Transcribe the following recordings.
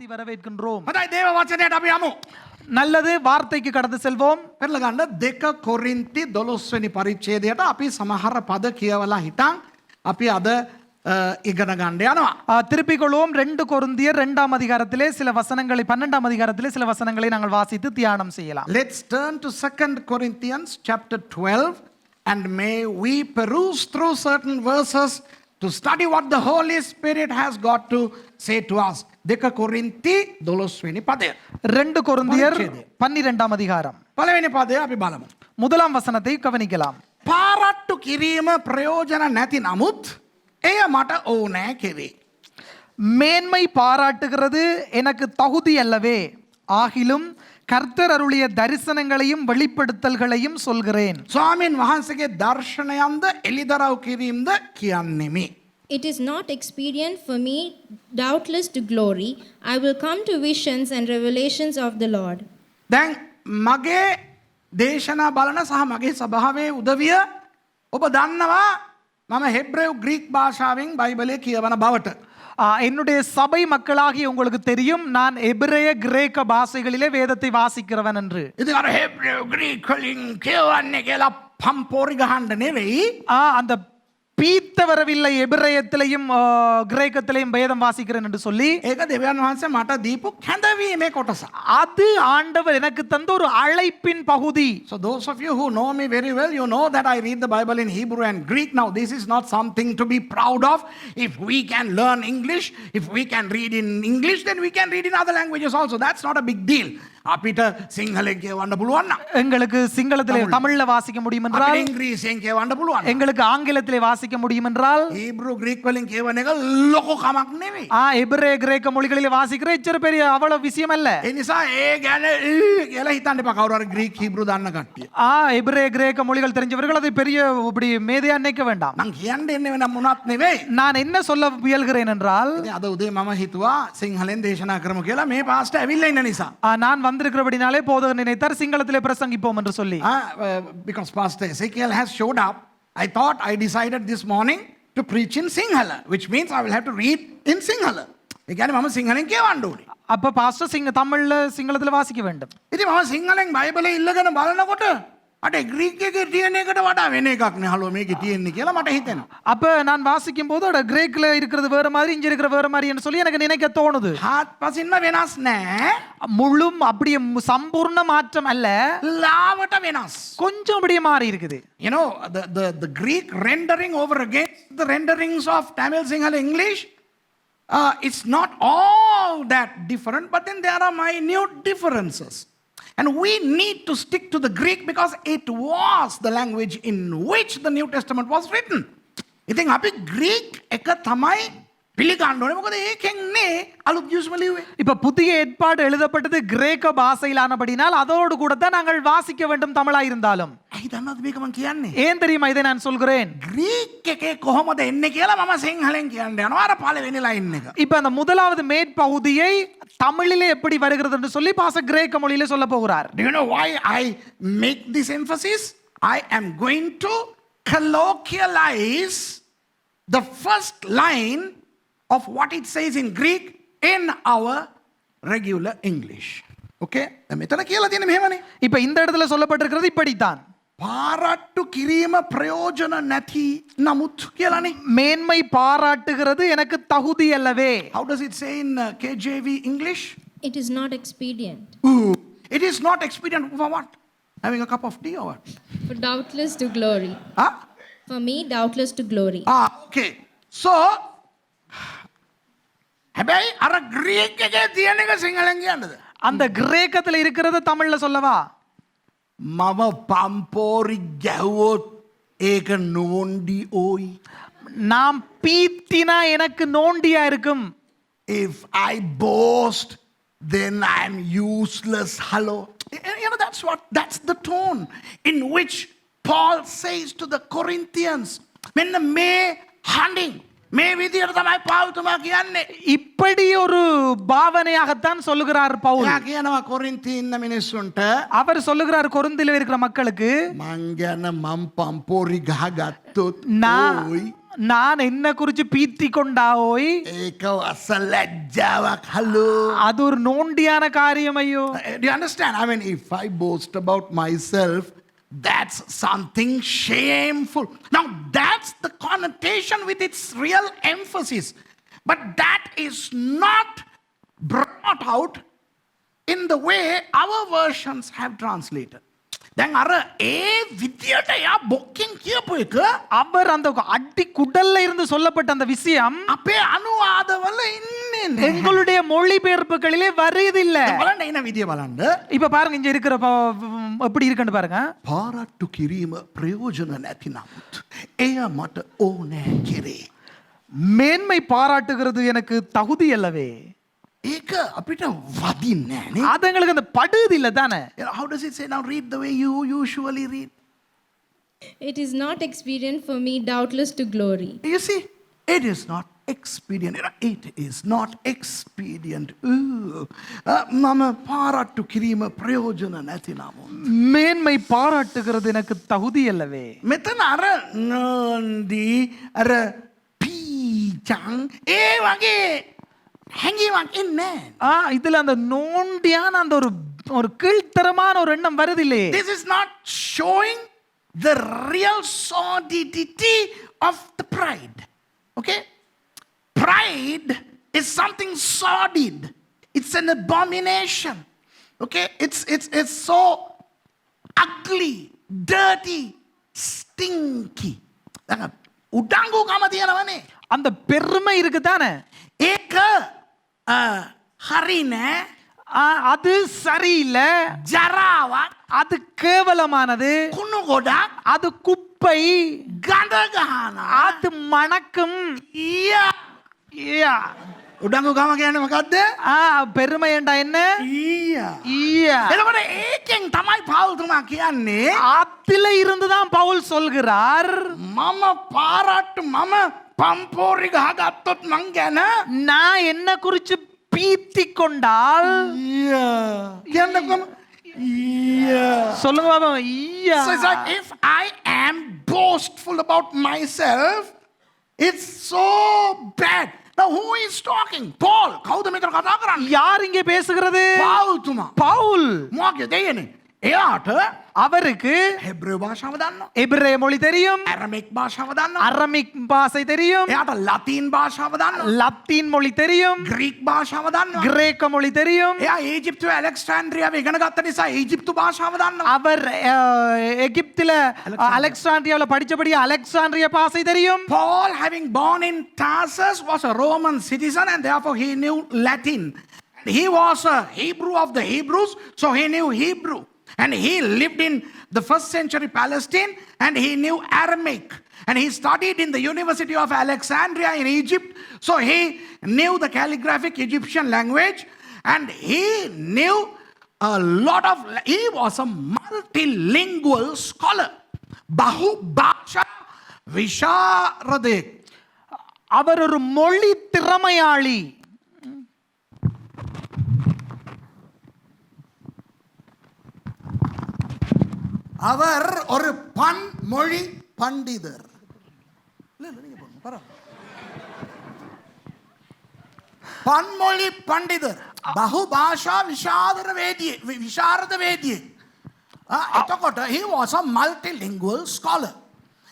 வாழ்த்தி வரவேற்கின்றோம். හොඳයි දේව වචනයට අපි යමු. நல்லது, வார்த்தைக்கு கடந்து செல்வோம். පෙරලා ගන්න 2 කොරින්ති 12 වෙනි පරිච්ඡේදයට අපි සමහර පද කියවලා හිටන් අපි අද ඉගෙන ගන්න යනවා. திருப்பிக் கொள்வோம். 2 கொரிந்தியர் 2ஆம் அதிகாரத்திலே சில வசனங்களை 12ஆம் அதிகாரத்திலே சில வசனங்களை நாங்கள் வாசித்து தியானம் செய்யலாம். Let's turn to 2 Corinthians chapter 12 and may we peruse through certain verses to study what the Holy Spirit has got to say to us. 2 කොරින්ති 12 වෙනි පදය. 2 கொரிந்தியர் 12ஆம் அதிகாரம். පළවෙනි පදය අපි බලමු. முதலாம் வசனத்தை கவனிக்கலாம். පාරට්ටු කිරීම ප්‍රයෝජන නැති නමුත් එය මට ඕනෑ කෙරේ. மேன்மை பாராட்டுகிறது எனக்கு தகுதி அல்லவே, ஆகிலும் கர்த்தர் அருளிய தரிசனங்களையும் வெளிப்படுத்தல்களையும் சொல்கிறேன். ස්වාමීන් වහන්සේගේ දර්ශනයන්ද එළිදරව් කිරීමද කියන්නෙමි. It is not expedient for me, doubtless to glory. I will come to visions and revelations of the Lord. දැන් මගේ දේශනා බලන සහ මගේ සභාවේ උදවිය ඔබ දන්නවා මම හෙබ්‍රේව් ග්‍රීක් භාෂාවෙන් බයිබලය කියවන බවට. என்னுடைய சபை மக்களாகி உங்களுக்கு தெரியும், நான் எபிரேய கிரேக்க பாஷைகளிலே வேதத்தை வாசிக்கிறவன் என்று. ඉතින් අර හෙබ්‍රේව් ග්‍රීක් වලින් කියවන්නේ කියලා පම්පෝරි ගහන්න නෙවෙයි. அந்த பீத்த வரவில்லை, எபிரேயத்திலையும் கிரேக்கத்திலையும் வேதம் வாசிக்கிறேன் என்று சொல்லி, ඒක දෙවියන් වහන්සේ මට දීපු කැඳවීමේ කොටස. அது ஆண்டவர் எனக்கு தந்த ஒரு அழைப்பின் பகுதி. So those of you who know me very well, you know that I read the Bible in Hebrew and Greek. Now this is not something to be proud of. If we can learn English, if we can read in English, then we can read in other languages also. That's not a big deal. අපිට සිංහලෙන් කියවන්න පුළුවන් නම්, எங்களுக்கு சிங்களத்திலே தமிழ்ல வாசிக்க முடியும் என்றால், අපිට ඉංග්‍රීසියෙන් කියවන්න පුළුවන්. எங்களுக்கு ஆங்கிலத்திலே வாசிக்க முடியும் என்றால், Hebrew Greek වලින් කියවන එක ලොකු කමක් නෙවෙයි. எபிரேய கிரேக்க மொழிகளிலே வாசிக்கிற இச்சர பெரிய அவ்வளவு விஷயம் அல்ல. ඒ නිසා ඒ ගැන කියලා හිතන්න එපා කවුරු හරි Greek Hebrew දන්න කට්ටිය. எபிரேய கிரேக்க மொழிகள் தெரிஞ்சவர்கள் அதை பெரிய இப்படி மேதையா நினைக்க வேண்டாம். මං කියන්න එන්නේ වෙන මොනවත් නෙවෙයි. நான் என்ன சொல்ல முயல்கிறேன் என்றால், ඉතින් අද උදේ මම හිතුවා සිංහලෙන් දේශනා කරමු කියලා මේ පාස්ටර් ඇවිල්ලා ඉන්න නිසා. நான் வந்திருக்கிறபடினாலே போதகர் நினைத்தார் சிங்களத்திலே பிரசங்கிப்போம் என்று சொல்லி. Because Pastor Ezekiel has showed up, I thought I decided this morning to preach in Sinhala, which means I will have to read in Sinhala. ඒ කියන්නේ මම සිංහලෙන් කියවන්න ඕනේ. அப்ப பாஸ்டர் தமிழ்ல சிங்களத்துல வாசிக்க வேண்டும். ඉතින් මම සිංහලෙන් බයිබලේ ඉල්ලගෙන බලනකොට අට ග්‍රීක් එකේ තියෙන එකට වඩා වෙන එකක් නේ හලෝ මේකේ තියෙන්නේ කියලා මට හිතෙනවා. அப்ப நான் வாசிக்கும் போது அட கிரேக்ல இருக்கிறது வேற மாதிரி, இங்க இருக்கிற வேற மாதிரின்னு சொல்லி எனக்கு நினைக்க தோணுது. හාත්පසින්ම වෙනස් නෑ. முழும் அப்படியே சம்பூர்ண மாற்றம் அல்ல, ලාවට වෙනස්. கொஞ்சம் அப்படியே மாறி இருக்குது. You know, the Greek rendering over against the renderings of Tamil, Sinhala, English, it's not all that different, but then there are minute differences. And we need to stick to the Greek because it was the language in which the New Testament was written. ඉතින් අපි Greek එක තමයි පිළිගන්න ඕනේ. මොකද ඒකෙන් නේ අලුත් යුස්මලි වෙන්නේ. இப்ப புதிய ஏற்பாடு எழுதப்பட்டது கிரேக்க பாஷையிலானபடினால் அதோடு கூட தான் நாங்கள் வாசிக்க வேண்டும் தமிழா இருந்தாலும். ඇයි දන්නවද මේක මම කියන්නේ? ஏன் தெரியுமா இதை நான் சொல்கிறேன்? Greek එකේ කොහොමද එන්නේ කියලා මම සිංහලෙන් කියන්න යනවා. අර පළවෙනි line එක. இப்ப அந்த முதலாவது மேற்பகுதியை தமிழிலே எப்படி வருகிறது என்று சொல்லி பாஸ்டர் கிரேக்க மொழியிலே சொல்ல போகிறார். Do you know why I make this emphasis? I am going to colloquialize the first line of what it says in Greek in our regular English. Okay? මෙතන කියලා තියෙන්නේ මෙහෙමනේ. இப்ப இந்த இடத்துல சொல்லப்பட்டிருக்கிறது இப்படித்தான். පාරට්ටු කිරීම ප්‍රයෝජන නැති නමුත් කියලානේ. மேன்மை பாராட்டுகிறது எனக்கு தகுதி அல்லவே. How does it say in KJV English? It is not expedient. Ooh, it is not expedient for what? Having a cup of tea or what? For doubtless to glory. Huh? For me, doubtless to glory. Okay. So හැබැයි අර Greek එකේ තියෙන එක සිංහලෙන් කියන්නද? அந்த கிரேக்கத்துல இருக்கிறத தமிழ்ல சொல்லவா? මම පම්පෝරි ගැහුවොත් ඒක නෝන්ඩි ඕයි. நாம் பீத்தினா எனக்கு நோண்டியா இருக்கும். If I boast, then I am useless. Hello. You know, that's the tone in which Paul says to the Corinthians. මෙන්න මේ හඬින් මේ විදියට තමයි පාවුතුමා කියන්නේ. இப்படி ஒரு பாவனையாகத்தான் சொல்லுகிறார் பவுல். එයා කියනවා කොරින්ති ඉන්න මිනිස්සුන්ට, அவர் சொல்லுகிறார் கொரிந்தில இருக்கிற மக்களுக்கு, මං ගැන මම් පම්පෝරි ගහගත්තොත් நான் ඕයි. நான் என்ன குறிச்சு பீத்தி கொண்டாவோய் ඒක අසලැජ්ජාවක් හලෝ. அது ஒரு நோண்டியான காரியம் ஐயோ. Do you understand? I mean, if I boast about myself, that's something shameful. Now, that's the connotation with its real emphasis. But that is not brought out in the way our versions have translated. දැන් අර ඒ විදියට යා බොක්කින් කියපු එක அவர் அந்த அடி குடல்ல இருந்து சொல்லப்பட்ட அந்த விஷயம் අපේ අනුවාදවල ඉන්නේ නැහැ. எங்களுடைய மொழிபெயர்ப்புகளிலே வருவதில்லை. බලන්න එන විදිය බලන්න. இப்ப பாருங்க இங்க இருக்கிற எப்படி இருக்குன்னு பாருங்க. පාරට්ටු කිරීම ප්‍රයෝජන නැති නමුත් එය මට ඕනෑ කෙරේ. மேன்மை பாராட்டுகிறது எனக்கு தகுதி அல்லவே. ඒක අපිට වදින්නේ නෑනේ. அது எங்களுக்கு அந்த படுது இல்ல தானே. How does it say? Now read the way you usually read. It is not expedient for me, doubtless, to glory. You see, it is not expedient. It is not expedient. මම පාරට්ටු කිරීම ප්‍රයෝජන නැති නමුත්. மேன்மை பாராட்டுகிறது எனக்கு தகுதி அல்லவே. මෙතන අර නන්දී අර පීචං ඒ වගේ හැඟීමක් ඉන්නේ. இதுல அந்த நோண்டியான அந்த ஒரு கீழ்த்தரமான ஒரு எண்ணம் வருதில்லே. This is not showing the real sordidity of the pride. Okay? Pride is something sordid. It's an abomination. Okay? It's so ugly, dirty, stinky. උඩංගු කම තියෙනවනේ. அந்த பெருமை இருக்கு தானே. ඒක හරි නෑ. அது சரியில்லை. ජරාවක්, அது கேவலமானது. කුණු ගොඩක්, அது குப்பை. ගඳ ගහනවා. அது மணக்கும். ஈயா. උඩංගු කම කියන්නේ මොකද්ද? பெருமை என்றா என்ன? ඊයා. ஈயா. එතකොට ඒකෙන් තමයි පවුල්තුමා කියන්නේ அதில இருந்துதான் பவுல் சொல்கிறார், මම පාරට්ටු මම පම්පෝරි ගහගත්තොත් මං ගැන நான் என்ன குறிச்சு பீத்தி கொண்டால் කියන්නකොම சொல்லுங்க Baba. ஈயா. So it's like if I am boastful about myself, it's so bad. Now who is talking? Paul. කවුද මෙතන කතා කරන්නේ? யார் இங்கே பேசுகிறது? පවුල්තුමා. பவுல். මොකද දෙයනේ? එයාට அவருக்கு හෙබ්‍රේව භාෂාව දන්නවා. எபிரேய மொழி தெரியும், ඇරමික් භාෂාව දන්නවා. அரமிக் பாஷை தெரியும், එයාට ලතීන් භාෂාව දන්නවා. லத்தீன் மொழி தெரியும், ග්‍රීක් භාෂාව දන්නවා. கிரேக்க மொழி தெரியும். එයා ඊජිප්තුවේ ඇලෙක්සැන්ඩ්‍රියාවේ ඉගෙන ගත්ත නිසා ඊජිප්තු භාෂාව දන්නවා. அவர் எகிப்தில அலெக்சாண்ட்ரியாவுல படிச்சபடி அலெக்சாண்ட்ரிய பாஷை தெரியும். Paul, having born in Tarsus, was a Roman citizen and therefore he knew Latin. He was a Hebrew of the Hebrews, so he knew Hebrew. And he lived in the first century Palestine and he knew Aramaic. And he studied in the University of Alexandria in Egypt, so he knew the calligraphic Egyptian language and he knew a lot of, he was a multilingual scholar. Bahu Bhaksha Visharadek. அவர் ஒரு மொழி திறமையாளி. அவர் ஒரு பன்மொழி பண்டிதர். பன்மொழி பண்டிதர். බහුභාෂා විශාරද වේදියෙක්. එතකොට he was a multilingual scholar.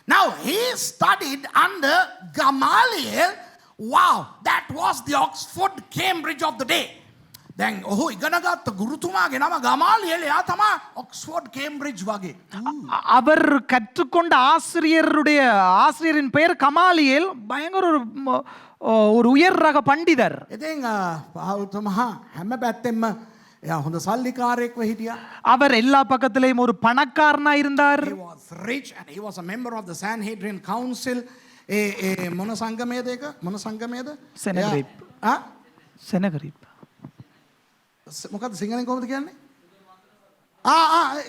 Now he studied under Gamaliel. Wow, that was the Oxford Cambridge of the day. දැන් ඔහු ඉගෙන ගත්ත ගුරුතුමාගේ නම ගමාලියල්. එයා තමයි ඔක්ස්ෆෝඩ් කේම්බ්‍රිජ් වගේ. அவர் கற்றுக்கொண்ட ஆசிரியரின் பெயர் கமாலியேல். பயங்கர ஒரு உயர் ரக பண்டிதர். ඉතින් පවුල්තුමා හැම පැත්තෙම එයා හොඳ සල්ලිකාරයෙක්ව හිටියා. அவர் எல்லா பக்கத்திலேயும் ஒரு பணக்காரனா இருந்தார். He was rich and he was a member of the Sanhedrin Council. මොන සංගමයේද ඒක? මොන සංගමයේද? සෙනගරිප්. සෙනගරිප්. මොකද්ද සිංහලෙන් කොහොමද කියන්නේ?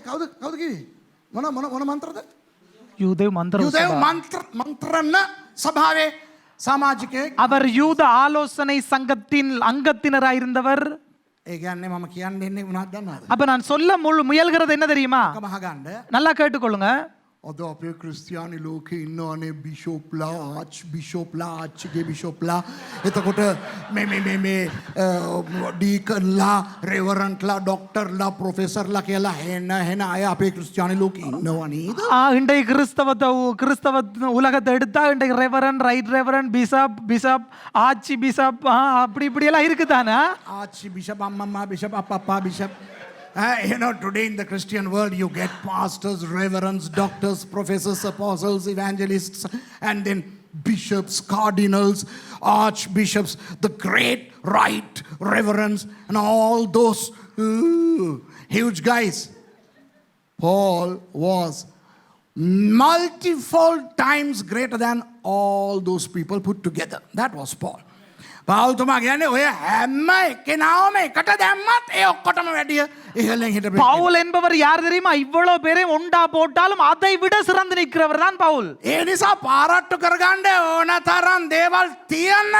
කවුද කිව්වේ? මොන මන්ත්‍රද? யூதேவ் மந்திர යුදෙව් මන්ත්‍රණ සභාවේ සමාජිකයෙක්. அவர் யூத ஆலோசனை சங்கத்தின் அங்கத்தினராயிருந்தவர். ඒ කියන්නේ මම කියන්න ඉන්නේ මොනවද දන්නවද? அப்ப நான் சொல்ல முயல்கிறது என்ன தெரியுமா? කමහගන්න. நல்லா கேட்டுக்கொள்ளுங்க. අද අපේ ක්‍රිස්තියානි ලෝකේ ඉන්නවනේ බිෂොප්ලා ආච්බිෂොප්ලා ආච්චිගේ බිෂොප්ලා එතකොට මේ ඩීකන්ලා රෙවරන්ට්ලා ඩොක්ටර්ලා ප්‍රොෆෙසර්ලා කියලා හෙන අය අපේ ක්‍රිස්තියානි ලෝකේ ඉන්නවා නේද? இன்றைய கிறிஸ்தவ உலகத்தை எடுத்தா இன்றைக்கு ரெவரன் ரைட் ரெவரன் பிஷப் ஆச்சி பிஷப் அப்படி இப்படி எல்லாம் இருக்குதானே? Archie Bishop, Amma Bishop, Papa Bishop. Today in the Christian world, you get pastors, reverends, doctors, professors, apostles, evangelists, and then bishops, cardinals, archbishops, the great right reverends, and all those huge guys. Paul was multifold times greater than all those people put together. That was Paul. පාවුතුමා කියන්නේ ඔය හැම කෙනාම එකට දැම්මත් ඒ ඔක්කොටම වැඩිය ඉහළින් හිටපු பவுல் என்பவர் யார் தெரியுமா? இவ்வளவு பேரையும் ஒண்டா போட்டாலும் அதை விட சிறந்து நிற்கிறவர் தான் பவுல். ඒ නිසා පාරට්ටු කරගන්න ඕන තරම් දේවල් තියෙන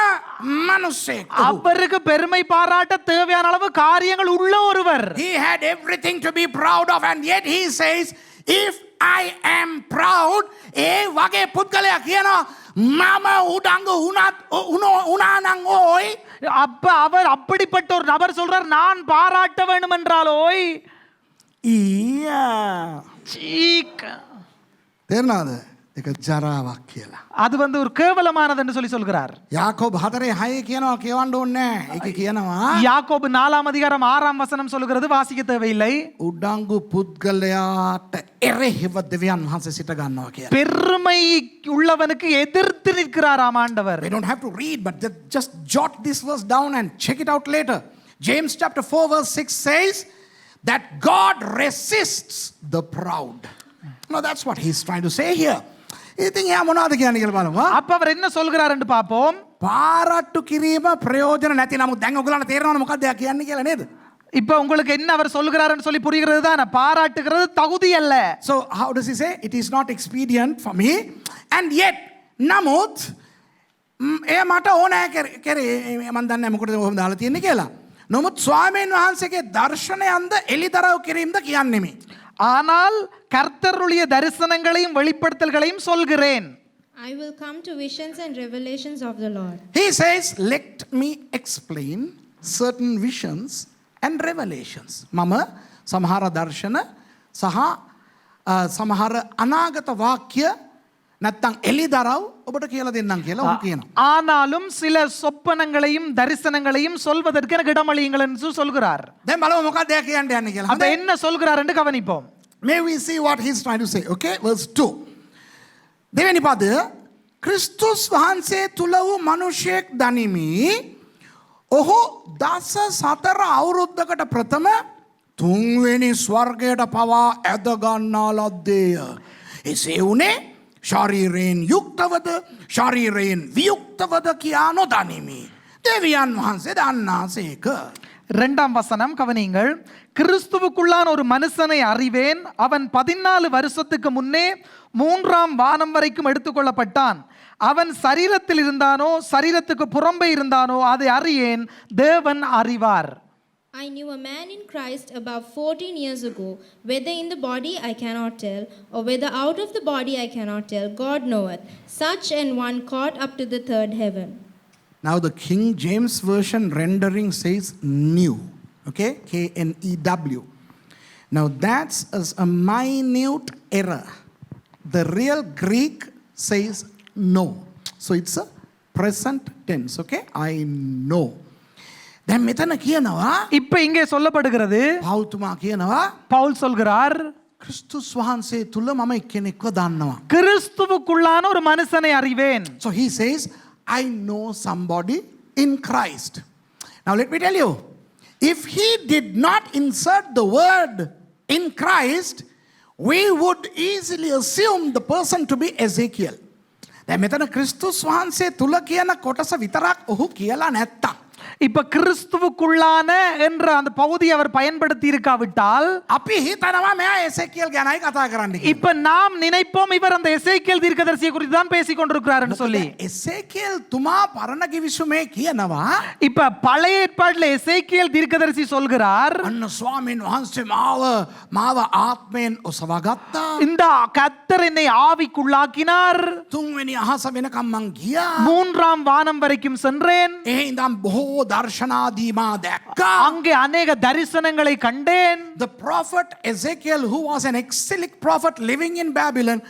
මිනිස්සෙක්. அவருக்கு பெருமை பாராட்ட தேவையான அளவு காரியங்கள் உள்ள ஒருவர். He had everything to be proud of, and yet he says, if I am proud, ඒ වගේ පුද්ගලයා කියනවා මම උඩඟු උනානං ඕයි. அப்ப அவர் அப்படிப்பட்ட ஒரு நபர் சொல்றார், நான் பாராட்ட வேண்டும் என்றால் ஓய் ඊයා சீக்க. තේරෙනවද? ඒක ජරාවක් කියලා. அது ஒரு கேவலமானது என்று சொல்லி சொல்கிறார். යාකෝබ 4:6 කියනවා කියවන්න ඕනේ නැහැ. ඒකේ කියනවා யாக்கோபு 4 அதிகாரம் 6 வசனம் சொல்கிறது, வாசிக்க தேவையில்லை. උඩඟු පුද්ගලයාට එරෙහිව දෙවියන් වහන්සේ සිට ගන්නවා කියලා. பெருமை உள்ளவனுக்கு எதிர்த்து நிற்கிறாராம் ஆண்டவர். We don't have to read, but just jot this verse down and check it out later. James chapter 4 verse 6 says that God resists the proud. No, that's what he's trying to say here. ඉතින් එයා මොනවද කියන්නේ කියලා බලමු. அப்ப அவர் என்ன சொல்கிறார் என்று பார்ப்போம். පාරට්ටු කිරීම ප්‍රයෝජන නැති නමුත් දැන් ඔයගොල්ලන්ට තේරෙනවද මොකක්ද එයා කියන්නේ කියලා නේද? இப்ப உங்களுக்கு என்ன அவர் சொல்கிறாருன்னு சொல்லி புரிகிறது தான். பாராட்டுகிறது தகுதி அல்ல. So how does he say? It is not expedient for me, and yet නමුත් එයා මට ඕනෑ කරේ මම දන්නේ මොකටද කොහොමද දාලා තියෙන්නේ කියලා. නමුත් ස්වාමීන් වහන්සේගේ දර්ශනයන්ද එලිදරව් කිරීමද කියන්නේ මේ. ஆனால் கர்த்தருடைய தரிசனங்களையும் வெளிப்படுத்தல்களையும் சொல்கிறேன். I will come to visions and revelations of the Lord. He says, let me explain certain visions and revelations. මම සමහර දර්ශන සහ සමහර අනාගත වාක්‍ය නැත්තම් එලිදරව් ඔබට කියලා දෙන්නම් කියලා ඔහු කියනවා. ஆனாலும் சில சொப்பனங்களையும் தரிசனங்களையும் சொல்வதற்கு எனக்கு இடமளியுங்கள் என்று சொல்கிறார். දැන් බලමු මොකක්ද එයා කියන්න යන්නේ කියලා. அப்ப என்ன சொல்கிறார் என்று கவனிப்போம். May we see what he's trying to say. Okay, verse 2. දෙවෙනි පදය, ක්‍රිස්තුස් වහන්සේ තුල වූ මිනිසෙක් දනිමි. ඔහු 14 අවුරුද්දකට ප්‍රථම තුන්වෙනි ස්වර්ගයට පවා ඇද ගන්නා ලද්දේය. එසේ වුණේ ශරීරයෙන් යුක්තවද ශරීරයෙන් වියුක්තවද කියා නොදනිමි. දෙවියන් වහන්සේ දන්නාසේක. 2 வசனம் கவனியுங்கள். கிறிஸ்துவுக்குள்ளான ஒரு மனுஷனை அறிவேன், அவன் 14 வருஷத்துக்கு முன்னே 3ஆம் வானம் வரைக்கும் எடுத்துக்கொள்ளப்பட்டான். அவன் சரீரத்தில் இருந்தானோ சரீரத்துக்கு புறம்பே இருந்தானோ அதை அறியேன், தேவன் அறிவார். I knew a man in Christ about 14 years ago, whether in the body I cannot tell, or whether out of the body I cannot tell, God knoweth. Such an one caught up to the third heaven. Now the King James Version rendering says new. Okay, K-N-E-W. Now that's a minute error. The real Greek says know. So it's a present tense. Okay, I know. දැන් මෙතන කියනවා இப்ப இங்கே சொல்லப்படுகிறது, පෞතුමා කියනවා பவுல் சொல்கிறார், ක්‍රිස්තුස් වහන්සේ තුල මම එක්කෙනෙක්ව දන්නවා. கிறிஸ்துவுக்குள்ளான ஒரு மனுஷனை அறிவேன். So he says, I know somebody in Christ. Now let me tell you, if he did not insert the word in Christ, we would easily assume the person to be Ezekiel. දැන් මෙතන ක්‍රිස්තුස් වහන්සේ තුල කියන කොටස විතරක් ඔහු කියලා නැත්තම් இப்ப கிறிஸ்துவுக்குள்ளான என்ற அந்த பகுதி அவர் பயன்படுத்தி இருக்காவிட்டால் අපි හිතනවා මෙයා එසේකියල් ගැනයි කතා කරන්න කියලා. இப்ப நாம் நினைப்போம் இவர் அந்த எசேக்கியேல் தீர்க்கதரிசியை குறித்து தான் பேசிக் கொண்டிருக்கிறார்னு சொல்லி. එසේකියල් තුමා පරණ කිවිසුමේ කියනවා இப்ப பழைய ஏற்பாட்டுல எசேக்கியேல் தீர்க்கதரிசி சொல்கிறார், අන්න ස්වාමීන් වහන්සේ මාව ආත්මයෙන් ඔසවා ගත්තා. இந்த கர்த்தர் என்னை ஆவிக்குள்ளாக்கினார், තුන්වෙනි අහස වෙනකම් මං ගියා. மூன்றாம் வானம் வரைக்கும் சென்றேன், ඒ ඉඳන් බොහෝ දර්ශනාදී මා දැක්කා. அங்கே அநேக தரிசனங்களை கண்டேன். The prophet Ezekiel, who was an exilic prophet living in Babylon,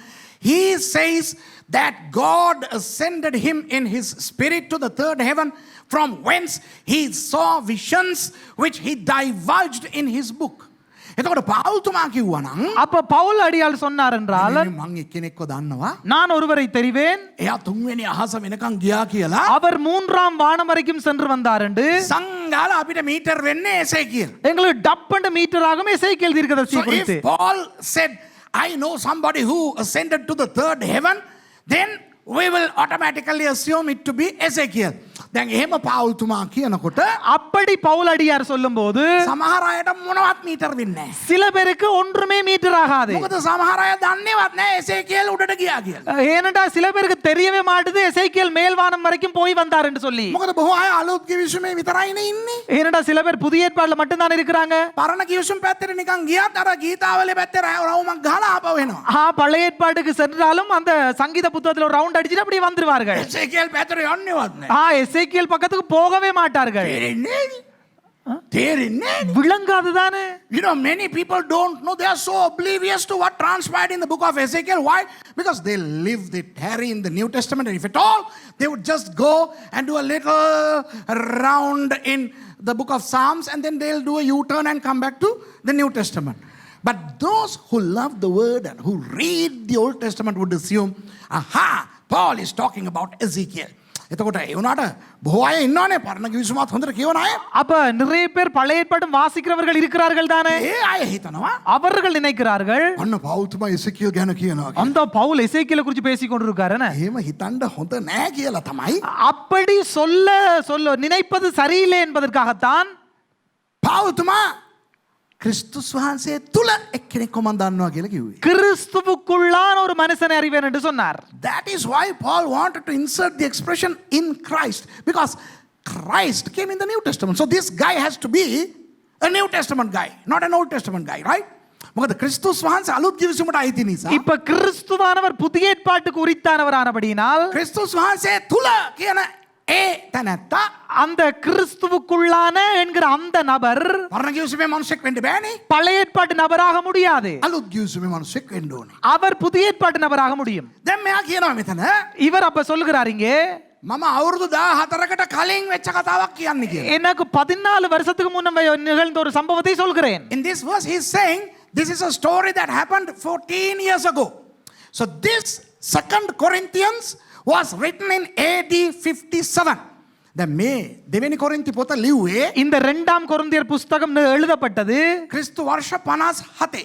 he says that God ascended him in his spirit to the third heaven, from whence he saw visions which he divulged in his book. එතකොට පෞල්තුමා කිව්වා නම් அப்ப பவுல் அடியாள் சொன்னார் என்றால், මං එක්කෙනෙක්ව දන්නවා. நான் ஒருவரை தெரிவேன், එයා තුන්වෙනි අහස වෙනකන් ගියා කියලා. அவர் மூன்றாம் வானம் வரைக்கும் சென்று வந்தார் என்று සංගාල අපිට මීටර් වෙන්නේ එසේකියල්. எங்களுக்கு டப்பண்டு மீட்டர் ஆகும் எசேக்கியேல் தீர்க்கதரிசி So குறித்து. if Paul said, I know somebody who ascended to the third heaven, then we will automatically assume it to be Ezekiel. දැන් එහෙම පෞල්තුමා කියනකොට அப்படி பவுல் அடியார் சொல்லும்போது සමහර අයට මොනවත් මීටර් වෙන්නේ නැහැ. சில பேருக்கு ஒன்றுமே மீட்டர் ஆகாது. මොකද සමහර අය දන්නේවත් නැහැ එසේකියල් උඩට ගියා කියලා. ஏனென்றா சில பேருக்கு தெரியவே மாட்டுது எசேக்கியேல் மேல்வானம் வரைக்கும் போய் வந்தார் என்று சொல்லி. මොකද බොහෝ අය අලුත් කිවිසුමේ විතරයිනේ ඉන්නේ. ஏனென்றா சில பேர் புதிய ஏற்பாடுல மட்டும் தான் இருக்கிறாங்க. පරණ කිවිසුම් පැත්තට නිකන් ගියත් අර ගීතාවලේ පැත්තේ රවුමක් ගහලා ආපහු එනවා. பழைய ஏற்பாட்டுக்கு சென்றாலும் அந்த சங்கீத புத்தகத்துல ஒரு ரவுண்ட் அடிச்சுட்டு அப்படியே வந்துருவார்கள். එසේකියල් පැත්තට යන්නේවත් නැහැ. எசேக்கியேல் பக்கத்துக்கு போகவே மாட்டார்கள். තේරෙන්නේ விளங்காதுதானே. You know, many people don't know. They are so oblivious to what transpired in the book of Ezekiel. Why? Because they lived it, Harry, in the New Testament. And if at all, they would just go and do a little round in the book of Psalms, and then they'll do a U-turn and come back to the New Testament. But those who love the word and who read the Old Testament would assume, aha, Paul is talking about Ezekiel. එතකොට ඒ වුණාට බොහෝ අය ඉන්නවනේ පරණ කිවිසුමත් හොඳට කියවන අය. அப்ப நிறைய பேர் பழைய ஏற்பாடும் வாசிக்கிறவர்கள் இருக்கிறார்கள் தானே. ඒ අය හිතනවා அவர்கள் நினைக்கிறார்கள், අන්න පෞල්තුමා එසේකියල් ගැන කියනවා. அந்த பவுல் எசேக்கியேலை குறித்து பேசிக் கொண்டிருக்காருன்னு. එහෙම හිතන්න හොඳ නෑ කියලා තමයි அப்படி சொல்ல நினைப்பது சரியில்லை என்பதற்காகத்தான் පෞල්තුමා ක්‍රිස්තුස් වහන්සේ තුල එක්කෙනෙක් මම දන්නවා කියලා කිව්වේ. கிறிஸ்துவுக்குள்ளான ஒரு மனுஷனை அறிவேன் என்று சொன்னார். That is why Paul wanted to insert the expression in Christ, because Christ came in the New Testament. So this guy has to be a New Testament guy, not an Old Testament guy, right? මොකද ක්‍රිස්තුස් වහන්සේ අලුත් කිවිසුමට අයිති නිසා. இப்ப கிறிஸ்துவானவர் புதிய ஏற்பாட்டுக்கு உரித்தானவரானபடியினால் ක්‍රිස්තුස් වහන්සේ තුල කියන ඒ තැනැත්තා அந்த கிறிஸ்துவுக்குள்ளான என்கிற அந்த நபர் පරණ කිවිසුමේ මිනිසෙක් වෙන්න බෑනේ. பழைய ஏற்பாட்டு நபராக முடியாது. අලුත් කිවිසුමේ මිනිසෙක් වෙන්න ඕනේ. அவர் புதிய ஏற்பாட்டு நபராக முடியும். දැන් මෙයා කියනවා මෙතන இவர் அப்ப சொல்லுகிறார் இங்கே, මම අවුරුදු 14කට කලින් වෙච්ච කතාවක් කියන්නේ කියලා. எனக்கு 14 வருஷத்துக்கு முன்ன நிகழ்ந்த ஒரு சம்பவத்தை சொல்கிறேன். In this verse he is saying this is a story that happened 14 years ago. So this 2 Corinthians was written in AD 57. දැන් මේ දෙවෙනි කොරින්ති පොත ලිව්වේ இந்த 2ஆம் கொரிந்தியர் புஸ்தகம் எழுதப்பட்டது ක්‍රිස්තු වර්ෂ 57.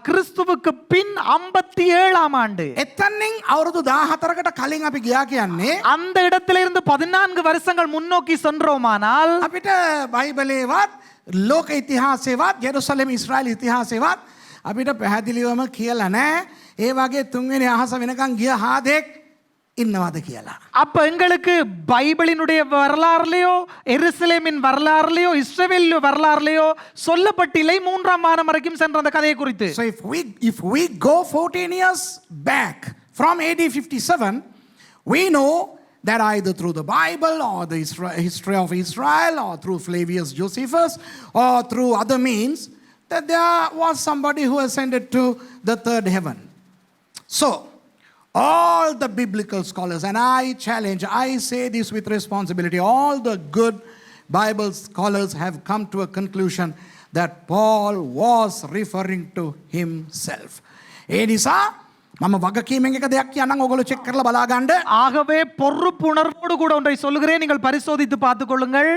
கிறிஸ்துவுக்கு பின் 57ஆம் ஆண்டு. එතනින් අවුරුදු 14කට කලින් අපි ගියා කියන්නේ அந்த இடத்துல இருந்து 14 வருஷங்கள் முன்னோக்கி சென்றோமானால் අපිට බයිබලේවත් ලෝක ඉතිහාසෙවත් යෙරුසලම් ඉස්රායල් ඉතිහාසෙවත් අපිට පැහැදිලිවම කියලා නැහැ ඒ වගේ තුන්වෙනි අහස වෙනකන් ගිය හාදෙක් ඉන්නවද කියලා. அப்ப எங்களுக்கு பைபிளினுடைய வரலாறுலயோ எருசலேமின் வரலாறுலயோ இஸ்ரவேல் வரலாறுலயோ சொல்லப்பட்டில்லை 3ஆம் வானம் வரைக்கும் சென்ற அந்த கதையை குறித்து. So if we go 14 years back from AD 57, we know that either through the Bible or the history of Israel or through Flavius Josephus or through other means that there was somebody who ascended to the third heaven. So all the biblical scholars, and I say this with responsibility, all the good Bible scholars have come to a conclusion that Paul was referring to himself. ඒ නිසා මම වගකීමෙන් එක දෙයක් කියන්නම් ඔයගොල්ලෝ check කරලා බලා ගන්න. ஆகவே பொறுப்புணர்வோடு கூட ஒன்றை சொல்லுகிறேன், நீங்கள் பரிசோதித்து பார்த்துக் கொள்ளுங்கள்.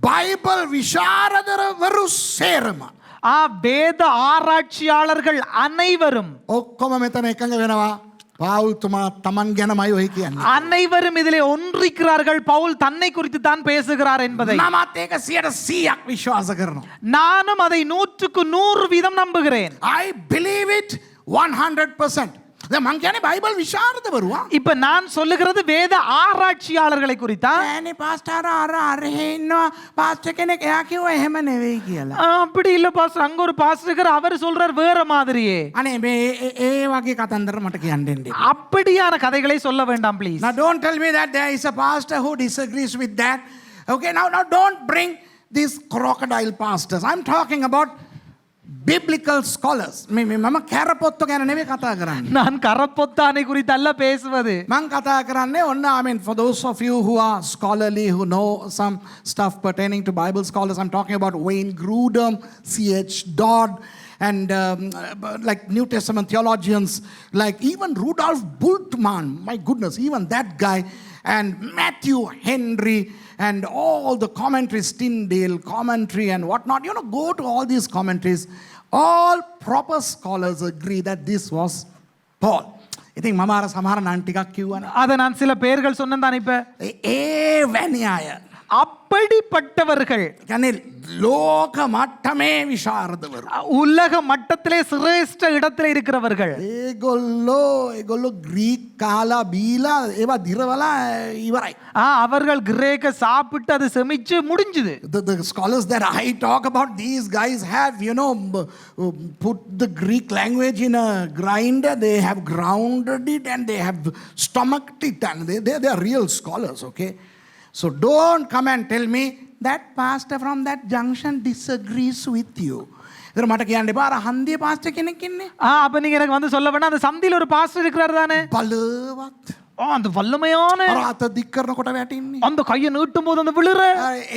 බයිබල් විශාරදවරු සේරම வேத ஆராய்ச்சியாளர்கள் அனைவரும் ඔක්කොම මෙතන එකඟ වෙනවා පාවුල්තුමා තමන් ගැනමයි ඔය කියන්නේ. அனைவரும் இதிலே ஒன்றிக்கிறார்கள் பவுல் தன்னை குறித்து தான் பேசுகிறார் என்பதை. මමත් ඒක 100% විශ්වාස කරනවා. நானும் அதை 100% நம்புகிறேன். I believe it 100%. දැන් මං කියන්නේ බයිබල් විශාරදවරුවා. இப்ப நான் சொல்லுகிறது வேத ஆராய்ச்சியாளர்களை குறித்தா. ඈනේ පාස්ටර් අර ඉන්නවා පාස්ටර් කෙනෙක් එයා කිව්වා එහෙම නෙවෙයි කියලා. அப்படி இல்ல பாஸ்டர், அங்க ஒரு பாஸ்டர் இருக்கார், அவர் சொல்றார் வேற மாதிரியே. අනේ මේ ඒ වගේ කතන්දර මට කියන්න දෙන්න. அப்படியான கதைகளை சொல்ல வேண்டாம் please. Now don't tell me that there is a pastor who disagrees with that. Okay, now don't bring these crocodile pastors. I'm talking about biblical scholars. මම කැරපොත්තු ගැන නෙවෙයි කතා කරන්නේ. நான் கரப்பொத்தானை குறித்து அல்ல பேசுவது. මං කතා කරන්නේ ඔන්න I mean for those of you who are scholarly, who know some stuff pertaining to Bible scholars, I'm talking about Wayne Grudem, C.H. Dodd, and like New Testament theologians like even Rudolf Bultmann, my goodness, even that guy, and Matthew Henry, and all the commentaries, Tyndale commentary and whatnot. You know, go to all these commentaries. All proper scholars agree that this was Paul. ඉතින් මම අර සමහර නම් ටිකක් කිව්වනේ. அதை நான் சில பெயர்கள் சொன்னேன் தானே இப்ப. ඒ වැනි අය. அப்படிப்பட்டவர்கள் කියන්නේ ලෝක මට්ටමේ විශාරදවරු. உலக மட்டத்திலே சிரேஷ்ட இடத்திலே இருக்கிறவர்கள். ඒගොල්ලෝ ග්‍රීක් කාලා බීලා ඒවා දිරවලා ඉවරයි. அவர்கள் கிரேக்க சாப்பிட்டு அது செமிச்சு முடிஞ்சது. The scholars that I talk about, these guys have, you know, put the Greek language in a grinder. They have grounded it and they have stomached it, and they are real scholars, okay? So don't come and tell me that pastor from that junction disagrees with you. இதர මට කියන්න එපා අර හන්දියේ pastor කෙනෙක් ඉන්නේ. அப்ப நீங்க எனக்கு வந்து சொல்ல வேண்டாம், அந்த சந்தில ஒரு பாஸ்டர் இருக்கிறார் தானே. බලවත්. அந்த வல்லமையான අර අත දික් කරනකොට වැටින්නේ. அந்த கையை நீட்டும் போது அந்த விழுற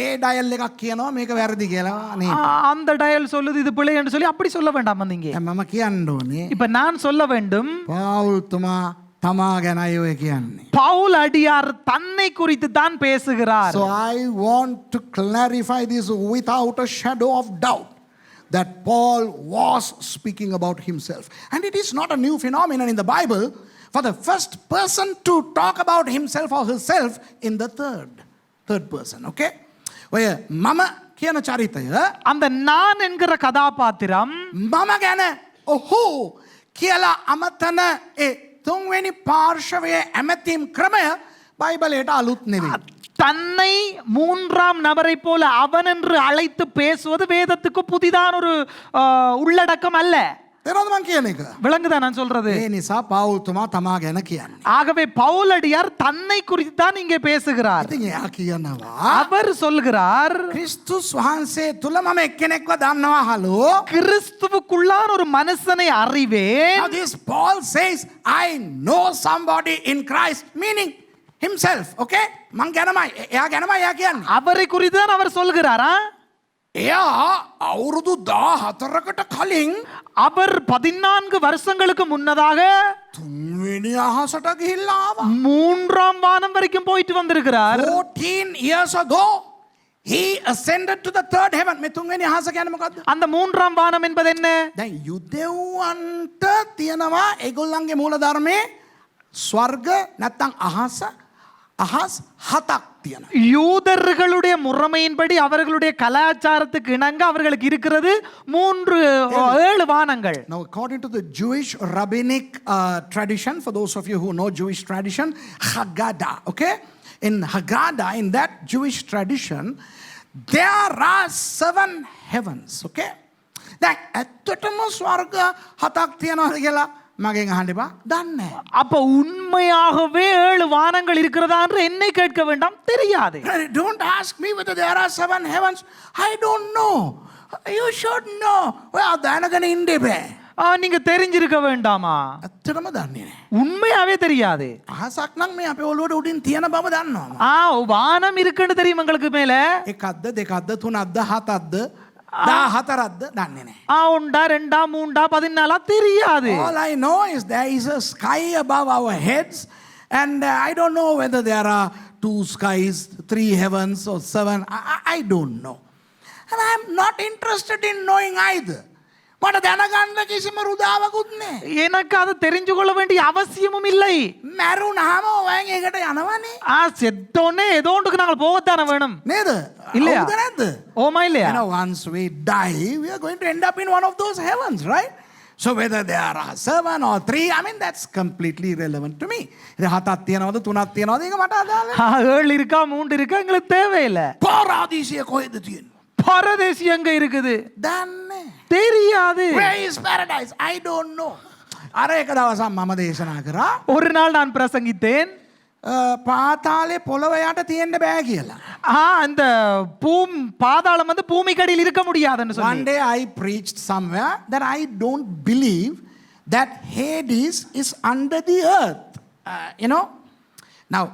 ඒ ඩයල් එකක් කියනවා මේක වැරදි කියලා නේ. அந்த டயல் சொல்லுது இது பிழை என்று சொல்லி அப்படி சொல்ல வேண்டாம் நீங்க. මම කියන්න ඕනේ. இப்ப நான் சொல்ல வேண்டும், පාවුල්තුමා තමා ගැනයි ඔය කියන්නේ. பவுல் அடியார் தன்னை குறித்து தான் பேசுகிறார். So I want to clarify this without a shadow of doubt that Paul was speaking about himself. And it is not a new phenomenon in the Bible for the first person to talk about himself or herself in the third person. Okay? ඔය මම කියන චරිතය, அந்த நான் என்கிற கதாபாத்திரம் මම ගැන ඔහු කියලා අමතන ඒ තුන්වෙනි පාර්ශවයේ ඇමතීම් ක්‍රමය බයිබලයට අලුත් නෙවෙයි. தன்னை மூன்றாம் நபரை போல அவன் என்று அழைத்து பேசுவது வேதத்துக்கு புதிதான ஒரு உள்ளடக்கம் அல்ல. තේරෙනවද මං කියන එක? விளங்குதா நான் சொல்றது? ඒ නිසා පාවුල්තුමා තමා ගැන කියන්නේ. ஆகவே பவுலடியார் தன்னை குறித்து தான் இங்கே பேசுகிறார். ඉතින් එයා කියනවා அவர் சொல்கிறார், ක්‍රිස්තුස් වහන්සේ තුල මම එක්කෙනෙක්ව දන්නවා හලෝ. கிறிஸ்துவுக்குள்ளான ஒரு மனுஷனை அறிவேன். Now this Paul says I know somebody in Christ, meaning himself. Okay? මං ගැනමයි එයා ගැනමයි එයා කියන්නේ. அவரை குறித்து தான் அவர் சொல்கிறாரா? එයා අවුරුදු 14කට කලින් அவர் 14 வருஷங்களுக்கு முன்னதாக තුන්වෙනි අහසට ගිහිල්ලා ආවා. மூன்றாம் வானம் வரைக்கும் போயிட்டு வந்திருக்கிறார். 14 years ago he ascended to the third heaven. මේ තුන්වෙනි අහස කියන්නේ මොකද්ද? அந்த மூன்றாம் வானம் என்பது என்ன? දැන් යුදෙව්වන්ට තියනවා ඒගොල්ලන්ගේ මූල ධර්මයේ ස්වර්ග නැත්නම් අහස 7ක් තියෙනවා. யூதர்களுடைய முறைமையின்படி அவர்களுடைய கலாச்சாரத்துக்கு இணங்க அவர்களுக்கு இருக்கிறது 7 வானங்கள். Now according to the Jewish rabbinic tradition, for those of you who know Jewish tradition, Haggadah, okay? In Haggadah, in that Jewish tradition, there are 7 heavens, okay? දැන් ඇත්තටම ස්වර්ග 7ක් තියෙනවද කියලා මගෙන් අහන්න එපා. දන්නේ නැහැ. அப்ப உண்மையாகவே 7 வானங்கள் இருக்கிறதா என்று என்னை கேட்க வேண்டாம், தெரியாது. Don't ask me whether there are 7 heavens. I don't know. You should know. ඔයා දැනගෙන ඉන්න බෑ. நீங்க தெரிஞ்சிருக்க வேண்டாமா? ඇත්තටම දන්නේ නැහැ. உண்மையாவே தெரியாது. අහසක් නම් මේ අපේ ඔළුවට උඩින් තියෙන බව දන්නවා. வானம் இருக்குன்னு தெரியும் உங்களுக்கு மேல. එකක්ද දෙකක්ද තුනක්ද හතක්ද 14ක්ද දන්නේ නැහැ. உண்டா 2 3 14 தெரியாது. All I know is there is a sky above our heads, and I don't know whether there are 2 skies, 3 heavens or 7. I don't know. And I am not interested in knowing either. මට දැනගන්න කිසිම රුදාවකුත් නෑ. எனக்கு அது தெரிஞ்சு கொள்ள வேண்டிய அவசியமும் இல்லை. මැරුණාම ඔයන් ඒකට යනවනේ. செத்தோன்னே ஏதோ ஒன்றுக்கு நாங்கள் போகத்தானே வேணும் නේද? இல்லையா? හවුද නැද්ද? ஓமா இல்லையா? Once we die, we are going to end up in one of those heavens, right? So whether there are 7 or 3, I mean that's completely irrelevant to me. இது 7ක් තියනවද 3ක් තියනවද ඒක මට අදාළ නෑ. 7 இருக்கா 3 இருக்கா எங்களுக்கு தேவையில்லை. පාරාදීසිය කොහෙද තියෙන්නේ? பரதேசி எங்க இருக்குது දන්නේ. தெரியாது. Where is paradise? I don't know. අර එක දවසක් මම දේශනා කරා ஒரு நாள் நான் பிரசங்கித்தேன் පාතාලේ පොළව යට තියෙන්න බෑ කියලා. அந்த பாதாளம் வந்து பூமிக்கடியில் இருக்க முடியாதுன்னு One சொல்லி. day I preached somewhere that I don't believe that Hades is under the earth. You know? Now,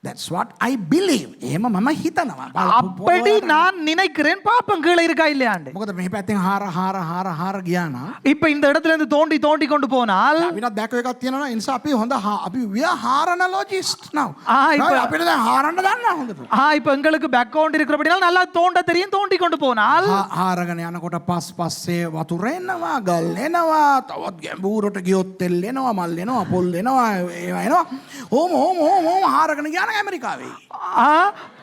that's what I believe. එහෙම මම හිතනවා. அப்படி நான் நினைக்கிறேன். பாப்பம் கீழே இருக்கா இல்லையாண்டு. මොකද මේ පැත්තෙන් හාර ගියා නම් இப்ப இந்த இடத்துல இருந்து தோண்டி தோண்டி கொண்டு போனால் අපිට දැක එකක් තියෙනවා. ඒ නිසා අපි හොඳ අපි we are haranologists now. இப்ப අපිට දැන් හාරන්න දන්නවා හොඳට. இப்ப எங்களுக்கு பேக்ரவுண்ட் இருக்கிறபடியால் நல்லா தோண்ட தெரியும். தோண்டி கொண்டு போனால் හාරගෙන යනකොට පස්සේ වතුර එනවා, ගල් එනවා, තවත් ගැඹුරට ගියොත් තෙල් එනවා, මල් එනවා, පොල් එනවා, ඒවා එනවා. ඕම හාරගෙන ගියා නම් ඇමරිකාවේ.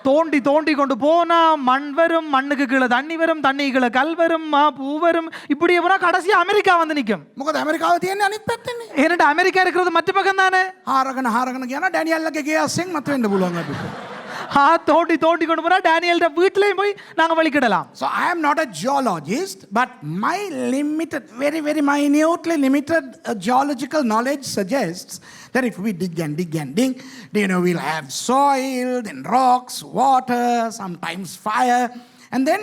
தோண்டி தோண்டி கொண்டு போனா மண் வரும், மண்ணுக்கு கீழே தண்ணி வரும், தண்ணி கீழே கல் வரும், பூ வரும், இப்படியே போனா கடைசியா அமெரிக்கா வந்து நிக்கும். මොකද ඇමරිකාව තියෙන්නේ අනිත් පැත්තේනේ. ஏன்னா அமெரிக்கா இருக்கிறது மற்ற பக்கம் தானே. හාරගෙන ගියා නම් ඩැනියල්ගේ ගේ අස්සෙන් මත වෙන්න පුළුවන් අපිට. தோண்டி தோண்டி கொண்டு போனா டேனியல்ட வீட்லயும் போய் நாங்க வழிக்கிடலாம். So I am not a geologist, but my limited, very minutely limited geological knowledge suggests that if we dig and dig, you know, we'll have soil, then rocks, water, sometimes fire, and then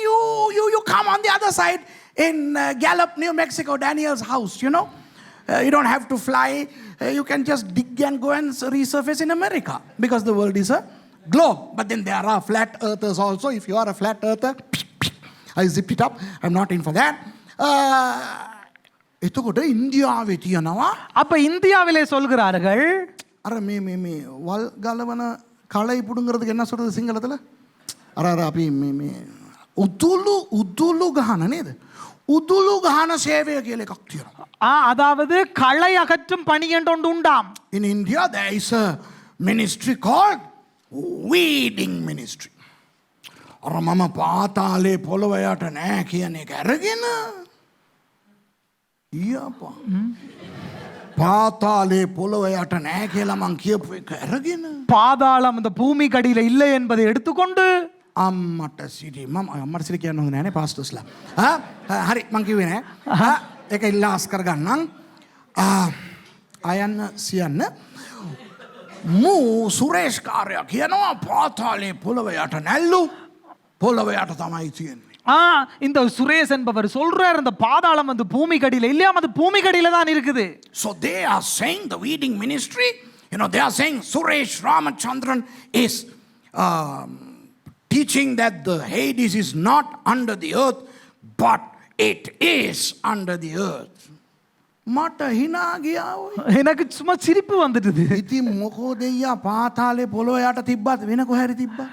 you come on the other side in Gallup, New Mexico, Daniel's house, you know. You don't have to fly. You can just dig and go and resurface in America because the world is a globe. But then there are flat earthers also. If you are a flat earther, I zipped it up. I'm not in for that. එතකොට ඉන්දියාවේ තියනවා அப்ப இந்தியாவிலே சொல்கிறார்கள் අර මේ වල් ගලවන කලයි පුඩුங்கிறதுக்கு என்ன சொல்றது සිංහලத்துல අර අපි මේ උදුළු ගහන නේද උදුළු ගහන සේවය කියලා එකක් තියෙනවා. அதாவது களை அகற்றும் பணி என்று ஒன்று உண்டாம். In India there is a ministry called weeding ministry. අර මම පාතාලේ පොළව යට නෑ කියන එක අරගෙන ඊයපා පාතාලේ පොළව යට නෑ කියලා මං කියපු එක අරගෙන பாதாளம் இந்த பூமி கடியில இல்லை என்பதை எடுத்துக்கொண்டு අම්මට සිරි මම අම්මට සිරි කියන්න හොඳ නෑනේ පාස්ටර්ස්ලා. හරි මං කිව්වේ නෑ. ඒක ඉල්ලාස් කරගන්නම්. අයන්න සියන්න මූ සුරේෂ් කාර්යය කියනවා පාතාලේ පොළව යට නැල්ලු පොළව යට තමයි තියෙන්නේ. இந்த சுரேஷ் என்பவர் சொல்றார் இந்த பாதாளம் வந்து பூமி கடியில இல்லையாம் அது பூமி கடியில தான் இருக்குது. So they are saying the weeding ministry, you know, they are saying Suresh Ramachandran is teaching that the Hades is not under the earth but it is under the earth. මට හිනා ගියා ඔය. எனக்கு சும்மா சிரிப்பு வந்துடுது. ඉතින් මොකෝ දෙයියා පාතාලේ පොළොව යට තිබ්බත් වෙන කොහරි තිබ්බා.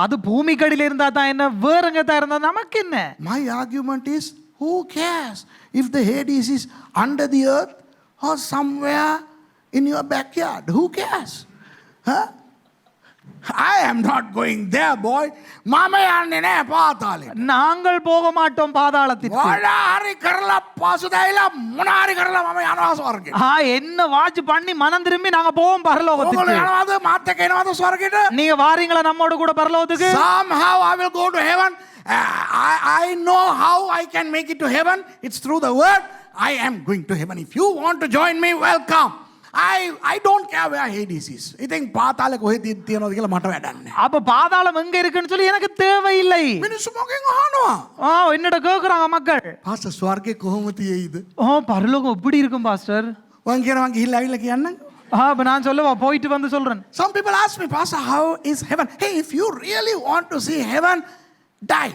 அது பூமி கடியில இருந்தா தான் என்ன வேறங்க தான் இருந்தா நமக்கு என்ன. My argument is who cares if the Hades is under the earth or somewhere in your backyard? Who cares? Huh? I am not going there, boy. මම යන්නේ නෑ පාතාලේ. நாங்கள் போக மாட்டோம் பாதாளத்திற்கு. වඩා හරි කරලා පසුදැයිලා මොන හරි කරලා මම යනවා ස්වර්ගෙට. என்ன வாட்ச் பண்ணி மனம் திரும்பி நாங்க போவோம் ඔයගොල්ලෝ பரலோகத்துக்கு. යනවාද මාත් එක්ක එනවාද ස්වර්ගෙට? நீங்க வாரீங்களா நம்மோட கூட பரலோகத்துக்கு? Somehow I will go to heaven. I know how I can make it to heaven. It's through the word. I am going to heaven. If you want to join me, welcome. I don't care where Hades is. ඉතින් පාතාලේ කොහෙද තියෙනවද කියලා මට වැඩක් නැහැ. அப்ப பாதாளம் எங்க இருக்குன்னு சொல்லி எனக்கு தேவையில்லை. මිනිස්සු මොකෙන් අහනවා? என்னோட கேக்குறாங்க மக்கள். පාස්ටර් ස්වර්ගේ කොහොම තියෙයිද? பரலோகம் எப்படி இருக்கும் பாஸ்டர்? මං කියනවා ගිහිල්ලා ඇවිල්ලා කියන්නම්. அப்ப நான் சொல்லவா போயிட்டு வந்து சொல்றேன். Some people ask me, Pastor, how is heaven? Hey, if you really want to see heaven, die.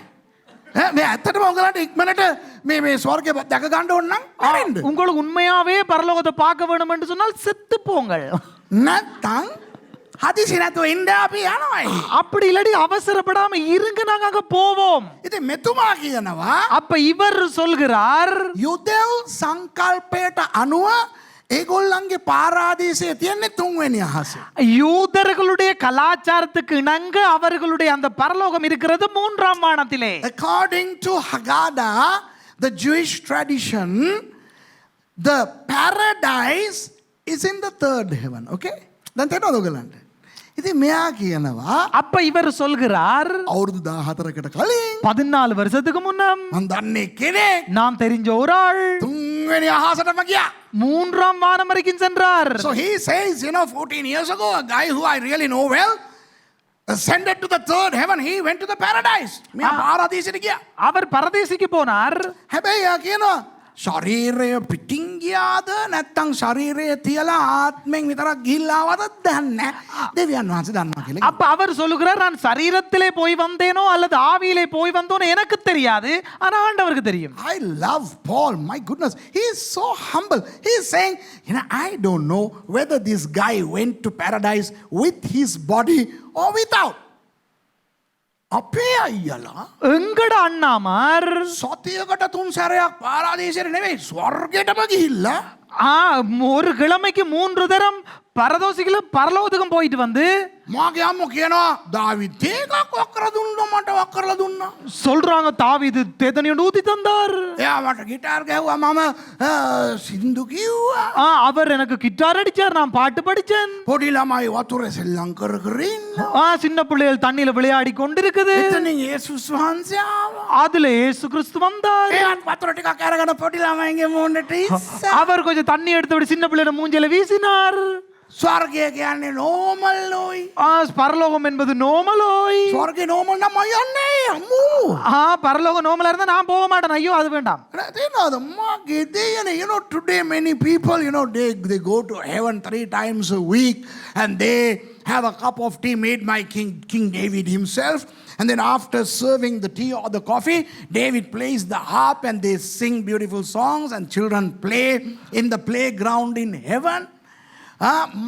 මේ ඇත්තටම උගලන්ට ඉක්මනට මේ ස්වර්ගය දැක ගන්න ඕන නම් මැරෙන්න. உங்களுக்கு உண்மையாவே பரலோகத்தை பார்க்க வேண்டும் என்று சொன்னால் செத்து போங்கள். නැත්තම් හදිසි නැතුව ඉන්න අපි යනවා. அப்படி இல்லாட்டி அவசரப்படாம இருங்க, நாங்க அங்க போவோம். ඉතින් මෙතුමා කියනවා அப்ப இவர் சொல்கிறார், යුදෙව් සංකල්පයට අනුව ඒගොල්ලන්ගේ පාරාදීසය තියෙන්නේ තුන්වෙනි අහසේ. யூதர்களுடைய கலாச்சாரத்துக்கு இணங்க அவர்களுடைய அந்த பரலோகம் இருக்கிறது 3ஆம் வானத்திலே. According to Haggadah, the Jewish tradition, the paradise is in the third heaven. Okay? දැන් තේරෙනවද ඔයගලන්ට? ඉතින් මෙයා කියනවා அப்ப இவர் சொல்கிறார், අවුරුදු 14කට කලින් 14 வருஷத்துக்கு முன்னம் මම දන්නේ කෙනෙක් நான் தெரிஞ்ச ஒரு ஆள் තුන්වෙනි අහසටම ගියා. 3ஆம் வானம் வரைக்கும் சென்றார். So he says, 14 years ago, a guy who I really know well ascended to the third heaven. He went to the paradise. මෙයා පාරාදීසයට ගියා. அவர் பரதேசிக்கு போனார். හැබැයි යා කියනවා ශරීරය පිටින් ගියාද නැත්නම් ශරීරය තියලා ආත්මෙන් විතරක් ගිහිල්ලාවද දන්නේ නැහැ. දෙවියන් වහන්සේ දන්නවා කියලා. அப்ப அவர் சொல்லுகிறார், நான் சரீரத்திலே போய் வந்தேனோ அல்லது ஆவியிலே போய் வந்தோனோ எனக்கு தெரியாது, ஆனா ஆண்டவருக்கு தெரியும். I love Paul. My goodness, he is so humble. He is saying, I don't know whether this guy went to paradise with his body or without. අපේ අයියලා எங்கட அண்ணாமார் සතියකට 3 සැරයක් පාරාදීසයට නෙවෙයි ස්වර්ගයටම ගිහිල්ලා ஒரு கிழமைக்கு 3 தரம் பரதோசிகளும் பரலோகத்துக்கும் போயிட்டு வந்து මාගේ අම්මෝ කියනවා දාවිත් ඒකක් වක් කරලා දුන්නා මට වක් කරලා දුන්නා. சொல்றாங்க, தாவீது தேதனியோடு ஊத்தி தந்தார். එයා මට ගිටාර් ගැහුවා මම සින්දු කිව්වා. அவர் எனக்கு கிட்டார் அடிச்சார், நான் பாட்டு படிச்சேன். පොඩි ළමයි වතුරේ සෙල්ලම් කර කර ඉන්නවා. சின்ன பிள்ளைகள் தண்ணியில விளையாடி கொண்டிருக்குது. එතනින් යේසුස් වහන්සේ ආවා. அதுல இயேசு கிறிஸ்து வந்தார். එයාත් වතුර ටිකක් අරගෙන පොඩි ළමයින්ගේ මූණට ඉස්සා. அவர் கொஞ்சம் தண்ணி எடுத்து விட்டு சின்ன பிள்ளையோட மூஞ்சில வீசினார். ස්වර්ගය කියන්නේ නෝමල් නෝයි. பரலோகம் என்பது நோமலோய். ස්වර්ගේ නෝමල් නම් යන්නේ අම්මෝ. பரலோகம் நோமலா இருந்தா நான் போக மாட்டேன். ஐயோ அது வேண்டாம். තේනවද මාගේ දෙයනේ today many people they go to heaven 3 times a week and they have a cup of tea made by King David himself, and then after serving the tea or the coffee, David plays the harp and they sing beautiful songs and children play in the playground in heaven.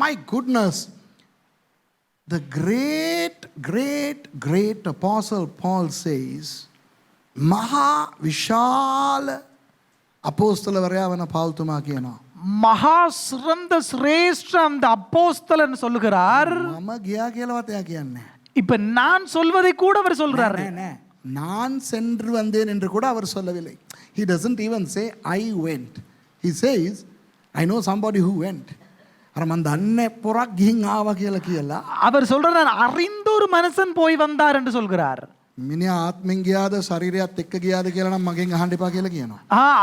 My goodness, the great apostle Paul says, මහා විශාල අපෝස්තලවරයා වන පෞල්තුමා කියනවා மகா சிறந்த சிரேஷ்ட அந்த அப்போஸ்தலன் சொல்லுகிறார். මම ගියා කියලාවත් එයා කියන්නේ இப்ப நான் சொல்வதை கூட அவர் சொல்றார். නෑ நான் சென்று வந்தேன் என்று கூட அவர் சொல்லவில்லை. He doesn't even say I went. He says I know somebody who went. අර මන් දන්නේ පොරක් ගිහින් ආවා කියලා කියලා. அவர் சொல்றார், அறிந்த ஒரு மனுஷன் போய் வந்தார் என்று சொல்கிறார். මිනිහා ආත්මෙන් ගියාද ශරීරයත් එක්ක ගියාද කියලා නම් මගෙන් අහන්න එපා කියලා කියනවා.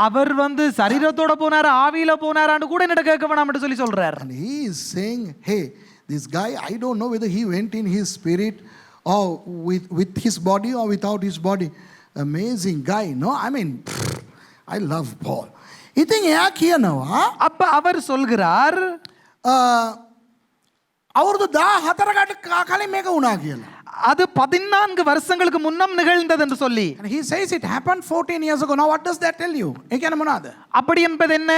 அவர் வந்து சரீரத்தோட போனார் ஆவியில போனாரான்னு கூட என்னட்ட கேட்க வேணாம்னு சொல்லி சொல்றார். And he is saying, hey, this guy, I don't know whether he went in his spirit or with his body or without his body. Amazing guy, no? I mean, I love Paul. ඉතින් එයා කියනවා அப்ப அவர் சொல்கிறார், අවුරුදු 14කට කලින් මේක වුණා කියලා. அது 14 வருஷங்களுக்கு முன்னம் நிகழ்ந்தது என்று சொல்லி. And he says it happened 14 years ago. Now what does that tell you? ඒ කියන්නේ මොනවාද? அப்படி என்பது என்ன?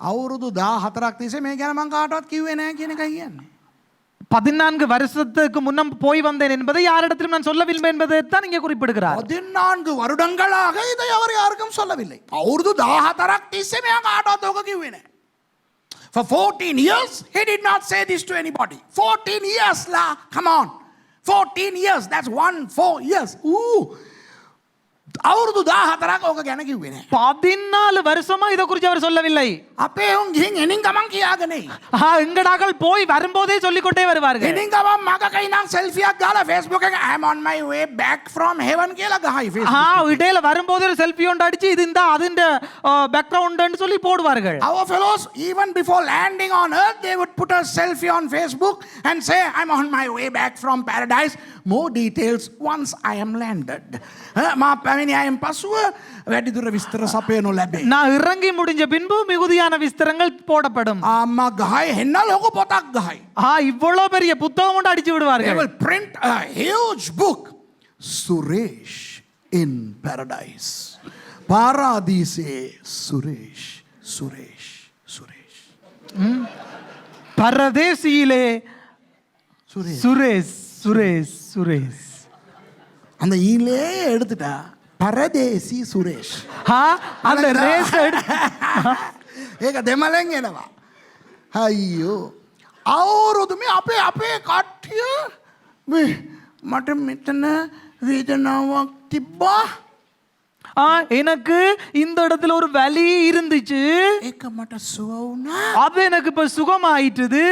අවුරුදු 14ක් තිස්සේ මේ ගැන මම කාටවත් කිව්වේ නැහැ කියන එකයි කියන්නේ. 14 வருஷத்துக்கு முன்னம் போய் வந்தேன் என்பதை யாரிடத்திலும் நான் சொல்லவில்லை என்பதை தான் இங்கே குறிப்பிடுகிறார். 14 வருடங்களாக இதை அவர் யாருக்கும் சொல்லவில்லை. අවුරුදු 14ක් තිස්සේ මෙයා කාටවත් ඔක කිව්වේ නැහැ. For 14 years he did not say this to anybody. 14 years la, come on. 14 years, that's 4 years. අවුරුදු 14ක් ඕක ගැන කිව්වේ නැහැ. 14 வருஷமா இத குறித்து அவர் சொல்லவில்லை. අපේ උන් ගිහින් එනින් ගමන් කියාගෙන එයි. எங்கடாக்கள் போய் வரும்போதே சொல்லிக்கொண்டே வருவார்கள். එනින් ගමන් මගක ඉඳන් සෙල්ෆියක් ගාලා Facebook එකේ I am on my way back from heaven කියලා ගහයි Facebook. இடையில வரும்போது ஒரு செல்ஃபி ஒன்று அடிச்சு இது இந்த அதிண்ட பேக்ரவுண்ட்னு சொல்லி போடுவார்கள். Our fellows, even before landing on earth, they would put a selfie on Facebook and say, I'm on my way back from paradise. More details once I am landed. මා පැමිණියායෙන් පසුව වැඩිදුර විස්තර සපයනු ලැබේ. நான் இறங்கி முடிஞ்ச பின்பு மிகுதியான விஸ்தரங்கள் போடப்படும். අම්මා ගහයි හෙන්න ලොකු පොතක් ගහයි. இவ்வளவு பெரிய புத்தகம் ஒன்று அடிச்சு They விடுவார்கள். will print a huge book. Suresh in paradise. Paradise Suresh. Suresh. பரதேசியிலே Suresh Suresh Suresh அந்த ஈலே எடுத்துட்டா பரதேசி சுரேஷ். அந்த ரேஸ் ඒක දෙමළෙන් එනවා. අයියෝ අවුරුදු මේ අපේ කට්ටිය මේ මට මෙතන වේදනාවක් තිබ්බා. எனக்கு இந்த இடத்துல ஒரு வலி இருந்துச்சு, ඒක මට සුව වුණා. அது எனக்கு இப்ப சுகமாயிட்டுது.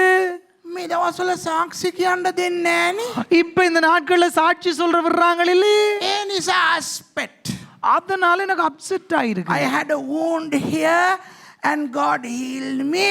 මේ දවස්වල සාක්ෂි කියන්න දෙන්නේ නෑනේ. இப்ப இந்த நாட்கள்ல சாட்சி சொல்ற வர்றாங்க இல்ல, ඒ නිසා අස්පෙට්. அதனால எனக்கு அப்செட் ஆயிருக்கு. I had a wound here and God healed me,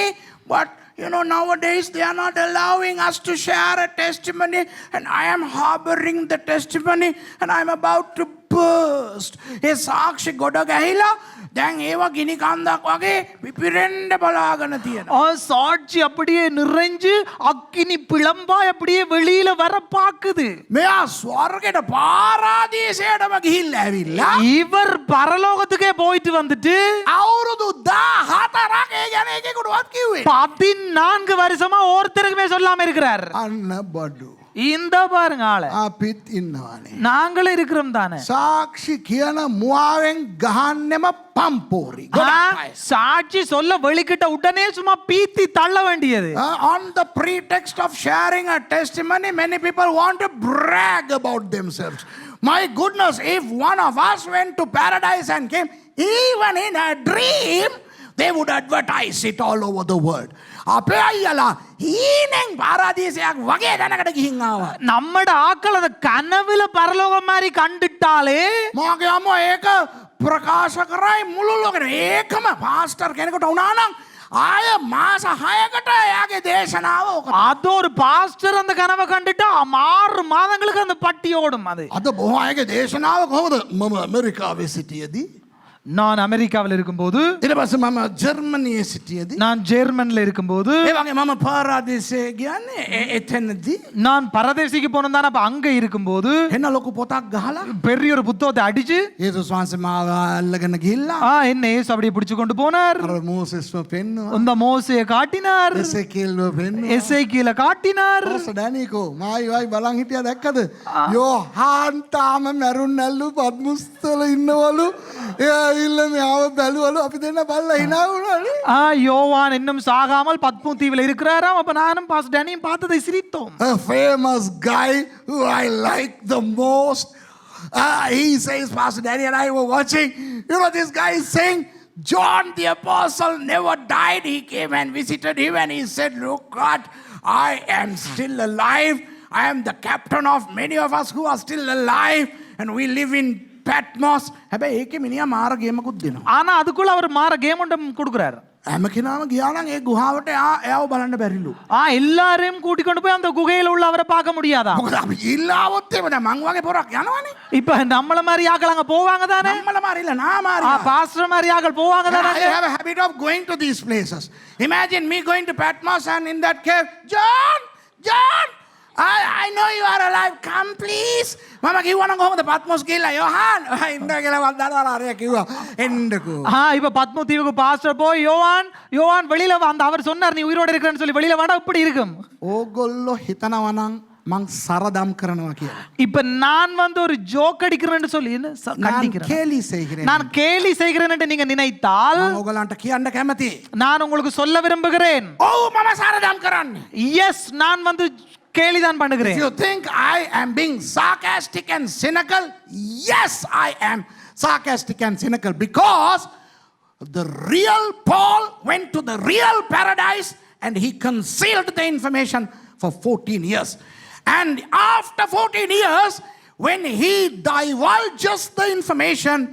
but you know, nowadays they are not allowing us to share a testimony, and I am harboring the testimony and I am about to burst. ඒ සාක්ෂි ගොඩ ගැහිලා දැන් ඒවා ගිනි කන්දක් වගේ පිපිරෙන්න බලාගෙන තියෙනවා. சாட்சி அப்படியே நிறைஞ்சு அக்கினி பிளம்பாய் அப்படியே வெளியில வர பாக்குது. මෙයා ස්වර්ගයට පාරාදීසයටම ගිහිල්ලා ඇවිල්ලා இவர் பரலோகத்துக்கே போயிட்டு வந்துட்டு අවුරුදු 14ක් ඒ ගැන එකෙකුටවත් කිව්වේ. 14 வருஷமா ஒருத்தருக்குமே சொல்லாம இருக்கிறார். අන්න බඩු. இந்த பாருங்க ஆள, අපිත් ඉන්නවානේ. நாங்களும் இருக்கிறோம் தானே. සාක්ෂි කියන මුවාවෙන් ගහන්නෙම පම්පෝරි. சாட்சி சொல்ல வெளிக்கிட்ட உடனே சும்மா பீத்தி தள்ள வேண்டியது. On the pretext of sharing a testimony, many people want to brag about themselves. My goodness, if one of us went to paradise and came, even in a dream, they would advertise it all over the world. අපේ අයියලා හීනෙන් පාරාදීසයක් වගේ දැනකට ගිහින් ආවා. நம்மட ஆக்கள் அத கனவுல பரலோகம் மாதிரி கண்டுட்டாலே මාගේ අම්මා ඒක ප්‍රකාශ කරයි මුළු ලෝකෙට. ඒකම පාස්ටර් කෙනෙකුට වුණා නම් ආය මාස 6කට එයාගේ දේශනාව ඕක. அது ஒரு பாஸ்டர் அந்த கனவை கண்டுட்டா 6 மாதங்களுக்கு அந்த பட்டி ஓடும். அது අද බොහෝ අයගේ දේශනාව කොහොමද? මම ඇමරිකාවේ සිටියේදී, நான் அமெரிக்காவில் இருக்கும்போது, ඊට පස්සේ මම ජර්මනියේ සිටියේදී, நான் ஜெர்மன்ல இருக்கும்போது, ඒ වගේ මම පාරාදීසයේ ගියන්නේ එතනදී நான் பரதேசிக்கு போனதான அப்ப அங்க இருக்கும்போது එන ලොකු පොතක් ගහලා பெரிய ஒரு புத்தகத்தை அடிச்சு යේසුස් වහන්සේ මාව අල්ලගෙන ගිහිල්ලා என்ன ஏசு அப்படியே பிடிச்சு கொண்டு போனார். අර මෝසෙස්ව පෙන්නුවා, அந்த மோசையை காட்டினார், එසේකියල්ව පෙන්නුවා. எசேக்கியேல காட்டினார். ඩැනිකෝ මායි වයි බලන් හිටියා දැක්කද? යෝහාන් තාම මැරුන් නැල්ලු පද්මුස්තල ඉන්නවලු. එයා ඉල්ල මෙයාව බැලුවලු. අපි දෙන්න බල්ලා hina වුණානේ. யோவான் இன்னும் சாகாமல் பத்மு தீவில் இருக்கிறாராம். அப்ப நானும் பாஸ் டேனியும் பார்த்ததை சிரித்தோம். A famous guy who I like the most. He says, Pastor Danny and I were watching. You know, this guy is saying, John the Apostle never died. He came and visited him and he said, look God, I am still alive. I am the captain of many of us who are still alive. And we live in Patmos. හැබැයි ඒකේ මිනිහා මාර ගේමකුත් දෙනවා. ஆனா அதுக்குள்ள அவர் மாற game ஒன்று கொடுக்குறாரு. හැම කෙනාම ගියා නම් ඒ ගුහාවට එයාව බලන්න බැරිලු. எல்லாரையும் கூட்டி கொண்டு போய் அந்த குகையில உள்ள அவரை பார்க்க முடியாதா? මොකද අපි ඉල්ලාවොත් එහෙම දැන් මං වගේ පොරක් යනවනේ. இப்ப நம்மள மாதிரி ஆக்கள் அங்க போவாங்க தானே. நம்மள மாதிரி இல்ல, நான் மாதிரி. பாஸ்டர் மாதிரி ஆக்கள் போவாங்க தானே. I have a habit of going to these places. Imagine me going to Patmos and in that cave, John, I know you are alive. Come please. මම කිව්වා නම් කොහොමද පත්මොස් ගිහලා යෝහාන් ඉන්න කියලා මම දන්නවා අරයා කිව්වා එන්නකෝ. இப்ப பத்மு தீவுக்கு பாஸ்டர் போய் யோவான் வெளியில வா, அந்த அவர் சொன்னார் நீ உயிரோட இருக்கிறேன்னு சொல்லி வெளியில வாடா, இப்படி இருக்கும். ඕගොල්ලෝ හිතනවා නම් මං සරදම් කරනවා කියලා. இப்ப நான் வந்து ஒரு ஜோக் அடிக்கிறேன்னு சொல்லி கண்டிக்கிறேன். கேலி செய்கிறேன். நான் கேலி செய்கிறேன் என்று நீங்க நினைத்தால் මම ඕගලන්ට කියන්න කැමතියි. நான் உங்களுக்கு சொல்ல விரும்புகிறேன். ඔව් මම සරදම් කරන්නේ. எஸ், நான் வந்து கேலிதான் பண்ணுகிறேன். If you think I am being sarcastic and cynical, yes, I am sarcastic and cynical, because the real Paul went to the real paradise and he concealed the information for 14 years. And after 14 years, when he divulges the information,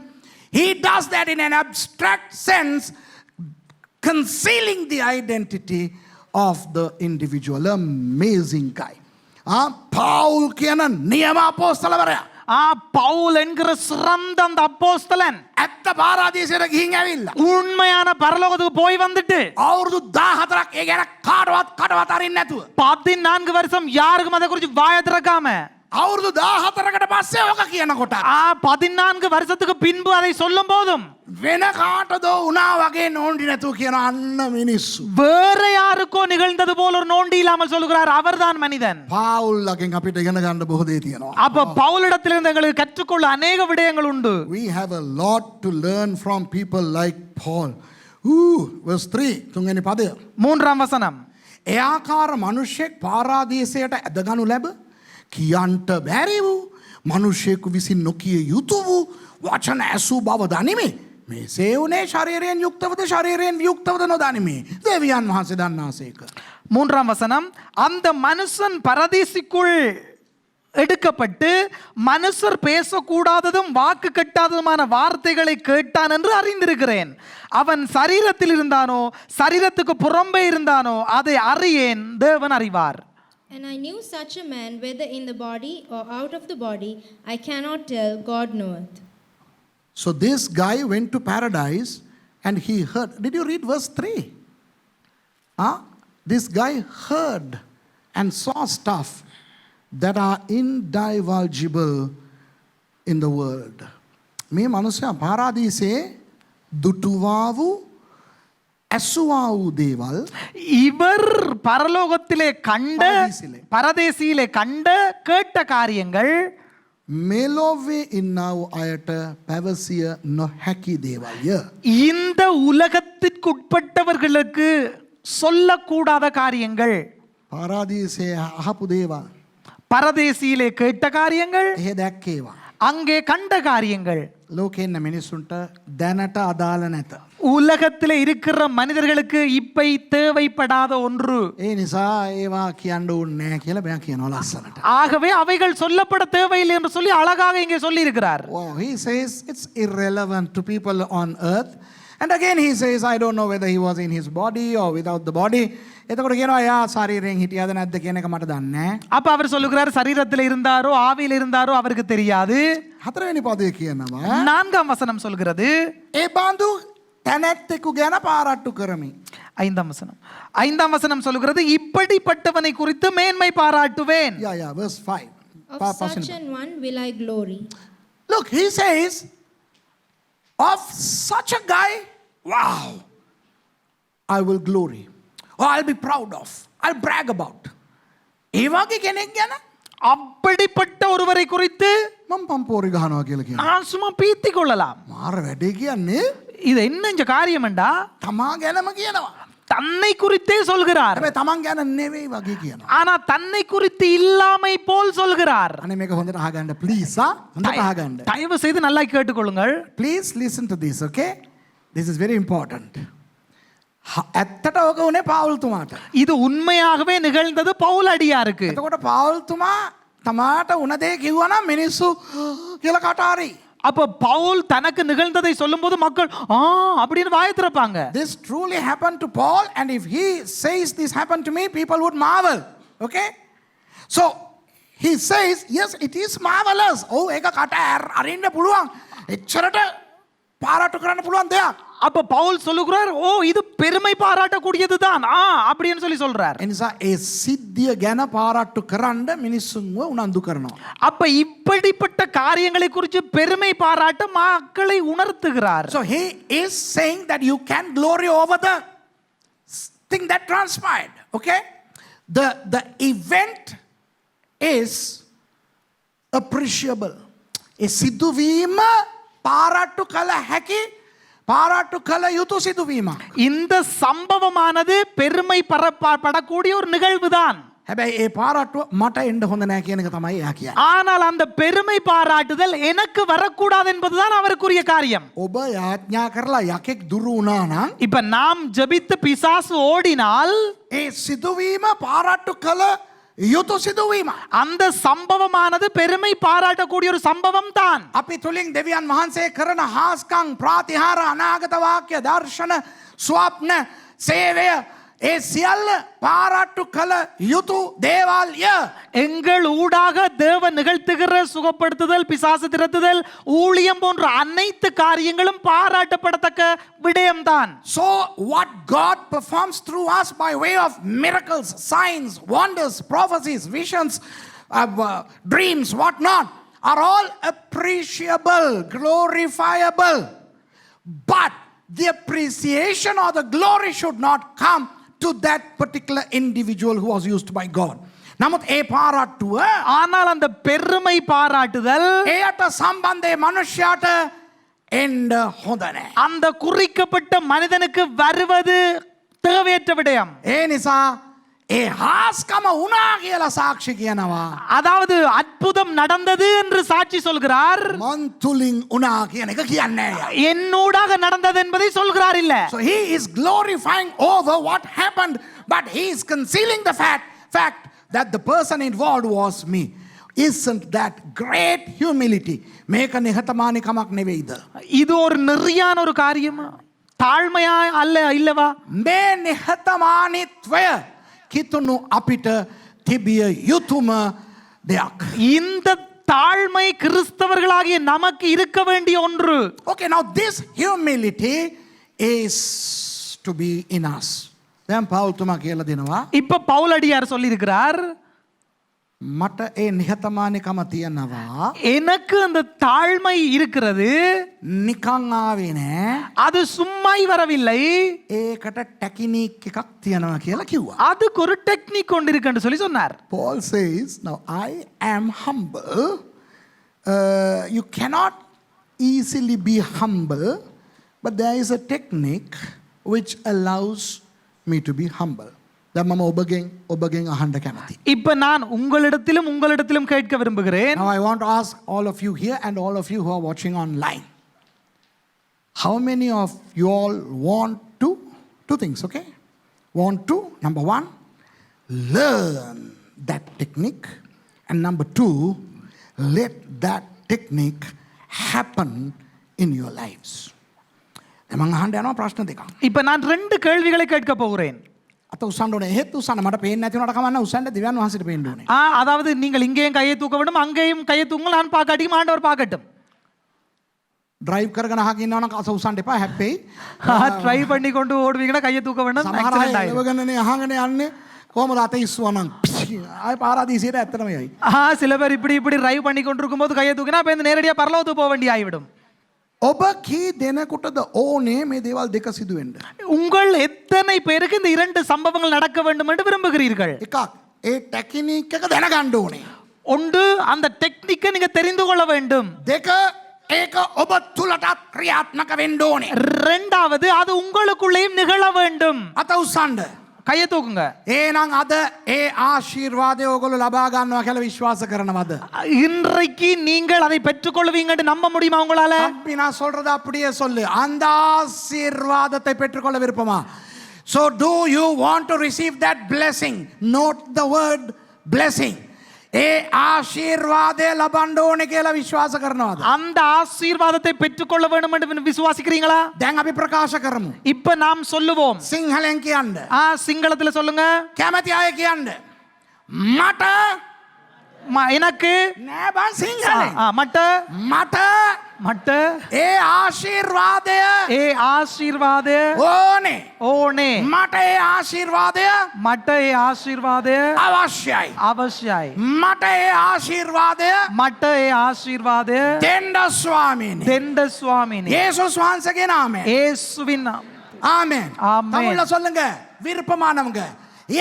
he does that in an abstract sense, concealing the identity of the individual. Amazing guy. Paul කියන නියම අපොස්තලවරයා. பவுல் என்கிற சிறந்த அந்த அப்போஸ்தலன் ඇත්ත පාරාදීසයට ගිහින් ඇවිල්ලා உண்மையான பரலோகத்துக்கு போய் வந்துட்டு අවුරුදු 14ක් ඒ ගැන කාටවත් අරින්න නැතුව 14 வருஷம் யாருக்கும் அதை குறித்து வாய திறக்காம අවුරුදු 14කට පස්සේ ඕක කියනකොට 14 வருஷத்துக்கு பின்பு அதை சொல்லும் போதும் වෙන කාටදෝ වුණා වගේ නෝන්ඩි නැතුව කියන අන්න මිනිස්සු. வேற யாருக்கோ நிகழ்ந்தது போல ஒரு நோண்டி இல்லாமல் சொல்கிறார் அவர்தான் மனிதன். පාවුල්ලගෙන් අපිට ඉගෙන ගන්න බොහෝ දේ තියෙනවා. அப்ப பவுலிடத்திலிருந்து எங்களுக்கு கற்றுக்கொள்ள அநேக விடயங்கள் உண்டு. We have a lot to learn from people like Paul. Verse 3 තුන්වෙනි පදය. மூன்றாம் வசனம். එයාකාර මනුෂ්‍යෙක් පාරාදීසයට ඇදගනු ලැබ කියන්ට බැරි වූ මනුෂ්‍යයෙකු විසින් නොකිය යුතු වූ වචන ඇසූ බව දනිමි. මේ සේවුනේ ශරීරයෙන් යුක්තවද ශරීරයෙන් වියුක්තවද නොදනිමි. දෙවියන් වහන්සේ දන්නාසේක. மூன்றாம் வசனம். அந்த மனுஷன் பரதீசிக்குள் எடுக்கப்பட்டு மனுஷர் பேசக்கூடாததும் வாக்கு கட்டாததுமான வார்த்தைகளை கேட்டான் என்று அறிந்திருக்கிறேன். அவன் சரீரத்தில் இருந்தானோ சரீரத்துக்கு புறம்பே இருந்தானோ அதை அறியேன், தேவன் அறிவார். And I knew such a man, whether in the body or out of the body, I cannot tell, God knoweth. So this guy went to paradise and he heard. Did you read verse 3? This guy heard and saw stuff that are indivulgible in the world. මේ මනුස්සයා පාරාදීසේ දුටුවා වූ ඇසුවා වූ දේවල් இவர் பரலோகத்திலே கண்ட பரதீசிலே. பரதேசியிலே கண்ட கேட்ட காரியங்கள் මෙලොවේ ඉන්නා වූ අයට පැවසිය නොහැකි දේවල්ය. இந்த உலகத்திற்குட்பட்டவர்களுக்கு சொல்லக்கூடாத காரியங்கள். පාරාදීසේ අහපු දේවල් பரதேசியிலே கேட்ட காரியங்கள், එහෙ දැක්කේවා. அங்கே கண்ட காரியங்கள் ලෝකේ ඉන්න මිනිස්සුන්ට දැනට අදාළ නැත. உலகத்தில் இருக்கிற மனிதர்களுக்கு இப்பை தேவைப்படாத ஒன்று. ඒ නිසා ඒවා කියන්න ඕනේ නැහැ කියලා බෑ කියනවා ලස්සනට. ஆகவே அவைகள் சொல்லப்பட தேவையில்லை என்று சொல்லி அழகாக இங்கே சொல்லி இருக்கிறார். Wow, he says it's irrelevant to people on earth. And again he says, I don't know whether he was in his body or without the body. එතකොට කියනවා යා ශරීරයෙන් හිටියද නැද්ද කියන එක මට දන්නේ නැහැ. அப்ப அவர் சொல்லுகிறார் சரீரத்தில் இருந்தாரோ ஆவியில் இருந்தாரோ அவருக்கு தெரியாது. හතරවෙනි පදේ කියනවා நான்காம் வசனம் சொல்கிறது. ඒ බඳු තැනැත්තෙකු ගැන පාරට්ටු කරමි. ஐந்தாம் வசனம். ஐந்தாம் வசனம் சொல்லுகிறது இப்படிப்பட்டவனை குறித்து மேன்மை பாராட்டுவேன். Yeah, verse 5. Of such an one will I glory. Look, he says, of such a guy, wow, I will glory. Or I'll be proud of. I'll brag about. ඒ වගේ කෙනෙක් ගැන அப்படிப்பட்ட ஒருவரை குறித்து මම පම්පෝරි ගහනවා කියලා කියනවා. நான் சும்மா பீத்திக் கொள்ளலாம். මාර වැඩේ කියන්නේ இது என்ன இந்த காரியம்டா? තමා ගැනම කියනවා. தன்னை குறித்தே சொல்கிறார். හැබැයි තමන් ගැන නෙවෙයි වගේ කියනවා. ஆனா தன்னை குறித்து இல்லாமை போல் சொல்கிறார். අනේ මේක හොඳට අහගන්න please. හොඳට අහගන්න. தயவு செய்து நல்லா கேட்டுக்கொள்ளுங்கள். Please listen to this, okay? This is very important. ඇත්තට ඕක උනේ පාවුල්තුමාට. இது உண்மையாகவே நிகழ்ந்தது பவுல் அடியாருக்கு. එතකොට පාවුල්තුමා තමාට උන දේ කිව්වනම් මිනිස්සු කියලා කටාරි. அப்ப பவுல் தனக்கு நிகழ்ந்ததை சொல்லும்போது மக்கள் அப்படின்னு வாயை திறப்பாங்க. This truly happened to Paul, and if he says this happened to me, people would marvel. Okay? So he says, yes, it is marvelous. ඒක කට අරින්න පුළුවන්. එච්චරට පාරාටු කරන්න පුළුවන් දෙයක්. அப்ப பவுல் சொல்லுகிறார், ஓ இது பெருமை பாராட்டக்கூடியதுதான் அப்படின்னு சொல்லி சொல்றார். එනිසා ඒ සිද්ධිය ගැන පාරාට්ටු කරන්න මිනිස්සුන්ව උනන්දු කරනවා. அப்ப இப்படிப்பட்ட காரியங்களை குறித்து பெருமை பாராட்ட மக்களை உணர்த்துகிறார். So he is saying that you can glory over the thing that transpired. Okay? The event is appreciable. ඒ සිදුවීම පාරාට්ටු කළ හැකි පාරාට්ටු කළ යුතු සිදුවීම. இந்த சம்பவமானது பெருமை படக்கூடிய ஒரு நிகழ்வுதான். හැබැයි ඒ පාරාට්ටුව මට එන්න හොඳ නැහැ කියන එක තමයි එයා කියන්නේ. ஆனால் அந்த பெருமை பாராட்டுதல் எனக்கு வரக்கூடாது என்பதுதான் அவருக்குரிய காரியம். ඔබ යාඥා කරලා යකෙක් දුරු වුණා නම් இப்ப நாம் ஜெபித்து பிசாசு ஓடினால் ඒ සිදුවීම පාරාට්ටු කළ යුතු සිදුවීම. அந்த சம்பவமானது பெருமை பாராட்டக்கூடிய ஒரு சம்பவம் தான். අපි තුලින් දෙවියන් වහන්සේ කරන හාස්කම් ප්‍රාතිහාර අනාගත වාක්‍ය දර්ශන ස්වප්න සේවය ඒ සියල්ල පාරාට්ටු කළ යුතු දේවල්ය. எங்கள் ஊடாக தேவன் நிகழ்த்துகிற சுகப்படுத்துதல், பிசாசு திரட்டுதல், ஊழியம் போன்ற அனைத்து காரியங்களும் பாராட்டப்படத்தக்க விடயம்தான். So what God performs through us by way of miracles, signs, wonders, prophecies, visions, dreams, what not, are all appreciable, glorifiable. But the appreciation or the glory should not come to that particular individual who was used by God. නමුත් ඒ පාරට්ටුව ஆனால் அந்த பெருமை பாராட்டுதல் එයට සම්බන්ධය මනුෂ්‍යයාට එන්න හොඳ නැහැ. அந்த குறிக்கப்பட்ட மனிதனுக்கு வருவது தேவையற்ற விடயம். ඒ නිසා ඒ හාස්කම වුණා කියලා සාක්ෂි කියනවා. அதாவது அற்புதம் நடந்தது என்று சாட்சி சொல்கிறார். මන් තුලින් වුණා කියන එක කියන්නේ නැහැ. என்னூடாக நடந்தது என்பதை சொல்கிறார் இல்ல. So he is glorifying over what happened, but he is concealing the fact that the person involved was me. Isn't that great humility? මේක නිහතමානීකමක් නෙවෙයිද? இது ஒரு நெறியான ஒரு காரியம். தாழ்மையா அல்ல இல்லவா? මේ නිහතමානීත්වය කිතුණු අපිට තිබිය යුතුම දෙයක්. இந்த தாழ்மை கிறிஸ்தவர்களாகிய நமக்கு இருக்க வேண்டிய ஒன்று. Okay, now this humility is to be in us. දැන් පෞල්තුමා කියලා දෙනවා இப்ப பவுலடியார் சொல்லி இருக்கிறார், මට ඒ නිහතමානීකම තියනවා. எனக்கு அந்த தாழ்மை இருக்கிறது, නිකන් ආවේ නෑ. அது சும்மாய் வரவில்லை, ඒකට ටැකිනික් එකක් තියනවා කියලා කිව්වා. அதுக்கு ஒரு டெக்னிக் கொண்டு இருக்குன்னு சொல்லி சொன்னார். Paul says, now I am humble. You cannot easily be humble, but there is a technique which allows me to be humble. දැන් මම ඔබගෙන් අහන්න කැමතියි. இப்ப நான் உங்களிடத்திலும் கேட்க விரும்புகிறேன். Now I want to ask all of you here and all of you who are watching online. How many of you all want to, two things, okay? Want to, number one, learn that technique, and number two, let that technique happen in your lives. මම අහන්න යනවා ප්‍රශ්න දෙකක්. இப்ப நான் 2 கேள்விகளை கேட்க போகிறேன். අත උස්සන්න ඕනේ. එහෙත් උස්සන්න මට පේන්නේ නැති වුණාට කමන්න උස්සන්න දිව්‍යන් වහන්සේට පේන්න ඕනේ. அதாவது நீங்கள் இங்கேயும் கையை தூக்க வேண்டும், அங்கேயும் கையை தூக்குங்கள், நான் பார்க்காட்டியும் ஆண்டவர் பார்க்கட்டும். ඩ්‍රයිව් කරගෙන අහගෙන ඉන්නවා නම් අත උස්සන්න එපා හැප්පෙයි. ட்ரை பண்ணி கொண்டு ஓடுவீங்கன்னா கையை தூக்க வேண்டும், සමහර අය ஆக்சிடென்ட் ஆயிடும். එළවගෙනනේ අහගෙන යන්නේ කොහමද අත ඉස්සුවනම් ආය පාරාදීසියට ඇත්තටම යයි. சில பேர் இப்படி டிரைவ் பண்ணி கொண்டிருக்கும் போது கையை தூக்கினா அப்ப இந்த நேரடியா பரலோகத்துக்கு போக வேண்டிய ஆகிவிடும். ඔබ කී දෙනෙකුටද ඕනේ මේ දේවල් දෙක සිදු වෙන්න? உங்கள் எத்தனை பேருக்கு இந்த 2 சம்பவங்கள் நடக்க வேண்டும் என்று விரும்புகிறீர்கள்? එකක් ඒ ටෙක්නික් එක දැනගන්න ඕනේ. ஒன்று, அந்த டெக்னிக்கை நீங்க தெரிந்து கொள்ள வேண்டும். දෙක ඒක ඔබ තුලටත් ක්‍රියාත්මක වෙන්න ඕනේ. இரண்டாவது, அது உங்களுக்குள்ளேயும் நிகழ வேண்டும். අත උස්සන්න. கையை தூக்குங்க. එහෙනම් අද ඒ ආශිර්වාදය ඔයගොල්ලෝ ලබා ගන්නවා කියලා විශ්වාස කරනවද? இன்றைக்கு நீங்கள் அதை பெற்றுக்கொள்வீங்கன்னு நம்ப முடியுமா உங்களால? தம்பி நான் சொல்றது அப்படியே சொல்லு. அந்த ஆசீர்வாதத்தை பெற்றுக்கொள்ள விருப்பமா? So do you want to receive that blessing? Note the word blessing. ඒ ආශිර්වාදය ලබන්න ඕනේ කියලා විශ්වාස කරනවද? அந்த ஆசீர்வாதத்தை பெற்றுக்கொள்ள வேண்டும் என்று விசுவாசிக்கிறீங்களா? දැන් අපි ප්‍රකාශ කරමු. இப்ப நாம் சொல்லுவோம். සිංහලෙන් කියන්න. சிங்களத்துல சொல்லுங்க. කැමති අය කියන්න. මට எனக்கு නෑ බං සිංහලෙන්. மட்ட ඒ ආශිර්වාදය ஏ ஆசீர்வாதே ඕනේ. ஓனே මට ඒ ආශිර්වාදය மட்ட ஏ ஆசீர்வாதே අවශ්‍යයි. அவசியாய் මට ඒ ආශිර්වාදය மட்ட ஏ ஆசீர்வாதே දෙන්න ස්වාමීනි. தெண்ட சுவாமினி යේසුස් වහන්සේගේ නාමයෙන්. இயேசுவின் ஆமென். ஆமென். தமிழ்ல சொல்லுங்க விருப்பமானவங்க.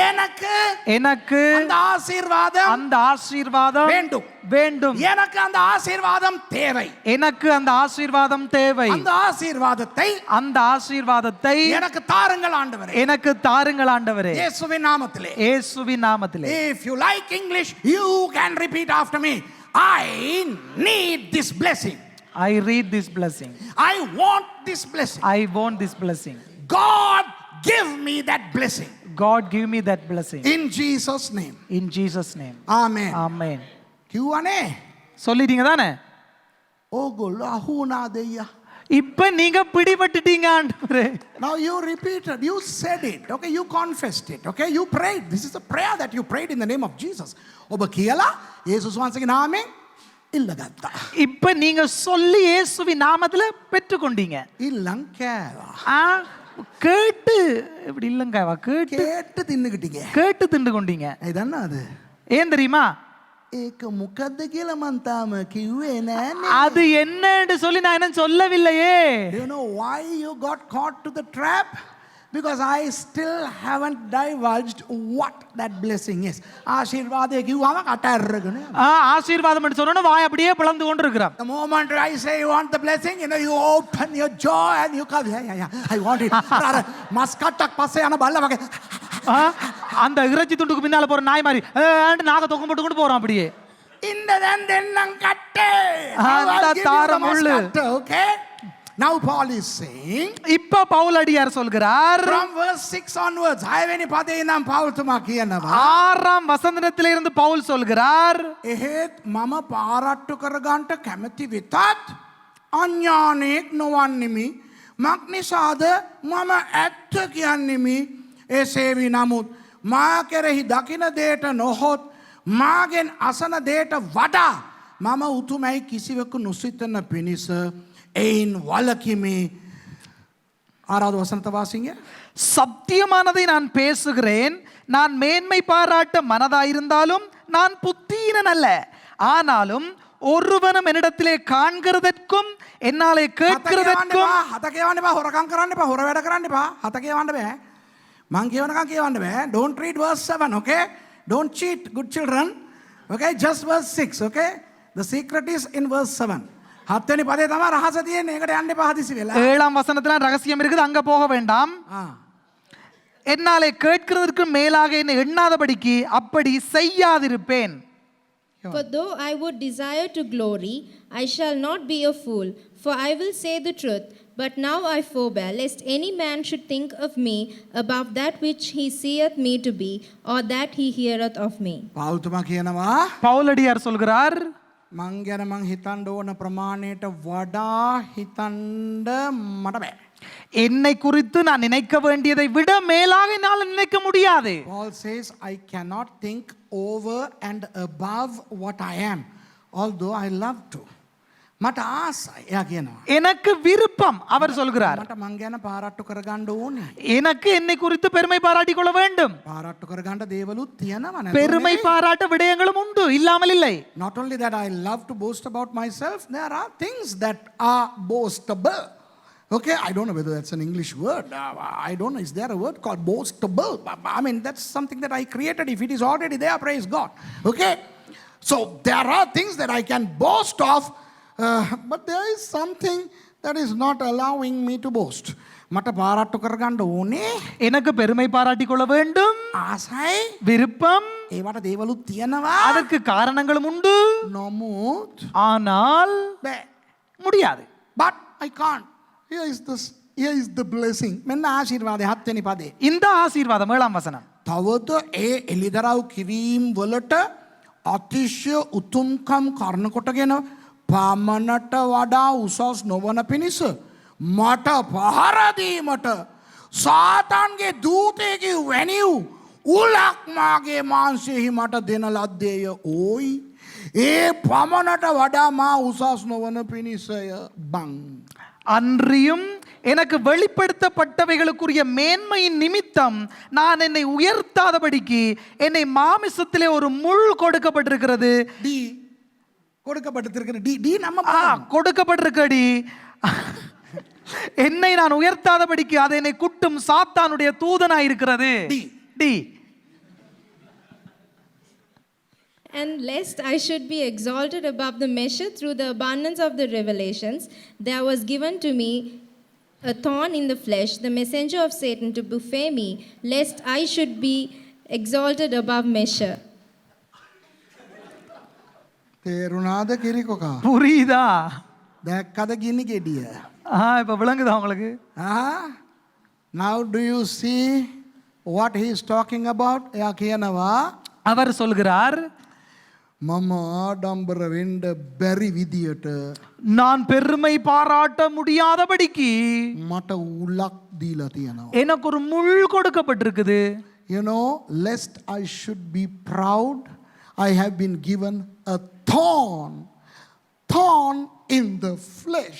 எனக்கு எனக்கு அந்த ஆசீர்வாதம் அந்த ஆசீர்வாதம் வேண்டும். வேண்டும். எனக்கு அந்த ஆசீர்வாதம் தேவை. எனக்கு அந்த ஆசீர்வாதம் தேவை. அந்த ஆசீர்வாதத்தை அந்த ஆசீர்வாதத்தை எனக்கு தாருங்கள் ஆண்டவரே. எனக்கு தாருங்கள் ஆண்டவரே. இயேசுவின் நாமத்திலே. இயேசுவின் நாமத்திலே. If you like English, you can repeat after me. I need this blessing. I read this blessing. I want this blessing. I want this blessing. God give me that blessing. God give me that blessing. In Jesus name. In Jesus name. Amen. Amen. කිව්වනේ. சொல்லிட்டீங்க தானே? ඕගොල්ලෝ අහුණා දෙයියා. இப்ப நீங்க பிடிபட்டுட்டீங்க ஆண்டவரே. Now you repeated, you said it, okay, you confessed it, okay, you prayed. This is a prayer that you prayed in the name of Jesus. ඔබ කියලා යේසුස් වහන්සේගේ නාමයෙන් ඉල්ලගත්තා. இப்ப நீங்க சொல்லி இயேசுவின் நாமத்துல பெற்றுக்கொண்டீங்க. ඉල්ලන් කෑවා. கேட்டு இப்படி இல்லங்கவா கேட்டு கேட்டு தின்னுக்கிட்டீங்க. கேட்டு தின்று கொண்டீங்க. இது என்ன அது? ஏன் தெரியுமா? ඒක මොකද්ද කියලා මං තාම කිව්වේ නෑනේ. அது என்னன்னு சொல்லி நான் என்ன சொல்லவில்லையே. Do you know why you got caught to the trap? Because I still haven't divulged what that blessing is. ආශිර්වාදය කිව්වම කට ඇරගෙන. ஆசீர்வாதம் என்று சொன்னோன்னு வாய் அப்படியே பிளந்து கொண்டு இருக்கிறான். The moment I say you want the blessing, you open your jaw and you come, yeah, I want it. මස්කට්ටක් පස්සේ යන බල්ලා වගේ. அந்த இறைச்சி துண்டுக்கு பின்னால போற நாய் மாதிரி நாக தொக்கம் போட்டு கொண்டு போறான் அப்படியே. இந்த දැන් දෙන්නම් කට්ටේ. அந்த தாரம் முள்ளு. Okay? Now Paul is saying, இப்ப பவுல் அடியார் சொல்கிறார், from verse 6 onwards, 6 වෙනි පදේ ඉඳන් පෞල්තුමා කියනවා, 6ஆம் வசனத்திலிருந்து பவுல் சொல்கிறார், එහෙත් මම පාරට්ටු කරගන්නට කැමති වෙතත් අඥානෙක් නොවන්නෙමි. මක් නිසාද මම ඇත්ත කියන්නෙමි. එසේ වී නමුත් මා කෙරෙහි දකින දේට නොහොත් මාගෙන් අසන දේට වඩා මම උතුමයි කිසිවකු නොසිතන පිණිස එයින් වලකිමි. ආරාධ වසන්ත වාසිංග. சத்தியமானதை நான் பேசுகிறேன், நான் மேன்மை பாராட்ட மனதாயிருந்தாலும் நான் புத்தீனன் அல்ல, ஆனாலும் ஒருவனும் என்னிடத்திலே காண்கிறதற்கும் என்னாலே கேட்கிறதற்கும். හත කියවන්න එපා, හොරකම් කරන්න එපා, හොර වැඩ කරන්න එපා. හත කියවන්න බෑ. මං කියවනකම් කියවන්න බෑ. Don't read verse 7, okay? Don't cheat, good children. Okay, just verse 6, okay? The secret is in verse 7. 7 වෙනි පදේ තමයි රහස තියෙන්නේ. ඒකට යන්න එපා හදිසි වෙලා. 7ஆம் வசனத்துல ரகசியம் இருக்குது, அங்க போக வேண்டாம். என்னாலே கேட்கிறதற்கு மேலாக என்னை எண்ணாதபடிக்கு அப்படி செய்யாதிருப்பேன். For though I would desire to glory, I shall not be a fool, for I will say the truth. But now I forbear, lest any man should think of me above that which he seeth me to be, or that he heareth of me. පෞල්තුමා කියනවා, பவுலடியார் சொல்கிறார், මං ගැන මං හිතන්න ඕන ප්‍රමාණයට වඩා හිතන්න මට බෑ. என்னை குறித்து நான் நினைக்க வேண்டியதை விட மேலாக என்னால் நினைக்க முடியாது. Paul says, I cannot think over and above what I am, although I love to. මට ආසයි. එයා කියනවා, எனக்கு விருப்பம், அவர் சொல்கிறார். මට මං ගැන පාරට්ටු කරගන්න ඕනේ. எனக்கு என்னை குறித்து பெருமை பாராட்டிக் கொள்ள வேண்டும். පාරට්ටු කරගන්න දේවලුත් තියෙනවා නේද? பெருமை பாராட்ட விடயங்களும் உண்டு, இல்லாமல் இல்லை. Not only that I love to boast about myself, there are things that are boastable. Okay, I don't know whether that's an English word. I don't know, is there a word called boastable? I mean, that's something that I created. If it is already there, praise God. Okay, so there are things that I can boast of, but there is something that is not allowing me to boast. මට පාරට්ටු කරගන්න ඕනේ. எனக்கு பெருமை பாராட்டிக் கொள்ள வேண்டும், ආසයි. விருப்பம், ඒවට දේවලුත් තියෙනවා. அதற்கு காரணங்களும் உண்டு, නමුත් ஆனால் බෑ. முடியாது. But I can't. Here is the blessing. මෙන්න ආශිර්වාදය 7 වෙනි පදේ. இந்த ஆசீர்வாதம் 7ஆம் வசனம். තවද ඒ එලිදරව් කිරීම වලට අතිශය උතුම්කම් කරන කොටගෙන පමණට වඩා උසස් නොවන පිණිස මට පහර දීමට සාතන්ගේ දූතයෙකු වැනි වූ උලක් මාගේ මාංශයෙහි මට දෙන ලද්දේය ඕයි. ඒ පමණට වඩා මා උසස් නොවන පිණිසය බං. அன்றியும் எனக்கு வெளிப்படுத்தப்பட்டவைகளுக்குரிய மேன்மையின் நிமித்தம் நான் என்னை உயர்த்தாதபடிக்கு என்னை மாமிசத்திலே ஒரு முள் கொடுக்கப்பட்டிருக்கிறது. டி கொடுக்கப்பட்டிருக்கிற டி நம்ம கொடுக்கப்பட்டிருக்கடி. என்னை நான் உயர்த்தாதபடிக்கு அது என்னை குட்டும் சாத்தானுடைய தூதனாய் இருக்கிறது. D. And lest I should be exalted above the measure through the abundance of the revelations, there was given to me a thorn in the flesh, the messenger of Satan to buffet me, lest I should be exalted above measure. තේරුණාද කිරිකොකා? புரியுதா? දැක්කද ගිනි ගෙඩිය? இப்ப விளங்குதா உங்களுக்கு? Now do you see what he is talking about? එයා කියනවා, அவர் சொல்கிறார், මම ආඩම්බර වෙන්න බැරි විදියට நான் பெருமை பாராட்ட முடியாதபடிக்கு මට උලක් දීලා තියෙනවා. எனக்கு ஒரு முள் கொடுக்கப்பட்டிருக்குது. You know, lest I should be proud, I have been given a thorn in the flesh.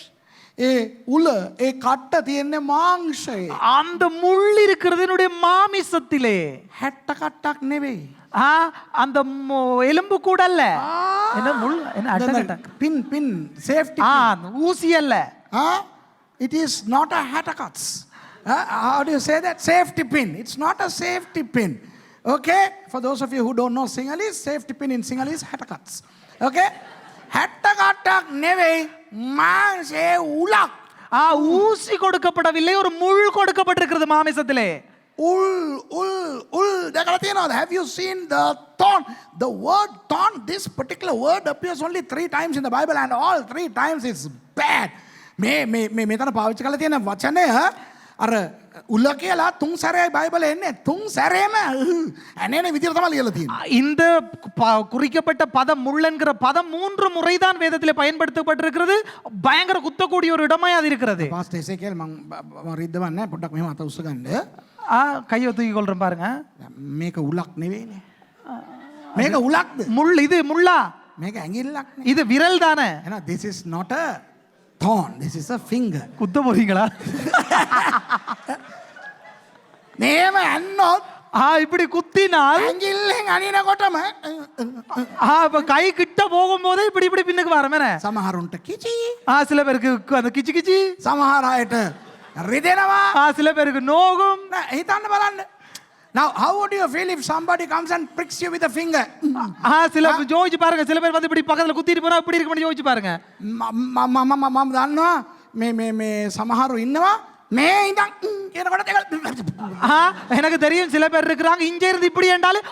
ඒ උල ඒ කට්ට තියෙන්නේ මාංශයේ. அந்த முள் இருக்கிறது என்னுடைய மாமிசத்திலே. 60 කට්ටක් නෙවෙයි. அந்த எலும்பு கூட அல்ல. என்ன முள் என்ன அட்டகட்ட. පින් safety ஊசி அல்ல. It is not a hattercuts. How do you say that? Safety pin. It's not a safety pin. Okay? For those of you who don't know Sinhalese, safety pin in Sinhalese, hattercuts. Okay? hattercutak නෙවෙයි මාංශයේ උලක්. ஊசி கொடுக்கப்படவில்லை, ஒரு முள் கொடுக்கப்பட்டிருக்கிறது மாமிசத்திலே. Ul. දැකලා තියෙනවද? Have you seen the thorn? The word thorn, this particular word appears only 3 times in the Bible and all 3 times it's bad. මෙතන පාවිච්චි කරලා තියෙන වචනය අර උල කියලා 3 සැරේයි බයිබලෙ එන්නේ. 3 සැරේම අනේනේ විදියට තමයි ලියලා තියෙන්නේ. இந்த குறிக்கப்பட்ட பதம் முள் என்கிற பதம் 3 முறைதான் வேதத்திலே பயன்படுத்தப்பட்டிருக்கிறது. பயங்கர குத்தக்கூடிய ஒரு இடமாய் அது இருக்கிறது. පාස්ටර් එසේකේල් මම රිද්දවන්නේ පොඩ්ඩක් මෙහෙම අත උස්ස ගන්න. கையை தூக்கி கொள்றேன் பாருங்க. මේක උලක් නෙවෙයිනේ. මේක උලක්ද? முள் இது முள்ளா? මේක ඇඟිල්ලක් නේ. இது விரல் தானே. එහෙනම් this is not a thorn, this is a finger. குத்த போறீங்களா? මේම ඇන්නොත් இப்படி குத்தினால் ඇඟිල්ලෙන් අනිනකොටම இப்ப கை கிட்ட போகும்போதே இப்படி இப்படி பின்னுக்கு வரமேனே. සමහරුන්ට කිචි, சில பேருக்கு அந்த கிச்சி கிச்சி, සමහර අයට රිදෙනවා. சில பேருக்கு நோகும். හිතන්න බලන්න. Now how would you feel if somebody comes and pricks you with a finger? சில யோசிச்சு பாருங்க, சில பேர் வந்து இப்படி பக்கத்துல குத்திட்டு போனா இப்படி இருக்குன்னு யோசிச்சு பாருங்க. මම දන්නවා මේ සමහරු ඉන්නවා මේ ඉඳන් කියනකොට எனக்கு தெரியும் சில பேர் இருக்கிறாங்க இங்க இருந்து இப்படி என்றாலும்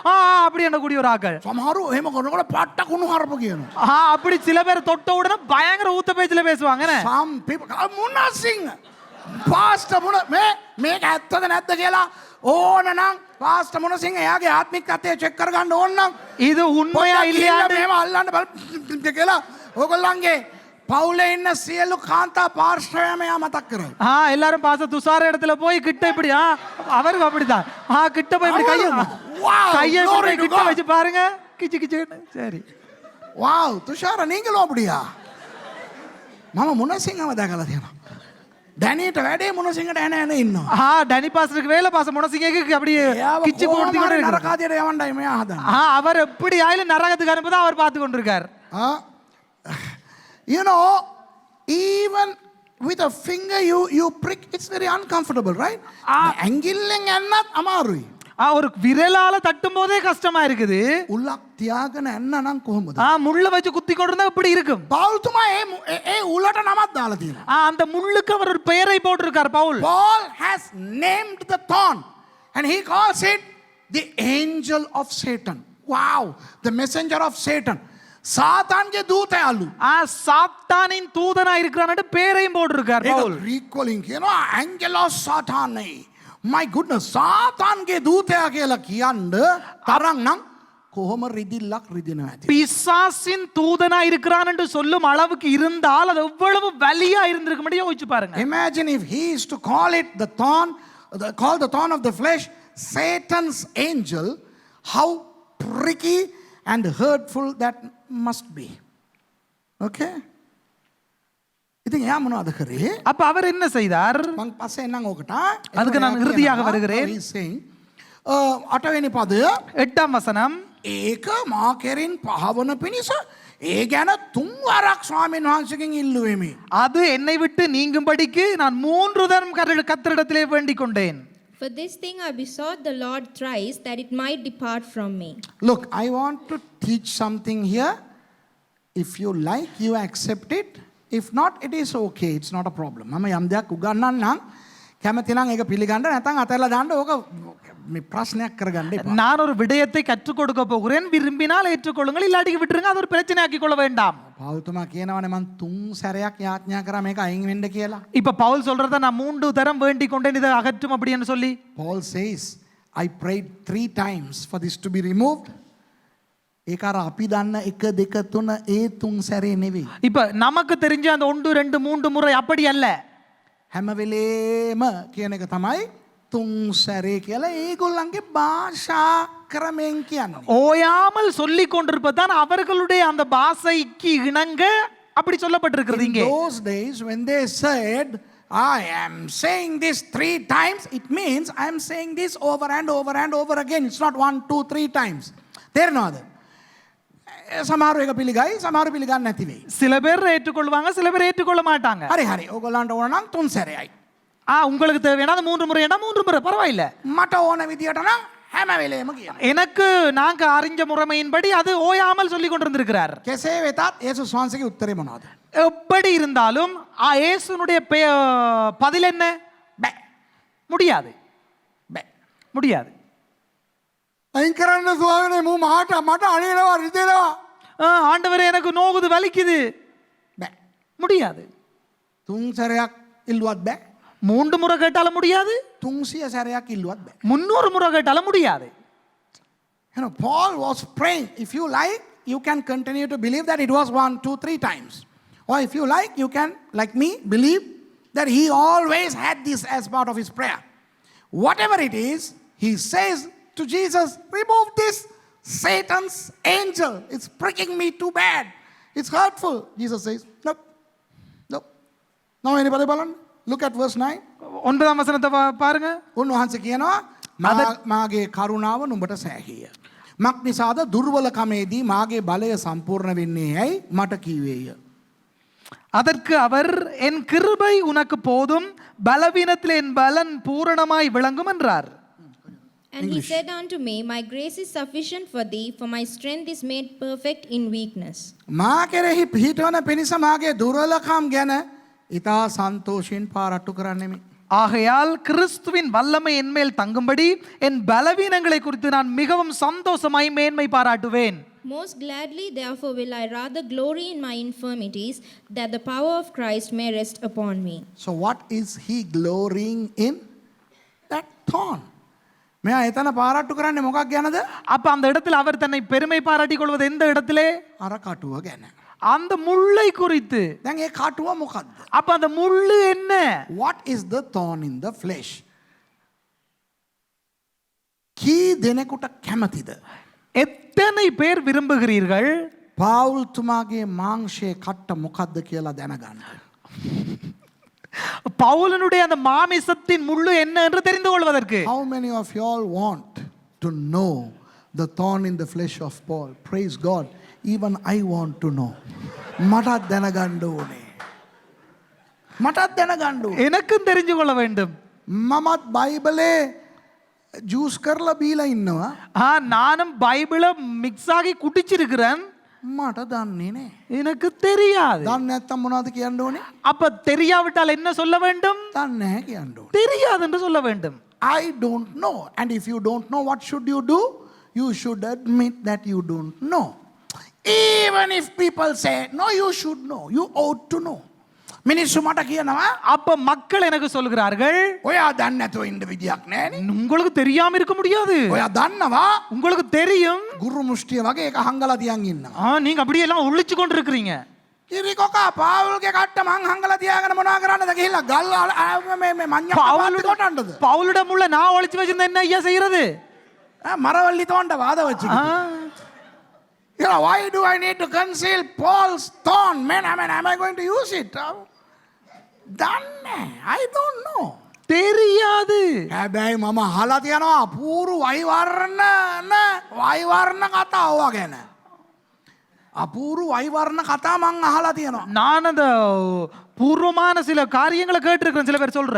அப்படி எண்ணக்கூடிய ஒரு ஆக்கள். සමහරු එහෙම කරනකොට පට්ට කුණු හරප කියනවා. அப்படி சில பேர் தொட்ட உடனே பயங்கர ஊத்த பேச்சுல பேசுவாங்க. some people මුනසිං පාස්ටර් මුන මේක ඇත්තද නැද්ද කියලා ඕනනම් පාස්ටර් මුනසිං එයාගේ ආත්මිකත්වය චෙක් කරගන්න ඕන නම් இது உண்மையா இல்லையா මෙහෙම අල්ලන්න බල කියලා ඕගොල්ලන්ගේ பவுலே இன்ன සියලු කාන්තා පාර්ශ්වයම යා මතක් කරයි. எல்லாரும் பாச துசார இடத்துல போய் கிட்ட இப்படி அவரு அப்படிதான் கிட்ட போய் இப்படி கையை கிட்ட வச்சு பாருங்க கிச்சு கிச்சு. சரி வாவ் துஷார நீங்களும் அப்படியா? මම මුනසිංහම දැකලා තියෙනවා. දැනීට වැඩේ මුනසිංහට එන ඉන්නවා. டனி பாஸ்டருக்கு வேலை பாச முனசிங்கக்கு அப்படியே கிச்சு போட்டு கொண்டு இருக்காரு. නරකාදියට යවන්නයි මෙයා හදන්නේ. அவர் எப்படி ஆயிலும் நரகத்துக்கு அனுப்பதான் அவர் பார்த்து கொண்டிருக்கார். You know, even with a finger you prick, it's very uncomfortable, right? ඇඟිල්ලෙන් යන්නත් අමාරුයි. ஒரு விரலால தட்டும் போதே கஷ்டமா இருக்குது. උලක් තියාගෙන යන්න නම් කොහොමද? முள்ள வச்சு குத்தி கொண்டிருந்தா இப்படி இருக்கும். පවුල්තුමා ඒ උලට නමක් දාලා තියෙනවා. அந்த முள்ளுக்கு அவர் ஒரு பெயரை போட்டிருக்கார் Pavul. Paul has named the thorn and he calls it the angel of Satan. Wow, the messenger of Satan. சாத்தான்ගේ දූතයාලු. சாத்தானின் தூதனா இருக்கிறான்னு பேரையும் போட்டிருக்கார் பவுல். ග්‍රීක වලින් කියනවා ඇන්ජලොස් සාතානයි. My goodness, சாத்தான்ගේ දූතයා කියලා කියන්න තරම් නම් කොහොම රිදිල්ලක් රිදිනවා ඇති. பிசாசின் தூதனா இருக்கிறான் என்று சொல்லும் அளவுக்கு இருந்தால் அது எவ்வளவு வலியா இருந்திருக்கும் யோசிச்சு பாருங்க. Imagine if he is to call it the thorn, call the thorn of the flesh, Satan's angel, how pricky and hurtful that must be. Okay? ඉතින් එයා මොනවද කරේ? அப்ப அவர் என்ன செய்தார்? මං පස්සේ එන්නම් ඕකට. அதுக்கு நான் இறுதியாக வருகிறேன். අටවෙනි පදය 8ாம் வசனம். ඒක මා කෙරෙන් පහවන පිණිස ඒ ගැන 3 වරක් ස්වාමීන් වහන්සේගෙන් ඉල්ලුවෙමි. அது என்னை விட்டு நீங்கும்படிக்கு நான் 3 தரம் கர்த்தரிடத்திலே வேண்டிக் கொண்டேன். For this thing I besought the Lord thrice, that it might depart from me. Look, I want to teach something here. If you like, you accept it. If not, it is okay. It's not a problem. මම යම් දෙයක් උගන්වන්න නම් කැමති නම් ඒක පිළිගන්න නැත්නම් අතහැරලා දාන්න. ඕක මේ ප්‍රශ්නයක් කරගන්න එපා. நான் ஒரு விடயத்தை கற்றுக் கொடுக்க போகிறேன், விரும்பினால் ஏற்றுக்கொள்ளுங்கள், இல்லாட்டிக்கு விட்டுருங்க, அது ஒரு பிரச்சனையாக்கி கொள்ள வேண்டாம். පවුල්තුමා කියනවනේ මං 3 සැරයක් යාඥා කරා මේක අයින් වෙන්න කියලා. இப்ப பவுல் சொல்றத நான் 3 தரம் வேண்டிக் கொண்டேன் இதை அகற்றும் அப்படின்னு சொல்லி. Paul says, I prayed 3 times for this to be removed. ඒක අර අපි දන්න 1 2 3 ඒ 3 සැරේ නෙවෙයි. இப்ப நமக்கு தெரிஞ்ச அந்த 1 2 3 முறை அப்படி அல்ல. හැම වෙලේම කියන එක තමයි 3 සැරේ කියලා ඒගොල්ලන්ගේ භාෂා ක්‍රමෙන් කියන්නේ. ஓயாமல் சொல்லிக் கொண்டிருப்பதான் அவர்களுடைய அந்த பாஷைக்கு இணங்க அப்படி சொல்லப்பட்டிருக்கிறது In இங்கே. those days, when they said, I am saying this 3 times, it means I am saying this over and over and over again. It's not 1, 2, 3 times. තේරෙනවද? සමහර එක පිළිගයි, සමහර පිළිගන්නේ නැති වෙයි. சில பேர் ஏற்றுக்கொள்வாங்க, சில பேர் ஏற்றுக்கொள்ள மாட்டாங்க. හරි හරි. ඕගොල්ලන්ට ඕන නම් 3 සැරේයි. உங்களுக்கு தேவையான 3 முறைனா 3 முறை பரவாயில்ல. මට ඕන විදියට නම් හැම වෙලේම කියනවා. எனக்கு நாங்க அறிஞ்ச முறைமையின்படி அது ஓயாமல் சொல்லி கொண்டிருந்திருக்கிறார். කෙසේ වෙතත් යේසුස් වහන්සේගේ උත්තරේ මොනවද? எப்படி இருந்தாலும் இயேசுனுடைய பதில் என்ன? බෑ. முடியாது, බෑ. முடியாது. අයින් කරන්න ස්වාමීනි මම මට අනිනවා රිදෙනවා. ஆண்டவரே எனக்கு நோகுது, வலிக்குது. බෑ. முடியாது. 3 සැරයක් ඉල්ලුවත් බෑ. 3 முறை கேட்டாலும் முடியாது, 300 සැරයක් ඉල්ලුවත් බෑ. 300 முறை கேட்டாலும் முடியாது. You know, Paul was praying. If you like, you can continue to believe that it was 1, 2, 3 times. Or if you like, you can, like me, believe that he always had this as part of his prayer. Whatever it is, he says to Jesus, remove this Satan's angel. It's pricking me too bad. It's hurtful. Jesus says, nope. Nope. Now anybody balance? Look at verse 9. 9ஆம் வசனத்தை பாருங்க. උන්වහන්සේ කියනවා මාගේ කරුණාව නුඹට සෑහීය. මක් නිසාද දුර්වලකමේදී මාගේ බලය සම්පූර්ණ වෙන්නේ ඇයි මට කීවේය. அதற்கு அவர், என் கிருபை உனக்கு போதும், பலவீனத்தில் என் பலன் பூரணமாய் விளங்கும் என்றார். And he said unto me, my grace is sufficient for thee, for my strength is made perfect in weakness. මා කෙරෙහි පිහිටවන පිණිස මාගේ දුර්වලකම් ගැන ඉතා සන්තෝෂයෙන් පාරට්ටු කරන්නෙමි. ஆகையால் கிறிஸ்துவின் வல்லமை என்மேல் தங்கும்படி என் பலவீனங்களை குறித்து நான் மிகவும் சந்தோஷமாய் மேன்மை பாராட்டுவேன். Most gladly, therefore, will I rather glory in my infirmities, that the power of Christ may rest upon me. So what is he glorying in? That thorn. මෙයා එතන පාරට්ටු කරන්නේ මොකක් ගැනද? அப்ப அந்த இடத்தில் அவர் தன்னை பெருமை பாராட்டிக் கொள்வது எந்த இடத்திலே? අර කටුව ගැන. அந்த முள்ளை குறித்து. දැන් ඒ කටුව මොකක්ද? அப்ப அந்த முள்ளு என்ன? What is the thorn in the flesh? කී දෙනෙකුට කැමතිද? எத்தனை பேர் விரும்புகிறீர்கள் පාවුල් තුමාගේ මාංශයේ කට්ට මොකක්ද කියලා දැනගන්න? பவுலனுடைய அந்த மாமிசத்தின் முள்ளு என்ன என்று தெரிந்து கொள்வதற்கு? How many of you all want to know the thorn in the flesh of Paul? Praise God. Even I want to know. මටත් දැනගන්න ඕනේ. මටත් දැනගන්න ඕනේ. எனக்கும் தெரிஞ்சு கொள்ள வேண்டும். මමත් බයිබලේ ජූස් කරලා බීලා ඉන්නවා. நானும் பைபிளை மிக்ஸ் ஆகி குடிச்சிருக்கிறேன். මට දන්නේ නෑ. எனக்கு தெரியாது. දන්නේ නැත්තම් මොනවද කියන්න ඕනේ? அப்ப தெரியாவிட்டால் என்ன சொல்ல வேண்டும்? දන්නේ නැහැ කියන්න ඕනේ. தெரியாது என்று சொல்ல வேண்டும். I don't know. And if you don't know, what should you do? You should admit that you don't know. Even if people say, no, you should know. You ought to know. මිනිස්සු මට කියනවා அப்ப மக்கள் எனக்கு சொல்கிறார்கள், ඔයා දන්නේ නැතුව ඉන්න විදියක් නෑනේ. உங்களுக்கு தெரியாம இருக்க முடியாது. ඔයා දන්නවා உங்களுக்கு தெரியும். ගුරු මුෂ්ටිය වගේ එක හංගලා තියන් ඉන්නවා. நீங்க அப்படியே எல்லாம் ஒளிச்சு கொண்டு இருக்கிறீங்க. කිරි කොකා පාවුල්ගේ කට්ට මං හංගලා තියාගෙන මොනවා කරන්නද ගිහිල්ලා ගල් මේ මඤ්ඤක් පාත්ති කොටන්නද? பவுலிடம் உள்ள நான் ஒளிச்சு வச்சிருந்தா என்ன ஐயா செய்யறது? මරවල්ලි තෝන්ට වාද වෙච්චි. You know, why do I need to conceal Paul's thorn? Man, am I going to use it? දන්නේ. I don't know. தெரியாது. හැබැයි මම අහලා තියනවා අපූරු වෛවර්ණ කතා ඕවා ගැන. අපූරු වෛවර්ණ කතා මං අහලා තියනවා. நான் அந்த பூர்வமான சில காரியங்களை கேட்டிருக்கிறேன். சில பேர் சொல்ற,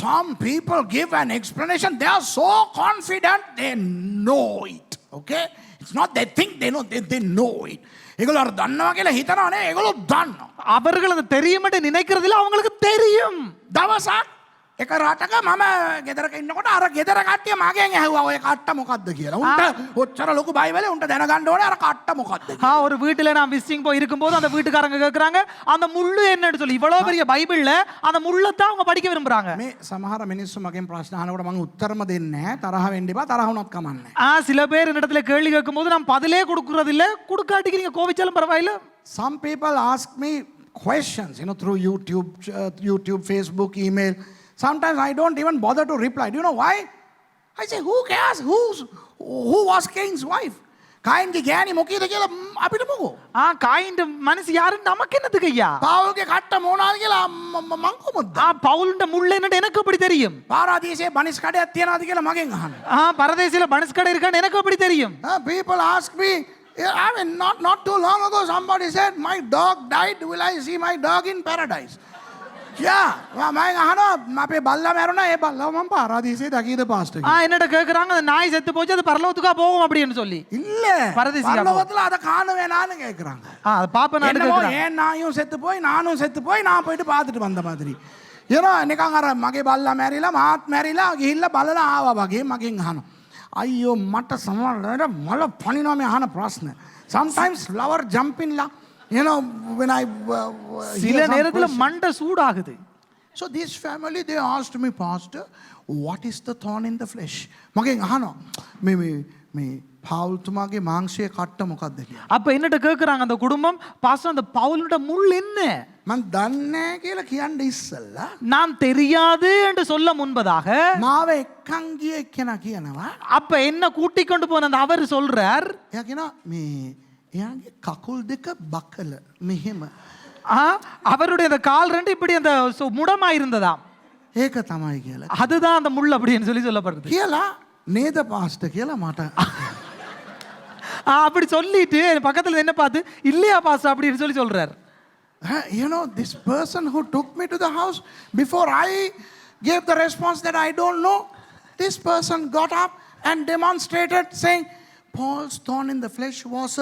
Some people give an explanation. They are so confident they know it. Okay? It's not they think they know, they know it. ඒගොල්ලෝ අර දන්නවා කියලා හිතනවනේ. ඒගොල්ලෝ දන්නවා. அவர்கள் அது தெரியும்னு நினைக்கிறதுல அவங்களுக்கு தெரியும். දවසක් එක රටක මම ගෙදරක ඉන්නකොට අර ගෙදර කට්ටිය මගෙන් ඇහුවා ඔය කට්ට මොකද්ද කියලා. උන්ට ඔච්චර ලොකු බයිබලේ උන්ට දැනගන්න ඕනේ අර කට්ට මොකද්ද කියලා. ஒரு வீட்டுல நான் விசிட்டிங் போய் இருக்கும்போது அந்த வீட்டுக்காரங்க கேக்குறாங்க, அந்த முள்ளு என்னன்னு சொல்லி. இவ்வளவு பெரிய பைபிள்ல அந்த முள்ளத்தான் அவங்க படிக்க விரும்புறாங்க. මේ සමහර මිනිස්සු මගෙන් ප්‍රශ්න අහනකොට මම උත්තරම දෙන්නේ නැහැ. තරහ වෙන්න එපා. තරහ වුණත් කමන්නේ. சில பேர் என்னிடத்துல கேள்வி கேட்கும்போது நான் பதிலே கொடுக்கறது இல்ல. கொடுக்காட்டிக்கு நீங்க கோவிச்சாலும் பரவாயில்ல. Some people ask me questions, through YouTube, Facebook, email. Sometimes I don't even bother to reply. Do you know why? I say, who cares? Who was Cain's wife? කායින්ගේ ගෑණි මොකීද කියලා අපිට මොකෝ? காயின் மனசு யாரு நமக்கு என்னத்துக்கு ஐயா? පාවුල්ගේ කට්ට මොනාද කියලා මං කොහොමද? பவுலுண்ட முள்ள என்னன்னு எனக்கு எப்படி தெரியும்? පාරාදීසයේ බනිස් කඩයක් තියනවාද කියලා මගෙන් අහන්න. பரதேசில பனஸ் கடை இருக்கான்னு எனக்கு எப்படி தெரியும்? People ask me, I mean, not too long ago, somebody said, my dog died. Will I see my dog in paradise? Yeah. මම අහනවා අපේ බල්ලා මැරුණා. ඒ බල්ලා මම පාරාදීසයේ දකීද පාස්ටර්? என்னட்ட கேக்குறாங்க அந்த நாய் செத்து போச்சு அது பரலோகத்துக்கா போகும் அப்படின்னு சொல்லி. இல்ல. பரதேசியா பரலோகத்துல அத காண வேணான்னு கேக்குறாங்க. அது பாப்பனான்னு என்னமோ கேக்குறாங்க. ஏன் நாயும் செத்து போய் நானும் செத்து போய் நான் போயிட்டு பார்த்துட்டு வந்த மாதிரி. නිකන් අර මගේ බල්ලා මැරිලා මාත් මැරිලා ගිහිල්ලා බලලා ආවා වගේ මගෙන් අහනවා. අයියෝ මට සමහරවිට මල පණිනවා මේ අහන ප්‍රශ්න. Sometimes flower jump in la, you know, when I சில நேரத்துல மண்டை சூடாகுது. So this family they asked me, Pastor, what is the thorn in the flesh? මගෙන් අහනවා මේ පාවුල්තුමාගේ මාංශයේ කට්ට මොකක්ද කියලා. அப்ப என்னட்ட கேக்குறாங்க அந்த குடும்பம் பாஸ்டர் அந்த பவுலோட முள் என்ன? මං දන්නේ කියලා කියන්න ඉස්සෙල්ලා நான் தெரியாது என்று சொல்ல முன்பதாக මාව එක්කන් ගිය එක්කෙනා කියනවා. அப்ப என்ன கூட்டிக் கொண்டு போன அந்த அவர் சொல்றார். එයා කියනවා මේ එයාගේ කකුල් දෙක බකල මෙහෙම. அவருடைய அந்த கால் ரெண்டு இப்படி அந்த முடமா இருந்ததாம். ඒක තමයි කියලා. அதுதான் அந்த முள் அப்படின்னு சொல்லப்படுது. කියලා නේද පාස්ටර් කියලා මට. அப்படி சொல்லிட்டு பக்கத்துல என்ன பார்த்து இல்லையா பாஸ்டர் அப்படின்னு சொல்றார். You know, this person who took me to the house, before I gave the response that I don't know, this person got up and demonstrated saying, Paul's thorn in the flesh was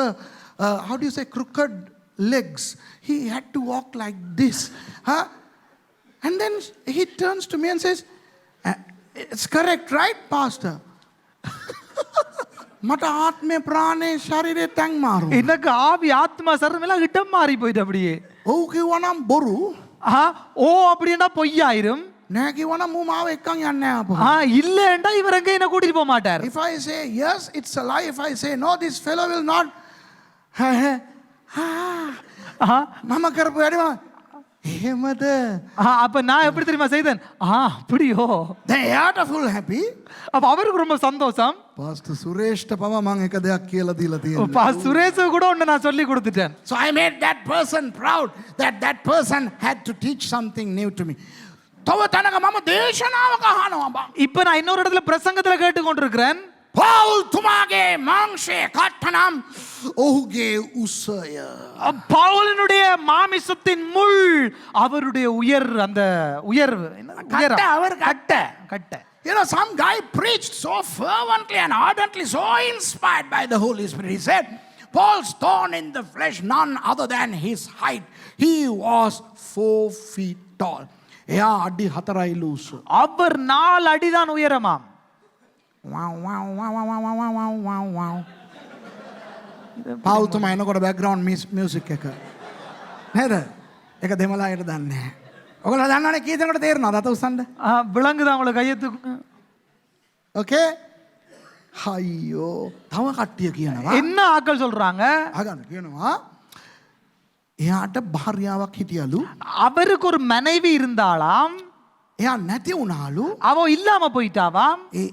how do you say, crooked legs. He had to walk like this. And then he turns to me and says, it's correct, right, Pastor? මට ආත්මේ ප්‍රාණේ ශරීරේ තැන් මාරු. எனக்கு ஆவி ஆத்மா சரமெல்லாம் இடம் மாறி போயிட்டு அப்படியே. ඔව් කිව්වනම් බොරු. ஓ அப்படின்னா பொய்யாயிரும். නෑ කිව්වනම් මූ මාව එක්කන් යන්නේ නෑ අපෝ. இல்லைண்டா இவர் எங்க என்ன கூட்டிட்டு போக மாட்டார். If I say yes, it's a lie. If I say no, this fellow will not. මම කරපු වැඩම එහෙමද? அப்ப நான் எப்படி தெரியுமா செய்தேன்? அப்படியோ. දැන් එයාට full happy. அப்ப அவருக்கு ரொம்ப சந்தோஷம். පාස්ටර් සුරේෂ්ට පවා මම එක දෙයක් කියලා දීලා තියෙනවා. சுரேஷ் கூட ஒன்னு நான் சொல்லி கொடுத்துட்டேன். So I made that person proud that that person had to teach something new to me. තව තැනක මම දේශනාවක අහනවා බං. இப்ப நான் இன்னொரு இடத்துல பிரசங்கத்துல கேட்டு கொண்டிருக்கிறேன். පවුල්තුමාගේ මාංශයේ කට්ටනම් ඔහුගේ උසය. பவுலினுடைய மாமிசத்தின் முள் அவருடைய அந்த உயர்வு கட்ட அவர் கட்ட. கட்ட. You know, some guy preached so fervently and ardently, so inspired by the Holy Spirit. He said, Paul's thorn in the flesh, none other than his height. He was 4 feet tall. එයා අඩි 4යි ලූසු. அவர் 4 அடிதான் உயரமாம். පාවුල්තුමා එනකොට background music එක. නේද? ඒක දෙමළායට දන්නේ නැහැ. ඔයගොල්ලෝ දන්නවනේ කී දෙනෙකුට තේරෙනවද අත උස්සන්න? விளங்குதா உங்களுக்கு கையெழுத்து? Okay? අයියෝ තව කට්ටිය කියනවා. என்ன ஆட்கள் சொல்றாங்க? අගන්න කියනවා. එයාට භාර්යාවක් හිටියලු. அவருக்கு ஒரு மனைவி இருந்தாளாம். එයා නැති වුණාලු. அவ இல்லாம போயிட்டாவாம். ඒ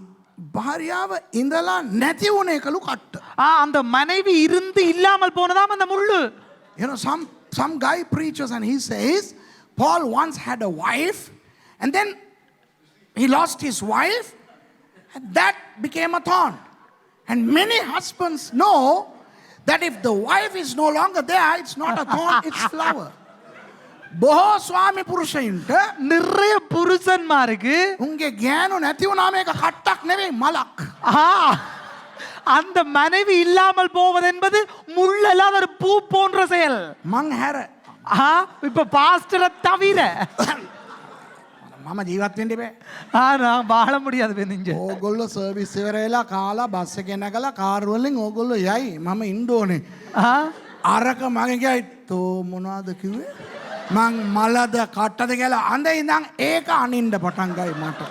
භාර්යාව ඉඳලා නැති වුණ එකලු කට්ට. அந்த மனைவி இருந்து இல்லாமல் போனதாம் அந்த முள்ளு. You know, some guy preaches and he says Paul once had a wife and then he lost his wife and that became a thorn. And many husbands know that if the wife is no longer there, it's not a thorn, it's flower. බොහෝ ස්වාමි පුරුෂයින්ට நிறைய புருஷன்மாருக்கு උන්ගේ ගෑනු නැති වුණාම ඒක කට්ටක් නෙවෙයි මලක්. அந்த மனைவி இல்லாமல் போவது என்பது முள்ளல்லாத ஒரு பூ போன்ற செயல். මං හැර இப்ப பாஸ்டரை தவிர මම ජීවත් වෙන්න බෑ. நான் வாழ முடியாது වෙනින්ජ. ඕගොල්ලෝ සර්විස් ඉවර වෙලා කාලා බස් එකේ නැගලා කාර් වලින් ඕගොල්ලෝ යයි මම ඉන්න ඕනේ. අරක මගෙන් කියයි තෝ මොනවද කිව්වේ? මං මලද කට්ටද කියලා අඳ ඉඳන් ඒක අනින්න පටන් ගයි මට.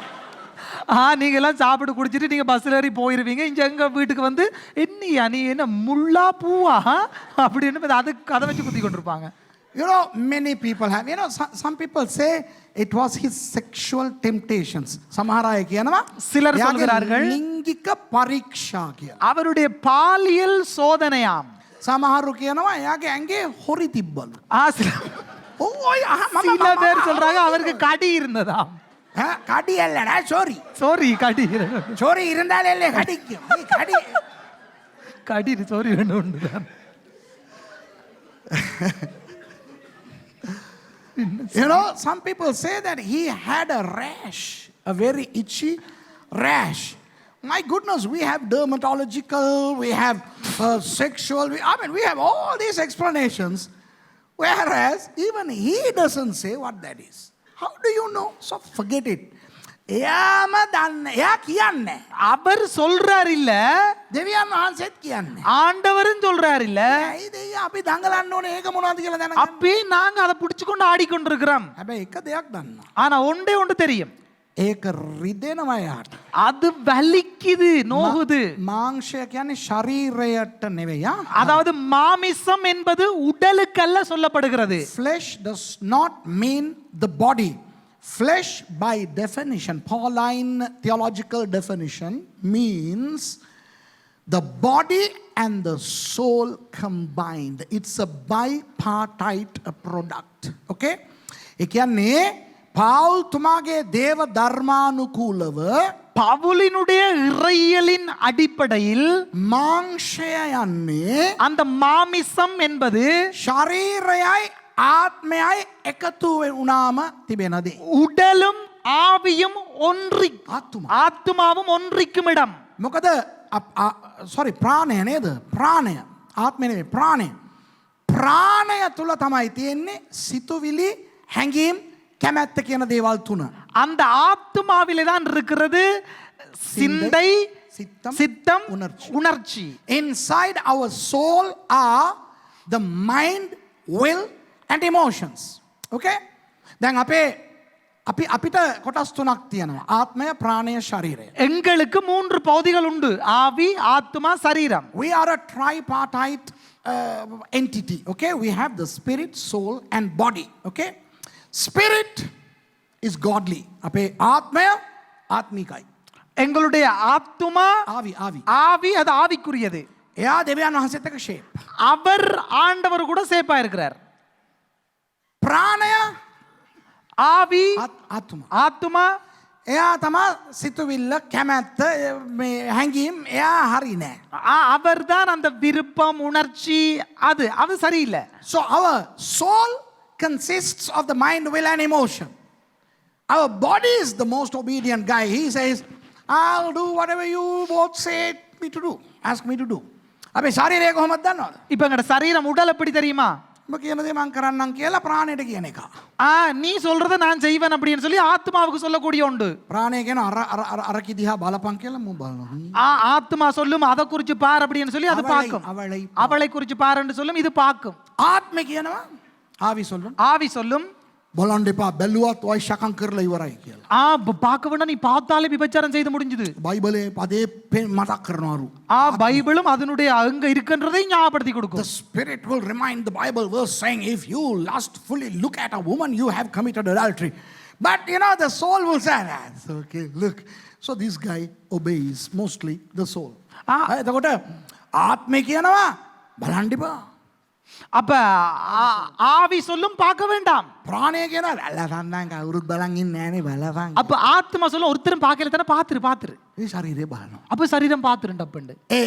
நீங்க எல்லாம் சாப்பிட்டு குடிச்சிட்டு நீங்க பஸ்ல ஏறி போயிருவீங்க. இங்க எங்க வீட்டுக்கு வந்து என்ன நீ என்ன முள்ளா பூவா அப்படின்னு அதை வச்சு குத்தி கொண்டிருப்பாங்க. You know, many people have, you know, some people say it was his sexual temptations. සමහර අය කියනවා சிலர் එයාගේ சொல்கிறார்கள் ලිංගික පරීක්ෂා කියලා. அவருடைய பாலியல் சோதனையாம். සමහරු කියනවා එයාගේ ඇඟේ හොරි තිබ්බලු. ඔය சில பேர் சொல்றாங்க அவருக்கு கடி இருந்ததாம். කඩි එල්ලන sorry. சோரி கடி இருந்தது. sorry இருந்தாலே එල්ලේ කඩික්කියෝ. මේ කඩි கடி சோரி ரெண்டு உண்டுதான். You know, some people say that he had a rash, a very itchy rash. My goodness, we have dermatological, we have sexual, we have all these explanations, whereas even he doesn't say what that is. How do you know? So forget it. එයාම දන්න එයා කියන්නේ அவர் சொல்றார் இல்ல, දෙවියන් වහන්සේත් කියන්නේ ஆண்டவரும் சொல்றார் இல்ல. ඇයි දෙයියා අපි දඟලන්න ඕනේ ඒක මොනවද කියලා දැනගන්න. அப்பே நாங்க அதை பிடிச்சு கொண்டு ஆடிக்கொண்டிருக்கிறோம். හැබැයි එක දෙයක් දන්නවා. ஆனா ஒன்றே ஒன்று தெரியும், ඒක රිදෙනවා යාට. அது வலிக்குது, நோகுது. මාංශය කියන්නේ ශරීරයට නෙවෙයි. அதாவது மாமிசம் என்பது உடலுக்கல்ல சொல்லப்படுகிறது. Flesh does not mean the body. Flesh by definition, Pauline theological definition, means the body and the soul combined. It's a bipartite product. Okay? ඒ කියන්නේ පාවුල් තුමාගේ දේව ධර්මානුකූලව பவுலினுடைய இறையியலின் அடிப்படையில் මාංශය යන්නේ அந்த மாமிசம் என்பது ශරීරයයි ආත්මයයි එකතු වුණාම තිබෙන දේ. உடலும் ஆவியும் ஒன்றி ආත්ම. ஆத்மாவும் ஒன்றிக்கும் இடம். මොකද sorry ප්‍රාණය නේද? ප්‍රාණය. ආත්මය නෙවෙයි ප්‍රාණය. ප්‍රාණය තුල තමයි තියෙන්නේ සිතුවිලි, හැඟීම්, කැමැත්ත කියන දේවල් තුන. அந்த ஆத்மாவிலே தான் இருக்கிறது சிந்தை, சித்தம், உணர்ச்சி. Inside our soul are the mind, will and emotions. Okay? දැන් අපිට කොටස් තුනක් තියෙනවා. ආත්මය, ප්‍රාණය, ශරීරය. எங்களுக்கு மூன்று பகுதிகள் உண்டு, ஆவி, ஆத்மா, சரீரம். We are a tripartite entity. Okay? We have the spirit, soul and body. Okay? Spirit is godly. අපේ ආත්මය ආත්මිකයි. எங்களுடைய ஆத்மா ආවි. ஆவி, அது ஆவிக்குரியது. එයා දෙවියන් වහන්සේත් එක්ක shape. அவர் ஆண்டவர் கூட சேப்பா இருக்கிறார். ප්‍රාණය ஆவி, ආත්ම. ஆத்மா, එයා තමා සිතුවිල්ල, කැමැත්ත, මේ හැඟීම් එයා හරි නෑ. அவர் தான் அந்த விருப்பம், உணர்ச்சி, அது சரியில்லை. So our soul consists of the mind, will and emotion. Our body is the most obedient guy. He says, I'll do whatever you both say me to do. Ask me to do. අපේ ශරීරය කොහොමද දන්නවද? இப்ப எங்கட சரீரம் உடல் எப்படி தெரியுமா? ඔබ කියන දේ මං කරන්නම් කියලා ප්‍රාණයට කියන එක. நீ சொல்றத நான் செய்வேன் அப்படின்னு சொல்லி ஆத்மாவுக்கு சொல்லக்கூடிய உண்டு. ප්‍රාණය කියන අර කිදිහා බලපං කියලා මම බලනවා. ஆத்மா சொல்லும் அதை குறிச்சு பார் அப்படின்னு சொல்லி அது பார்க்கும். அவளை குறிச்சு பாருன்னு சொல்லும், இது பார்க்கும். ආත්මය කියනවා ආවි சொல்லும். ஆவி சொல்லும் බලන්න එපා බැලුවත් ඔය ශකම් කරලා ඉවරයි කියලා. பார்க்க வேண்டாம், நீ பார்த்தாலே விபச்சாரம் செய்து முடிஞ்சது. බයිබලේ පදේ මතක් කරනවරු. பைபிளும் அதனுடைய அங்க இருக்கின்றதை ஞாபகப்படுத்தி கொடுக்கும். The spirit will remind the Bible verse saying if you lustfully look at a woman you have committed adultery. But you know the soul will say that's okay, look. So this guy obeys mostly the soul. එතකොට ආත්මය කියනවා බලන්න එපා. அப்ப ஆவி சொல்லும் பார்க்க வேண்டாம். ප්‍රාණය කියනවා බලන්න කවුරුත් බලන් ඉන්නේ නෑනේ බලපන්. அப்ப ஆத்மா சொல்லும் ஒருத்தரும் பார்க்கல தானே, பாத்துரு. මේ ශරීරය බලනවා. அப்ப சரீரம் பாத்துருண்டப்பண்டு. ඒ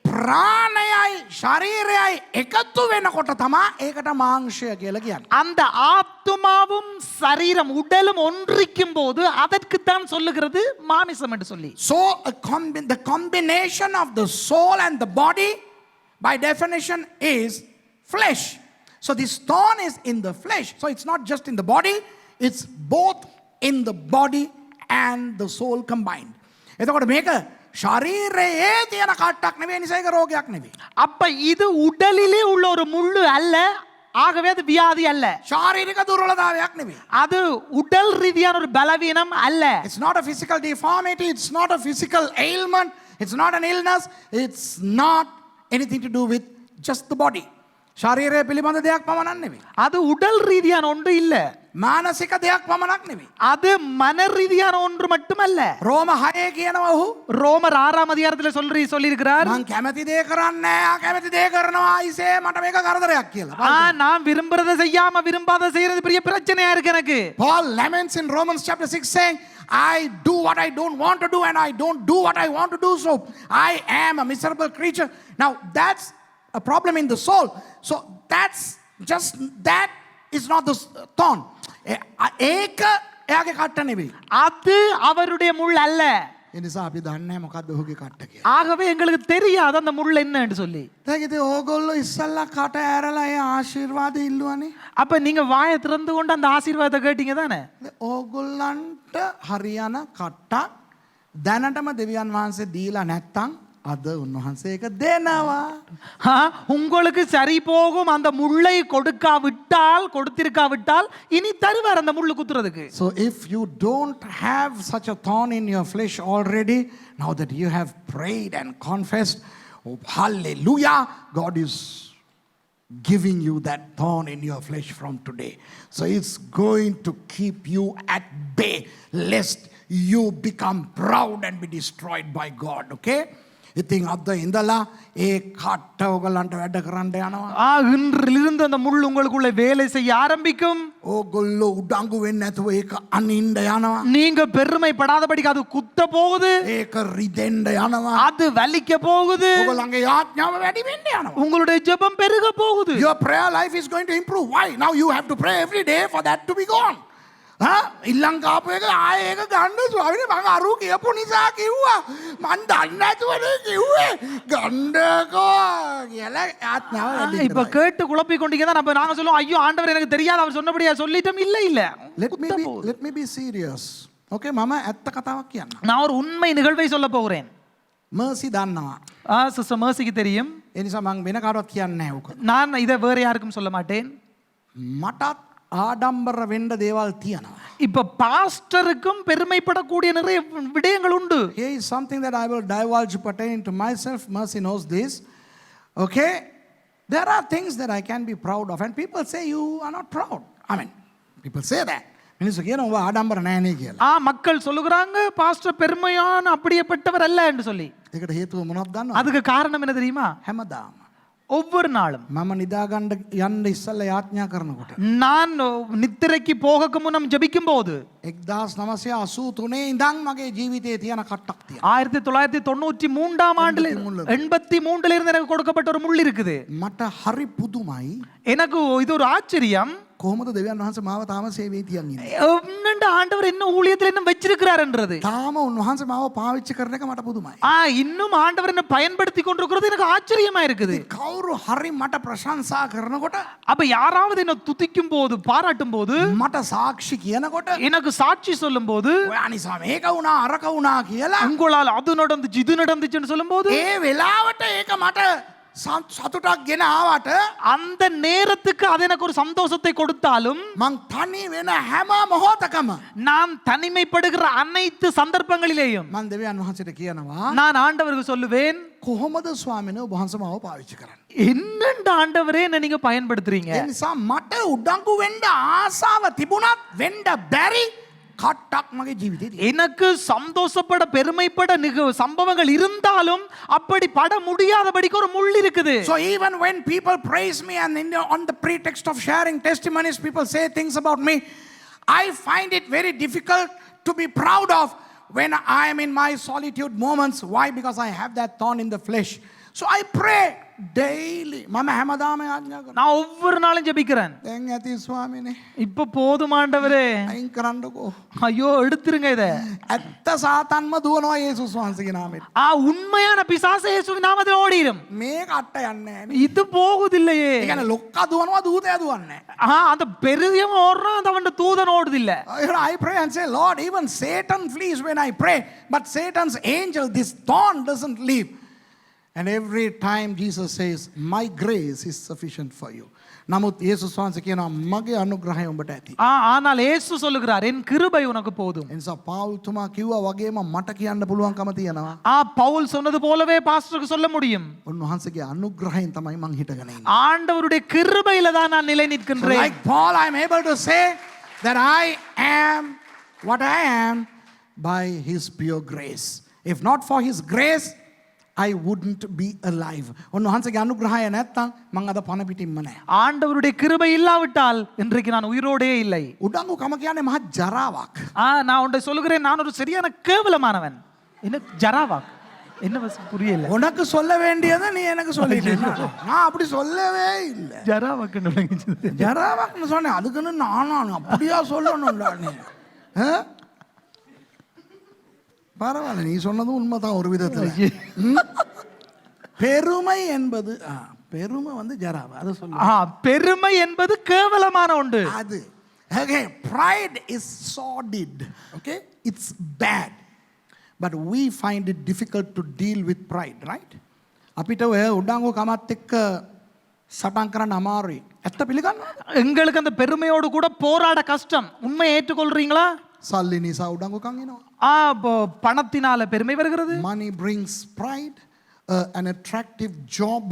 ප්‍රාණයයි ශරීරයයි එකතු වෙනකොට තමයි ඒකට මාංශය කියලා කියන්නේ. அந்த ஆத்மாவும் சரீரம் உடலும் ஒன்றிக்கும் போது அதற்கு தான் சொல்லுகிறது மாமிசம் என்று சொல்லி. So the combination of the soul and the body by definition is flesh. So this thorn is in the flesh. So it's not just in the body, it's both in the body and the soul combined. එතකොට මේක ශරීරයේ තියෙන කට්ටක් නෙවෙයි, නිසා ඒක රෝගයක් නෙවෙයි. அப்ப இது உடலிலே உள்ள ஒரு முள்ளு அல்ல, ஆகவே அது வியாதி அல்ல. ශාරීරික දුර්වලතාවයක් නෙවෙයි. அது உடல் ரீதியான ஒரு பலவீனம் அல்ல. It's not a physical deformity, it's not a physical ailment, it's not an illness, it's not anything to do with just the body. ශරීරය පිළිබඳ දෙයක් පමණක් නෙවෙයි. அது உடல் ரீதியான ஒன்று இல்ல, මානසික දෙයක් පමණක් නෙවෙයි. அது மன ரீதியான ஒன்று மட்டுமல்ல. රෝම 6 කියනවා ඔහු ரோமர் 6ஆம் அதிகாரத்தில் சொல்லியிருக்கிறார், මං කැමති දේ කරන්නේ නැහැ, අකමැති දේ කරනවා අයිසේ මට මේක කරදරයක් කියලා. நான் விரும்புறதை செய்யாம விரும்பாத செய்யறது பெரிய பிரச்சனையா இருக்கு எனக்கு. Paul laments in Romans chapter 6 saying, I do what I don't want to do and I don't do what I want to do, so I am a miserable creature. Now that's a problem in the soul. So that is not the thorn. ඒක එයාගේ කට්ට නෙවෙයි. அது அவருடைய முள் அல்ல. ඒ නිසා අපි දන්නේ නැහැ මොකද්ද ඔහුගේ කට්ට කියලා. ஆகவே எங்களுக்கு தெரியாது அந்த முள் என்னன்னு சொல்லி. දැන් ඉතින් ඕගොල්ලෝ ඉස්සල්ලා කට ඇරලා ඒ ආශිර්වාද ඉල්ලුවානේ. அப்ப நீங்க வாயை திறந்து கொண்டு அந்த ஆசீர்வாதத்தை கேட்டீங்க தானே? ඕගොල්ලන්ට හරියන කට්ටක් දැනටම දෙවියන් වහන්සේ දීලා නැත්තම් අද උන්වහන්සේ ඒක දෙනවා. உங்களுக்கு சரி போகும் அந்த முள்ளை கொடுத்திருக்காவிட்டால் இனி தருவார் அந்த முள்ளு குத்துறதுக்கு. So if you don't have such a thorn in your flesh already, now that you have prayed and confessed, oh, hallelujah, God is giving you that thorn in your flesh from today. So it's going to keep you at bay lest you become proud and be destroyed by God. Okay? ඉතින් අද ඉඳලා ඒ කට්ට ඔයගලන්ට වැඩ කරන්න යනවා. இன்றிலிருந்து அந்த முள் உங்களுக்குள்ள வேலை செய்ய ஆரம்பிக்கும். ඕගොල්ලෝ උඩඟු වෙන්නේ නැතුව ඒක අනින්න යනවා. நீங்க பெருமைப்படாதபடிக்கு அது குத்த போகுது, ඒක රිදෙන්න යනවා. அது வலிக்க போகுது, ඔයගලන්ගේ යාඥාව වැඩි වෙන්න යනවා. உங்களுடைய ஜெபம் பெருக போகுது. Your prayer life is going to improve. Why? Now you have to pray every day for that to be gone. ඉල්ලං කාපු එක ආයේ ඒක ගන්න ස්වාමීනි මම අරු කියපු නිසා කිව්වා. මං දන්නේ නැතුවනේ කිව්වේ. ගන්නකෝ කියලා ආත්මාව වැඩි. இப்ப கேட்டு குழப்பி கொண்டீங்க தான். அப்ப நாங்க சொல்லுவோம், ஐயோ ஆண்டவர் எனக்கு தெரியாது, அவர் சொன்னபடியா சொல்லிட்டோம். இல்ல Let me be serious. Okay, මම ඇත්ත කතාවක් කියන්න. நான் ஒரு உண்மை நிகழ்வை சொல்ல போகிறேன். මර්සි දන්නවා. சிஸ்டர் மர்சிக்கு தெரியும். ඒ නිසා මම වෙන කාටවත් කියන්නේ නැහැ උක. நான் இதை வேற யாருக்கும் சொல்ல மாட்டேன். මටත් ආඩම්බර වෙන්න දේවල් තියෙනවා. இப்ப பாஸ்டருக்கும் பெருமைப்படக்கூடிய நிறைய விடயங்கள் உண்டு. Here is something that I will divulge pertaining to myself. Mercy knows this. Okay? There are things that I can be proud of. And people say you are not proud. I mean, people say that. මිනිස්සු කියනවා ආඩම්බර නැහැ නේ කියලා. மக்கள் சொல்லுகிறாங்க pastor பெருமையான அப்படியேப்பட்டவர் அல்ல என்று சொல்லி. ඒකට හේතුව මොනවද දන්නවද? அதுக்கு காரணம் என்ன தெரியுமா? හැමදාම ஒவ்வொரு நாளும் මම නිදාගන්න යන්න ඉස්සෙල්ලා යාඥා කරනකොට நான் நித்திரைக்கு போகக்கு முன்னம் ஜெபிக்கும் போது 1983 ඉඳන් මගේ ජීවිතයේ තියෙන කට්ටක් තියෙනවා. 1993ஆம் ஆண்டுல 83ல இருந்து எனக்கு கொடுக்கப்பட்ட ஒரு முள் இருக்குது. මට හරි පුදුමයි. எனக்கு இது ஒரு ஆச்சரியம். කොහොමද දෙවියන් වහන්සේ මාව තාම සේවයේ තියන් ඉන්නේ? என்னண்டு ஆண்டவர் என்ன ஊழியத்துல என்ன வச்சிருக்கிறார்ன்றது. තාම උන්වහන්සේ මාව පාවිච්චි කරන එක මට පුදුමයි. இன்னும் ஆண்டவர் என்ன பயன்படுத்தி கொண்டிருக்கிறது எனக்கு ஆச்சரியமா இருக்குது. කවුරු හරි මට ප්‍රශංසා කරනකොට, அப்ப யாராவது என்ன துதிக்கும் போது பாராட்டும் போது, මට සාක්ෂි කියනකොට, எனக்கு சாட்சி சொல்லும் போது, ඔයා නිසා මේක වුණා අරක වුණා කියලා உங்களால் அது நடந்துச்சு இது நடந்துச்சுன்னு சொல்லும் போது, ඒ වෙලාවට ඒක මට සතුටක් ගෙන ආවට அந்த நேரத்துக்கு அது எனக்கு ஒரு சந்தோஷத்தை கொடுத்தாலும் මං තනි වෙන හැම මොහොතකම நான் தனிமைப்படுகிற அனைத்து சந்தர்ப்பங்களிலேயும் මං දෙවියන් වහන්සේට කියනවා, நான் ஆண்டவருக்கு சொல்லுவேன், කොහොමද ස්වාමීනි ඔබ වහන්සේ මාව පාවිච්චි කරන්නේ? என்னண்டு ஆண்டவரே என்ன நீங்க பயன்படுத்துறீங்க? ඒ නිසා මට උඩඟු වෙන්න ආසාව තිබුණත් වෙන්න බැරි කට්ටක් මගේ ජීවිතේ තියෙනවා. எனக்கு சந்தோஷப்பட பெருமைப்பட சம்பவங்கள் இருந்தாலும் அப்படி பட முடியாதபடிக்கு ஒரு முள் இருக்குது. So even when people praise me and on the pretext of sharing testimonies people say things about me, I find it very difficult to be proud of when I am in my solitude moments. Why? Because I have that thorn in the flesh. So I pray daily. මම හැමදාම යාඥා කරනවා. நான் ஒவ்வொரு நாளும் ஜெபிக்கிறேன். දැන් ඇති ස්වාමීනි. இப்ப போதும் ஆண்டவரே. අයින් කරන්නකෝ. ஐயோ எடுத்துருங்க இத. ඇත්ත සාතන්ම දුවනවා යේසුස් වහන්සේගේ නාමයෙන්. உண்மையான பிசாசு இயேசுவின் நாமத்தில் ஓடிரும். මේ කට්ට යන්නේ නැහැ. இது போகுதில்லையே. ඒ කියන්නේ ලොක්කා දුවනවා දූතයා දුවන්නේ නැහැ. அந்த பெரியவன் ஓடுறான், அந்த அவன் தூதன் ஓடுது இல்ல. I pray and say, Lord, even Satan flees when I pray, but Satan's angel, this thorn doesn't leave. And every time Jesus says, my grace is sufficient for you. නමුත් යේසුස් වහන්සේ කියනවා මගේ අනුග්‍රහය උඹට ඇති. ஆனால் இயேசு சொல்லுகிறார் என் கிருபை உனக்கு போதும். එනිසා පවුල් තුමා කිව්වා වගේම මට කියන්න පුළුවන්කම තියෙනවා. பவுல் சொன்னது போலவே பாஸ்டருக்கு சொல்ல முடியும். උන්වහන්සේගේ අනුග්‍රහයෙන් තමයි මං හිටගෙන ඉන්නේ. ஆண்டவருடைய கிருபையில தான் நான் நிலை நிற்கின்றேன். Like Paul, I am able to say that I am what I am by his pure grace. If not for his grace, I wouldn't be alive. උන්වහන්සේගේ අනුග්‍රහය නැත්තම් මං අද පණ පිටින්ම නැහැ. ஆண்டவருடைய கிருபை இல்லாவிட்டால் இன்றைக்கு நான் உயிரோடே இல்லை. උඩඟු කම කියන්නේ මහ ජරාවක්. நான் உன்னை சொல்லுகிறேன், நான் ஒரு சரியான கேவலமானவன். என்ன ஜராவாக்? என்ன புரியல. உனக்கு சொல்ல வேண்டியதை நீ எனக்கு சொல்லிட்டேன். நான் அப்படி சொல்லவே இல்லை. ஜராவாக்குன்னு விளங்கிச்சது. ஜராவாக்னு சொன்னேன். அதுக்குன்னு நானும் அப்படியா சொல்லணும்டா நீ? பரவாயில்ல, நீ சொன்னதும் உண்மைதான் ஒரு விதத்தில். பெருமை என்பது பெருமை வந்து ஜராவா அது சொல்ல. பெருமை என்பது கேவலமான ஒன்று. அது okay, pride is sordid, okay, it's bad, but we find it difficult to deal with pride, right? අපිට ඔය උඩඟු කමත් එක්ක සටන් කරන්න අමාරුයි. ඇත්ත පිළිගන්නවා? எங்களுக்கு அந்த பெருமையோடு கூட போராட கஷ்டம். உண்மையை ஏற்றுக்கொள்றீங்களா? සල්ලි නිසා උඩඟුකම් එනවා. பணத்தினால பெருமை வருகிறது. Money brings pride. An attractive job,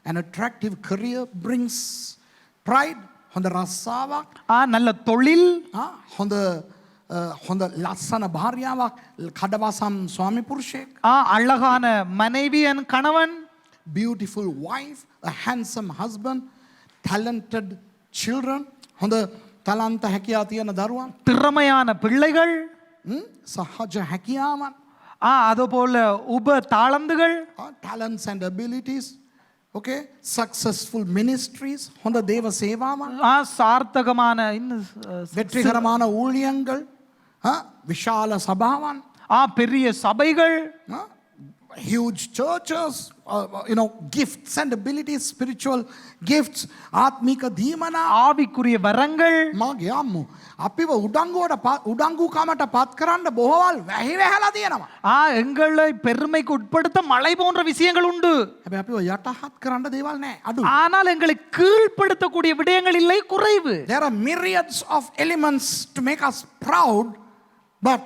an attractive career brings pride. හොඳ රස්සාවක්, நல்ல தொழில், හොඳ ලස්සන භාර්යාවක්, කඩවසම් ස්වාමි පුරුෂයෙක්, அழகான மனைவி என் கணவன், beautiful wife, a handsome husband, talented children, හොඳ තලන්ත හැකියාව තියෙන දරුවන්, திறமையான பிள்ளைகள், සහජ හැකියාවන්, அதே போல உப தாளந்துகள், talents and abilities, okay, successful ministries, හොඳ දේව සේවාවන්, சார்த்தகமான வெற்றிகரமான ஊழியங்கள், විශාල සභාවන්, பெரிய சபைகள், huge churches, gifts and abilities, spiritual gifts, ආත්මික දීමනා, ஆவிக்குரிய வரங்கள். මගේ අම්මෝ අපිව උඩංගුකමට පත් කරන්න බොහෝවල් වැහි වැහලා තියෙනවා. எங்களை பெருமைக்கு உட்படுத்த மலை போன்ற விஷயங்கள் உண்டு. හැබැයි අපිව යටහත් කරන්න දේවල් නැහැ, අඩු. ஆனால் எங்களை கீழ்ப்படுத்தக்கூடிய விடயங்கள் இல்லை, குறைவு. There are myriads of elements to make us proud, but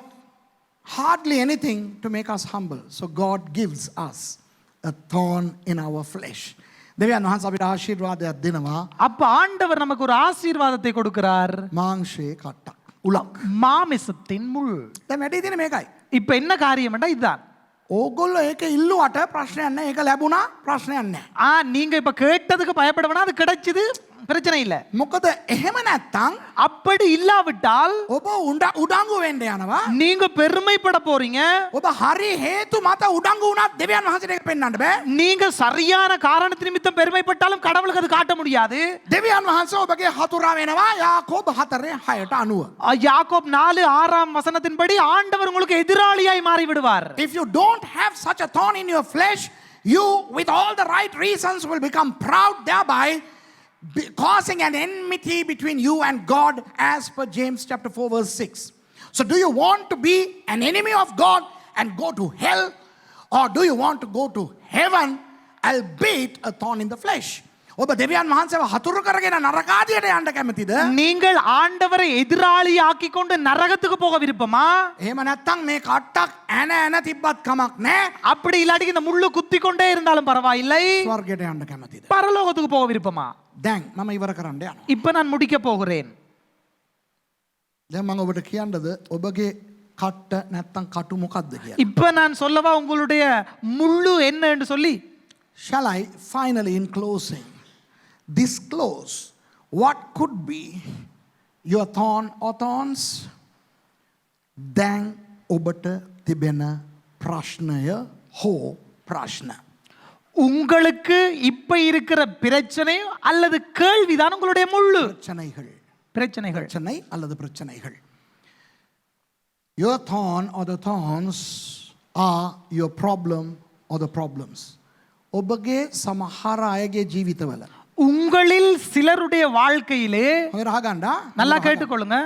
hardly anything to make us humble. So God gives us a thorn in our flesh. දෙවියන් වහන්සේ අපිට ආශිර්වාදයක් දෙනවා. அப்ப ஆண்டவர் நமக்கு ஒரு ஆசீர்வாதத்தை கொடுக்கிறார். මාංශයේ කට්ටක්, උලක්. மாமிசத்தின் முள். දැන් වැඩි දිනේ මේකයි. இப்ப என்ன காரியம்டா இதுதான். ඕගොල්ලෝ ඒක ඉල්ලුවට ප්‍රශ්නයක් නැහැ. ඒක ලැබුණා ප්‍රශ්නයක් නැහැ. நீங்க இப்ப கேட்டதுக்கு பயப்பட வேணாம், அது கிடைச்சது, பிரச்சனை இல்ல. මොකද එහෙම නැත්තම් அப்படி இல்லாவிட்டால் ඔබ උඩංගු වෙන්න යනවා. நீங்க பெருமைப்பட போறீங்க. ඔබ හරි හේතු මත උඩංගු වුණත් දෙවියන් වහන්සේට ඒක පෙන්වන්න බෑ. நீங்க சரியான காரணத்து நிமித்தம் பெருமைப்பட்டாலும் கடவுளுக்கு அது காட்ட முடியாது. දෙවියන් වහන්සේ ඔබගේ හතුරා වෙනවා. යාකෝබ 4:6 யாக்கோப் 4:6 வசனத்தின்படி ஆண்டவர் உங்களுக்கு எதிராளியாய் மாறி விடுவார். If you don't have such a thorn in your flesh, you with all the right reasons will become proud, thereby causing an enmity between you and God, as per James chapter 4 verse 6. So do you want to be an enemy of God and go to hell, or do you want to go to heaven, albeit a thorn in the flesh? ඔබ දෙවියන් වහන්සේව හතුරු කරගෙන නරකාදියට යන්න කැමතිද? நீங்கள் ஆண்டவரை எதிராளி ஆக்கி கொண்டு நரகத்துக்கு போக விருப்பமா? එහෙම නැත්නම් මේ කට්ටක් ඇන තිබ්බත් කමක් නැහැ. அப்படி இல்லாட்டி இந்த முள்ளு குத்தி கொண்டே இருந்தாலும் பரவாயில்லை, ස්වර්ගයට යන්න කැමතිද? பரலோகத்துக்கு போக விருப்பமா? දැන් මම ඉවර කරන්න යනවා. இப்ப நான் முடிக்க போகிறேன். දැන් මම ඔබට කියන්නද ඔබගේ කට්ට නැත්නම් කටු මොකක්ද කියලා? இப்ப நான் சொல்லவா உங்களுடைய முள்ளு என்ன என்று சொல்லி? Shall I finally in closing disclose what could be your thorn or thorns? දැන් ඔබට තිබෙන ප්‍රශ්නය හෝ ප්‍රශ්න. உங்களுக்கு இப்ப இருக்கிற பிரச்சனை அல்லது கேள்விதான் உங்களுடைய முள்ளு. பிரச்சனைகள். பிரச்சனை அல்லது பிரச்சனைகள். Your thorn or the thorns are your problem or the problems. ඔබගේ සමහර අයගේ ජීවිතවල, உங்களில் சிலருடைய வாழ்க்கையிலே, හොඳට අහගන්න, நல்லா கேட்டுக்கொள்ளுங்க,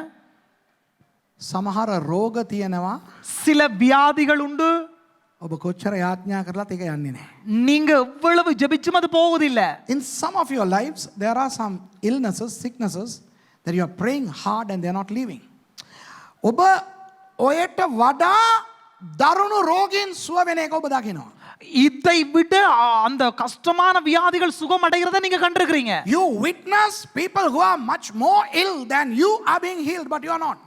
සමහර රෝග තියෙනවා, சில வியாதிகள் உண்டு, ඔබ කොච්චර යාඥා කරලත් ඒක යන්නේ නැහැ. நீங்க எவ்வளவு ஜெபிச்சும் அது போவதில்ல. In some of your lives, there are some illnesses, sicknesses that you are praying hard and they are not leaving. ඔබ ඔයට වඩා දරුණු රෝගීන් සුව වෙන එක ඔබ දකිනවා. இதை விட அந்த கஷ்டமான வியாதிகள் சுகம் அடைகிறத நீங்க கண்டிருக்கிறீங்க. You witness people who are much more ill than you are being healed, but you are not.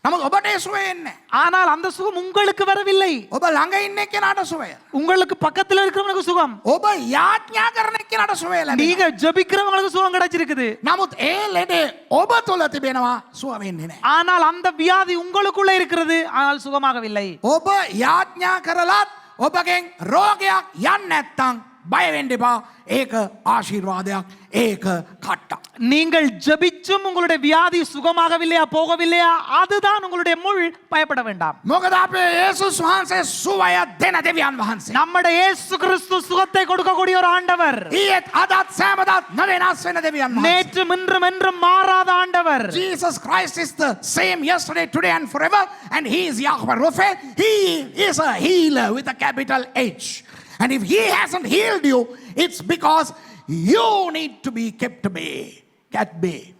නමුත් ඔබට ඒ සුවය එන්නේ. ஆனால் அந்த சுகம் உங்களுக்கு வரவில்லை. ඔබ ළඟ ඉන්න එක්කෙනාට සුවය. உங்களுக்கு பக்கத்துல இருக்கிறவனுக்கு சுகம். ඔබ යාඥා කරන එක්කෙනාට සුවය ලැබෙනවා. நீங்க ஜெபிக்கிறவங்களுக்கு சுகம் கிடைச்சிருக்குது. නමුත් ඒ ලෙඩේ ඔබ තුල තිබෙනවා සුව වෙන්නේ නැහැ. ஆனால் அந்த வியாதி உங்களுக்குள்ள இருக்கிறது ஆனால் சுகமாகவில்லை. ඔබ යාඥා කරලත් ඔබගෙන් රෝගයක් යන්නේ නැත්තම් බය වෙන්න එපා. ඒක ආශිර්වාදයක්. ඒක කට්ටක්. நீங்கள் ஜெபிச்சும் உங்களுடைய வியாதி சுகமாகவில்லையா போகவில்லையா அதுதான் உங்களுடைய முள். பயப்பட வேண்டாம். මොකද අපේ යේසුස් වහන්සේ සුවය දෙන දෙවියන් වහන්සේ. நம்முடைய இயேசு கிறிஸ்து சுகத்தை கொடுக்கக்கூடிய ஒரு ஆண்டவர். ඊයේත් අදත් සෑමදාත් නොවෙනස් වෙන දෙවියන් වහන්සේ. நேற்றும் இன்றும் என்றும் மாறாத ஆண்டவர். Jesus Christ is the same yesterday, today and forever, and he is Yahweh Rapha. He is a healer with a capital H. And if he hasn't healed you, it's because you need to be kept at bay.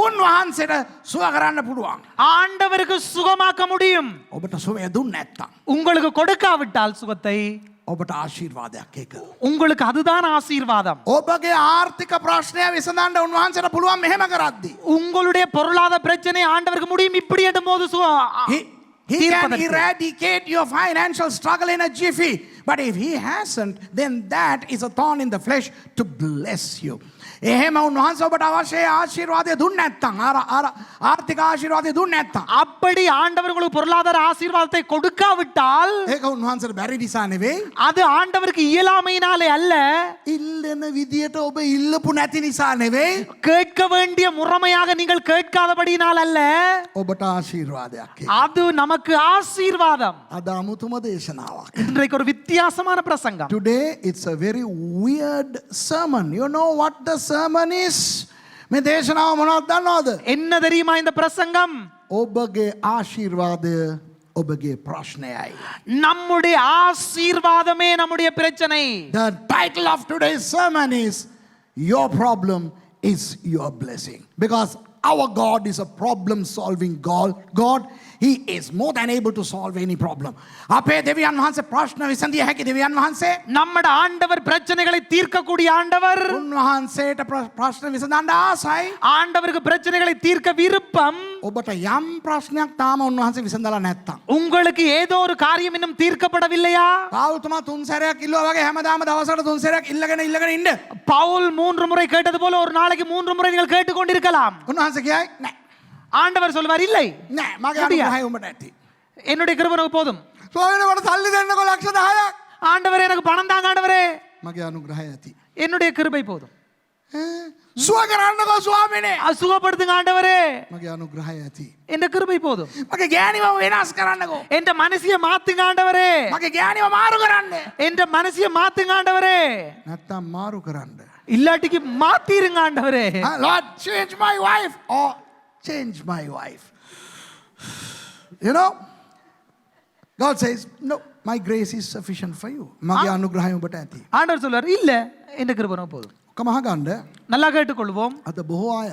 උන්වහන්සේට සුව කරන්න පුළුවන්. ஆண்டவருக்கு சுகமாக்க முடியும். ඔබට සුවය දුන්නේ නැත්තම් உங்களுக்கு கொடுக்காவிட்டால் சுகத்தை ඔබට ආශිර්වාදයක් ඒක. உங்களுக்கு அதுதான் ஆசீர்வாதம். ඔබගේ ආර්ථික ප්‍රශ්නය විසඳන්න උන්වහන්සේට පුළුවන් මෙහෙම කරද්දී. உங்களுடைய பொருளாதார பிரச்சனை ஆண்டவருக்கு முடியும் இப்படி எட்டும்போது He can eradicate your financial struggle in a jiffy. But if he hasn't, then that is a thorn in the flesh to bless you. එහෙම උන්වහන්සේ ඔබට අවශ්‍ය ආශිර්වාදය දුන්නේ නැත්නම් ආර්ථික ආශිර්වාදය දුන්නේ නැත්නම් அப்படி ஆண்டவர் உங்களுக்கு பொருளாதார ஆசீர்வாதத்தை கொடுக்காவிட்டால் ඒක උන්වහන්සේට බැරි නිසා නෙවෙයි. அது ஆண்டவருக்கு இயலாமையினாலே அல்ல. ඉල්ලන විදියට ඔබ ඉල්ලපු නැති නිසා නෙවෙයි. கேட்க வேண்டிய முறைமையாக நீங்கள் கேட்காதபடியினால் அல்ல. ඔබට ආශිර්වාදයක්. அது நமக்கு ஆசீர்வாதம். අද අමුතුම දේශනාවක්. இன்றைக்கு ஒரு வித்தியாசமான பிரசங்கம். Today it's a very weird sermon. You know what the sermon is? මේ දේශනාව මොනවද දන්නවද? என்ன தெரியுமா இந்த பிரசங்கம்? ඔබගේ ආශිර්වාදය ඔබගේ ප්‍රශ්නයයි. நம்முடைய ஆசீர்வாதமே நம்முடைய பிரச்சனை. The title of today's sermon is Your Problem is Your Blessing. Because our God is a problem solving God. He is more than able to solve any problem. අපේ දෙවියන් වහන්සේ ප්‍රශ්න විසඳිය හැකි දෙවියන් වහන්සේ. நம்மட ஆண்டவர் பிரச்சனைகளை தீர்க்கக்கூடிய ஆண்டவர். උන්වහන්සේට ප්‍රශ්න විසඳන්න ආසයි. ஆண்டவருக்கு பிரச்சனைகளை தீர்க்க விருப்பம். ඔබට යම් ප්‍රශ්නයක් තාම උන්වහන්සේ විසඳලා නැත්තම්. உங்களுக்கு ஏதோ ஒரு காரியம் இன்னும் தீர்க்கப்படவில்லையா? පාවුල්තුමා 3 සැරයක් ඉල්ලුවා වගේ හැමදාම දවසකට 3 සැරයක් ඉල්ලගෙන ඉන්න. பவுல் 3 முறை கேட்டது போல ஒரு நாளைக்கு 3 முறை நீங்கள் கேட்டுக்கொண்டிருக்கலாம். උන්වහන්සේ කියයි නෑ. ஆண்டவர் சொல்வார் இல்லை. නෑ මගේ අනුග්‍රහය උඹට ඇති. என்னுடைய கிருபை எனக்கு போதும். ස්වාමීනි මට සල්ලි දෙන්නකෝ ලක්ෂ 10ක්. ஆண்டவரே எனக்கு பணம் தாங்க ஆண்டவரே. මගේ අනුග්‍රහය ඇති. என்னுடைய கிருபை போதும். සුව කරන්නකෝ ස්වාමීනි. சுகப்படுத்துங்க ஆண்டவரே. මගේ අනුග්‍රහය ඇති. என்ற கிருபை போதும். මගේ ගෑණිව වෙනස් කරන්නකෝ. என்ற மனசிய மாத்துங்க ஆண்டவரே. මගේ ගෑණිව මාරු කරන්න. என்ற மனசிய மாத்துங்க ஆண்டவரே. නැත්තම් මාරු කරන්න. இல்லாட்டிக்கு மாத்திருங்க ஆண்டவரே. Lord, change my wife or change my wife. You know, God says, no, my grace is sufficient for you. මගේ අනුග්‍රහය ඔබට ඇති. ஆண்டவர் சொல்வார் இல்ல என்ற கிருபை எனக்கு போதும். කමහගන්න நல்லா கேட்டுக்கொள்வோம். අද බොහෝ අය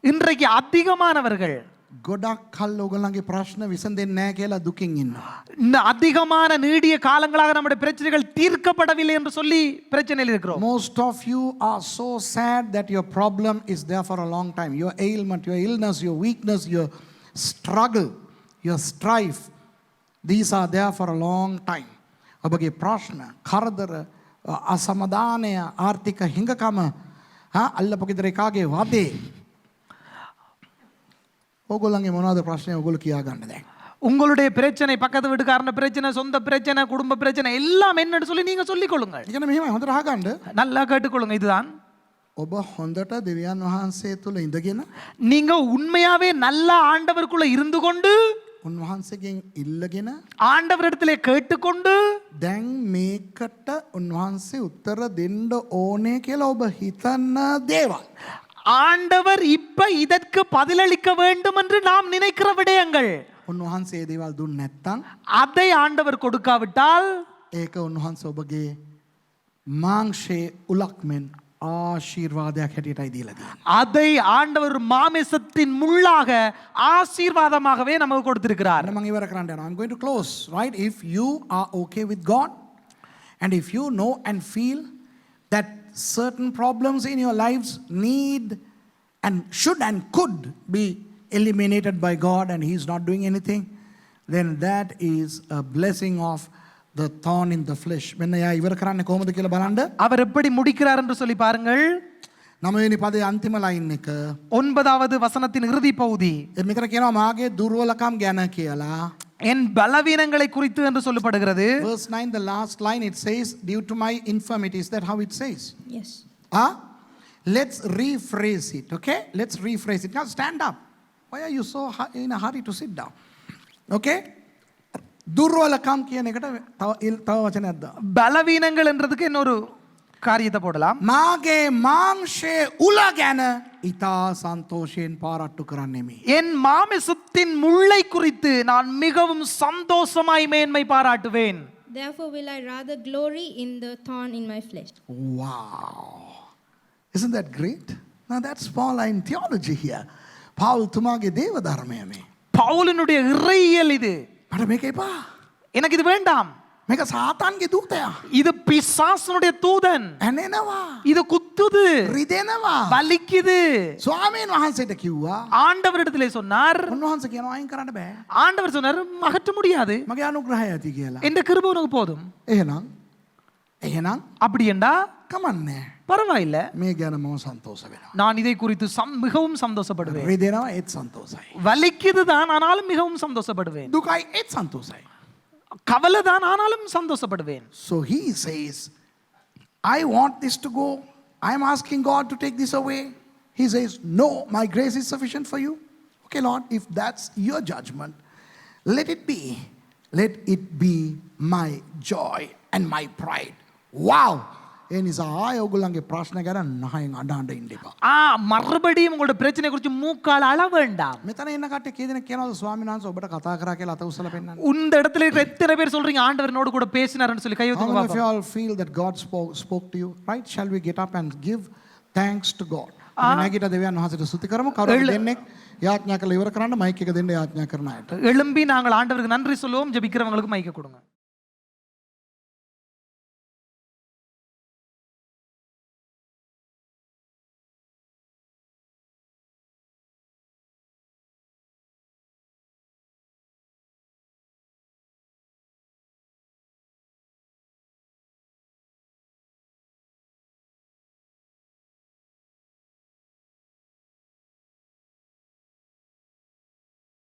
இன்றைக்கு அதிகமானவர்கள் ගොඩක් කල් ඔයගොල්ලන්ගේ ප්‍රශ්න විසඳෙන්නේ නැහැ කියලා දුකින් ඉන්නවා. இந்த அதிகமான நீடிய காலங்களாக நம்முடைய பிரச்சனைகள் தீர்க்கப்படவில்லை என்று சொல்லி பிரச்சனையில் இருக்கிறோம். Most of you are so sad that your problem is there for a long time. Your ailment, your illness, your weakness, your struggle, your strife, these are there for a long time. ඔබගේ ප්‍රශ්න, කරදර, අසමාදානය, ආර්ථික හිඟකම, අල්ලපු ගෙදර එකාගේ වදේ. ඔයගොල්ලන්ගේ මොනවද ප්‍රශ්නේ ඔයගොල්ලෝ කියා ගන්න දැන්. உங்களுடைய பிரச்சனை பக்கத்து வீட்டுக்காரன பிரச்சனை சொந்த பிரச்சனை குடும்ப பிரச்சனை எல்லாம் என்னன்னு சொல்லி நீங்க சொல்லிக் கொள்ளுங்கள். ඉතින් මෙහෙමයි හොඳට අහගන්න. நல்லா கேட்டுக்கொள்ளுங்க. இதுதான் ඔබ හොඳට දෙවියන් වහන්සේ තුල ඉඳගෙන நீங்க உண்மையாவே நல்ல ஆண்டவருக்குள்ள இருந்து கொண்டு උන්වහන්සේගෙන් ඉල්ලගෙන ஆண்டவரிடத்திலே கேட்டுக்கொண்டு දැන් මේකට උන්වහන්සේ උත්තර දෙන්න ඕනේ කියලා ඔබ හිතන දේවල්. ஆண்டவர் இப்ப இதற்கு பதிலளிக்க வேண்டும் என்று நாம் நினைக்கிற விடயங்கள் උන්වහන්සේ දේවල් දුන්නේ නැත්නම් அதை ஆண்டவர் கொடுக்காவிட்டால் ඒක උන්වහන්සේ ඔබගේ මාංශයේ උලක් මෙන් ආශිර්වාදයක් හැටියටයි දීලා තියෙන්නේ. அதை ஆண்டவர் மாமிசத்தின் முள்ளாக ஆசீர்வாதமாகவே நமக்கு கொடுத்திருக்கிறார். මම ඉවර කරන්න යනවා. I'm going to close, right? If you are okay with God and if you know and feel that certain problems in your lives need and should and could be eliminated by God and He's not doing anything, then that is a blessing of the thorn in the flesh. මෙන්න එයා ඉවර කරන්නේ කොහොමද කියලා බලන්න. அவர் எப்படி முடிக்கிறார் என்று சொல்லி பாருங்கள். 9 වෙනි පදයේ අන්තිම ලයින් එක. 9வது வசனத்தின் இறுதி பகுதி. මේකට කියනවා මාගේ දුර්වලකම් ගැන කියලා. என் பலவீனங்களை குறித்து என்று சொல்லப்படுகிறது. Verse 9, the last line, it says, due to my infirmities. Is that how it says? Yes. Let's rephrase it, okay? Let's rephrase it. Now stand up. Why are you so in a hurry to sit down? Okay? දුර්වලකම් කියන එකට තව වචනයක් දාන්න. பலவீனங்கள் என்றதுக்கு இன்னொரு காரியத்தை போடலாம். මාගේ මාංශයේ උල ගැන ඊතා සන්තෝෂයෙන් පාරට්ටු කරන්නෙමි. என் மாமிசத்தின் முள்ளை குறித்து நான் மிகவும் சந்தோஷமாய் மேன்மை பாராட்டுவேன். Therefore will I rather glory in the thorn in my flesh. Wow. Isn't that great? Now that's Pauline theology here. පවුල් තුමාගේ දේව ධර්මය මේ. பவுலினுடைய இறையியல் இது. මට මේක එපා. எனக்கு இது வேண்டாம். මේක සාතාන්ගේ දූතයා. இது பிசாசனுடைய தூதன். ඇනෙනවා. இது குத்துது, රිදෙනවා. வலிக்குது. ස්වාමීන් වහන්සේට කිව්වා. ஆண்டவரிடத்திலே சொன்னார். උන්වහන්සේ කියනවා අයින් කරන්න බෑ. ஆண்டவர் சொன்னார் அகற்ற முடியாது, මගේ අනුග්‍රහය ඇති කියලා. இந்த கிருபை உனக்கு போதும். එහෙනම් அப்படி என்றா කමන්නේ. பரவாயில்ல, මේ ගැන මම සන්තෝෂ වෙනවා. நான் இதை குறித்து மிகவும் சந்தோஷப்படுவேன். රිදෙනවා ඒත් සන්තෝෂයි. வலிக்குது தான், ஆனாலும் மிகவும் சந்தோஷப்படுவேன். දුකයි ඒත් සන්තෝෂයි. கவலை தான், ஆனாலும் சந்தோஷப்படுவேன். So he says, I want this to go. I am asking God to take this away. He says, no, my grace is sufficient for you. Okay, Lord, if that's your judgment, let it be. Let it be my joy and my pride. Wow. ඒ නිසා ආය ඔයගොල්ලන්ගේ ප්‍රශ්න ගැන නහයෙන් අඬන්න ඉන්න එපා. மறுபடியும் உங்களோட பிரச்சனை குறித்து மூக்கால் அழ வேண்டாம். මෙතන ඉන්න කට්ටිය කී දෙනෙක් කියනවාද ස්වාමීන් වහන්සේ ඔබට කතා කරා කියලා අත උස්සලා පෙන්නන්න. இந்த இடத்துல இருக்கிற எத்தனை பேர் சொல்றீங்க ஆண்டவர் என்னோடு கூட பேசினார்னு சொல்லி கை How ஊத்துங்க many of you பாப்போம். all feel that God spoke to you? Right? Shall we get up and give thanks to God? නැගිට දෙවියන් වහන්සේට ස්තුති කරමු. කවුරුද දෙන්නෙක් යාඥා කරලා ඉවර කරන්න මයික් එක දෙන්න යාඥා කරන අයට. எழும்பி நாங்கள் ஆண்டவருக்கு நன்றி சொல்லுவோம். ஜெபிக்கிறவங்களுக்கு மைக்க கொடுங்க.